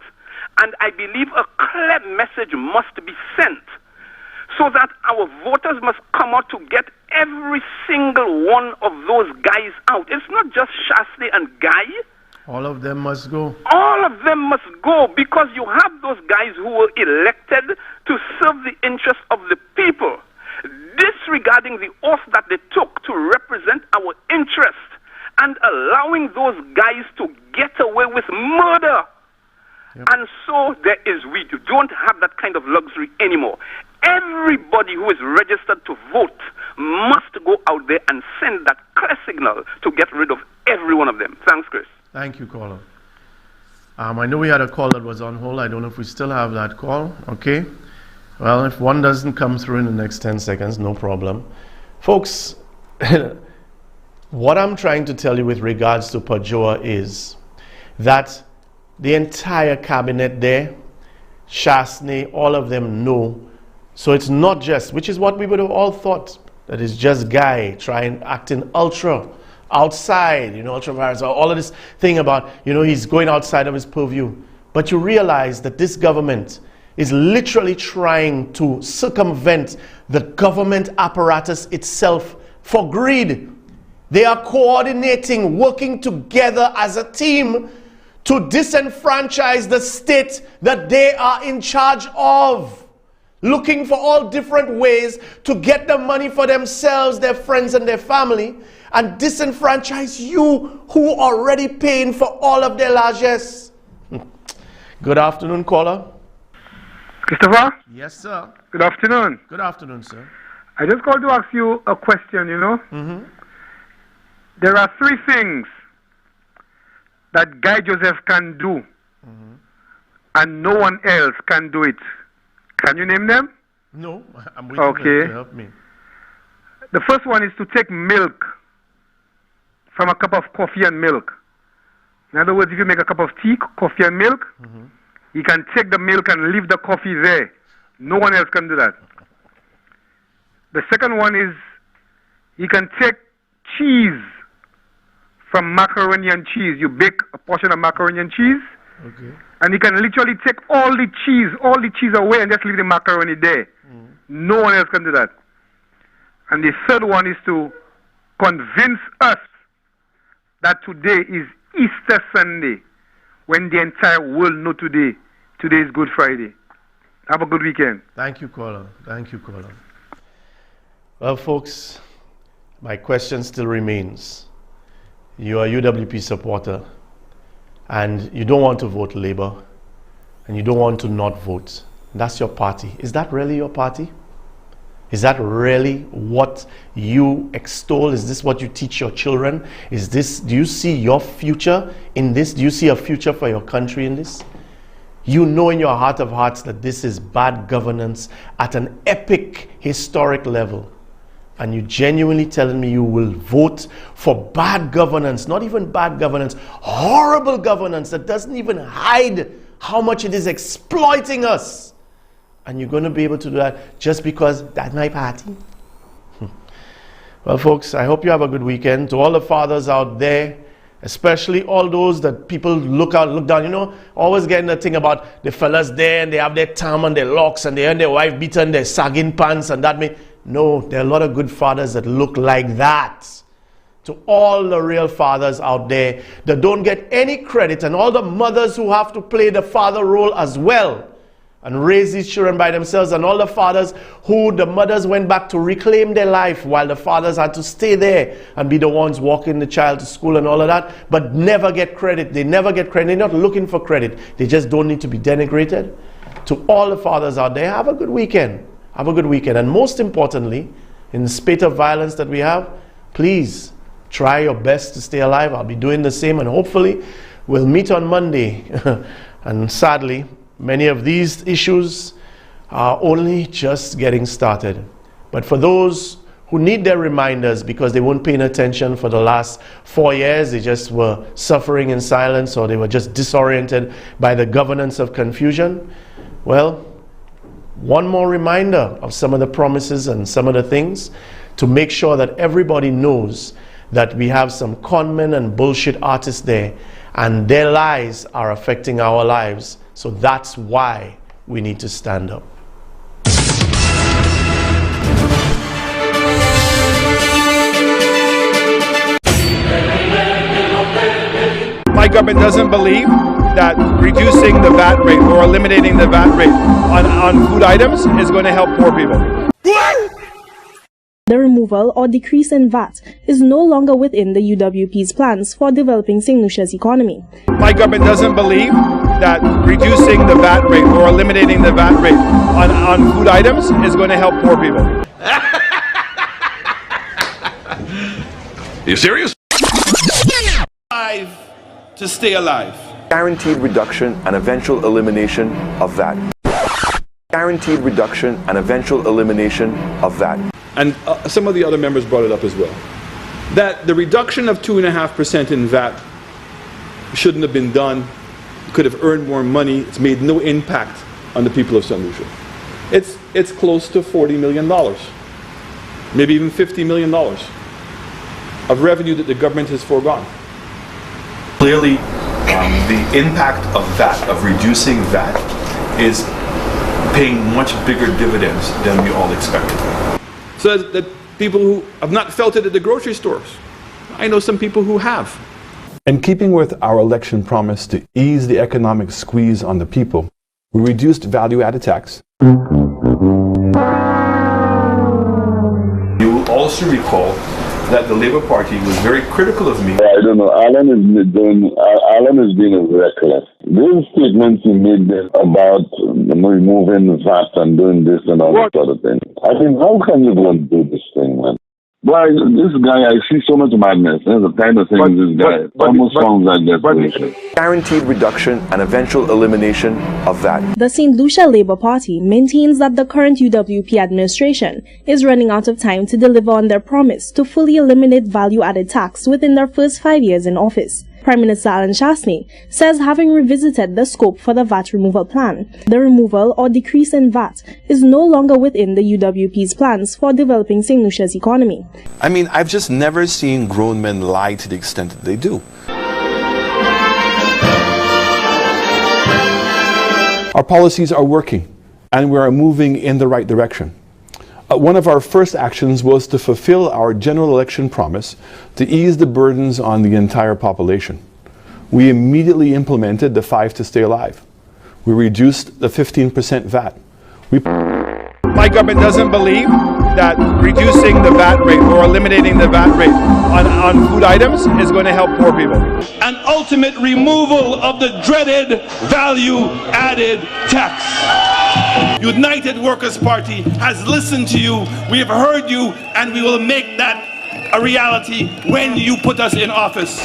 and I believe a clear message must be sent so that our voters must come out to get every single one of those guys out. It's not just Shasney and Guy. All of them must go. All of them must go, because you have those guys who were elected to serve the interests of the people, disregarding the oath that they took to represent our interests, and allowing those guys to get away with murder. Yep. And so we don't have that kind of luxury anymore. Everybody who is registered to vote must go out there and send that clear signal to get rid of every one of them. Thanks, Chris. Thank you, caller. I know we had a call that was on hold. I don't know if we still have that call. Okay. Well, if one doesn't come through in the next 10 seconds, no problem. Folks, what I'm trying to tell you with regards to Pajoa is that the entire cabinet there, Shasney, all of them know. So it's not just, which is what we would have all thought, that it's just Guy acting ultra outside, ultra virus, all of this thing about, he's going outside of his purview. But you realize that this government is literally trying to circumvent the government apparatus itself for greed. They are coordinating, working together as a team to disenfranchise the state that they are in charge of, looking for all different ways to get the money for themselves, their friends, and their family, and disenfranchise you who are already paying for all of their largesse. Good afternoon, caller. Christopher? Yes, sir. Good afternoon. Good afternoon, sir. I just called to ask you a question, you know. There are three things that Guy Joseph can do, and no one else can do it. Can you name them? No, I'm waiting for you to help me. The first one is to take milk from a cup of coffee and milk. In other words, if you make a cup of tea, coffee and milk, you can take the milk and leave the coffee there. No one else can do that. The second one is you can take cheese from macaroni and cheese. You bake a portion of macaroni and cheese, and you can literally take all the cheese away and just leave the macaroni there. No one else can do that. And the third one is to convince us that today is Easter Sunday, when the entire world know today is Good Friday. Have a good weekend. Thank you, caller. Thank you, caller. Well, folks, my question still remains. You are a UWP supporter, and you don't want to vote Labour, and you don't want to not vote. That's your party. Is that really your party? Is that really what you extol? Is this what you teach your children? Do you see your future in this? Do you see a future for your country in this? You know in your heart of hearts that this is bad governance at an epic historic level. And you genuinely telling me you will vote for bad governance, not even bad governance, horrible governance that doesn't even hide how much it is exploiting us. And you're going to be able to do that just because that's my party? Well, folks, I hope you have a good weekend. To all the fathers out there, especially all those that people look down, you know, always getting the thing about the fellas there and they have their tam and their locks and they and their wife beaten their sagging pants and that mean. No, there are a lot of good fathers that look like that. To all the real fathers out there that don't get any credit, and all the mothers who have to play the father role as well and raise these children by themselves, and all the fathers who the mothers went back to reclaim their life while the fathers had to stay there and be the ones walking the child to school and all of that, but never get credit. They never get credit. They're not looking for credit. They just don't need to be denigrated. To all the fathers out there, have a good weekend. Have a good weekend. And most importantly, in the spate of violence that we have, please try your best to stay alive. I'll be doing the same, and hopefully we'll meet on Monday. And sadly, many of these issues are only just getting started. But for those who need their reminders because they weren't paying attention for the last 4 years, they just were suffering in silence, or they were just disoriented by the governance of confusion, well, one more reminder of some of the promises and some of the things to make sure that everybody knows that we have some conmen and bullshit artists there, and their lies are affecting our lives. So that's why we need to stand up. My government doesn't believe that reducing the VAT rate or eliminating the VAT rate on food items is going to help poor people. The removal or decrease in VAT is no longer within the UWP's plans for developing St. Lucia's economy. My government doesn't believe that reducing the VAT rate or eliminating the VAT rate on food items is going to help poor people. Are you serious? To stay alive. Guaranteed reduction and eventual elimination of VAT. Guaranteed reduction and eventual elimination of VAT. And some of the other members brought it up as well. That the reduction of 2.5% in VAT shouldn't have been done, could have earned more money. It's made no impact on the people of St. Lucia. It's close to $40 million, maybe even $50 million of revenue that the government has foregone. Clearly, the impact of VAT, of reducing VAT, is paying much bigger dividends than we all expected. So that people who have not felt it at the grocery stores, I know some people who have. In keeping with our election promise to ease the economic squeeze on the people, we reduced value-added tax. You will also recall that the Labour Party was very critical of me. I don't know. Alan is being reckless. These statements he made about removing VAT and doing this and all that sort of thing. I think, how can you go and do this thing, man? Why, this guy, I see so much madness. There's the kind of thing this guy almost sounds like desperation. Guaranteed reduction and eventual elimination of VAT. The St. Lucia Labour Party maintains that the current UWP administration is running out of time to deliver on their promise to fully eliminate value-added tax within their first 5 years in office. Prime Minister Alan Shastney says, having revisited the scope for the VAT removal plan, the removal or decrease in VAT is no longer within the UWP's plans for developing St. Lucia's economy. I mean, I've just never seen grown men lie to the extent that they do. Our policies are working, and we are moving in the right direction. One of our first actions was to fulfill our general election promise to ease the burdens on the entire population. We immediately implemented the 5 to Stay Alive. We reduced the 15% VAT. My government doesn't believe that reducing the VAT rate or eliminating the VAT rate on food items is going to help poor people. An ultimate removal of the dreaded value-added tax. United Workers' Party has listened to you, we have heard you, and we will make that a reality when you put us in office.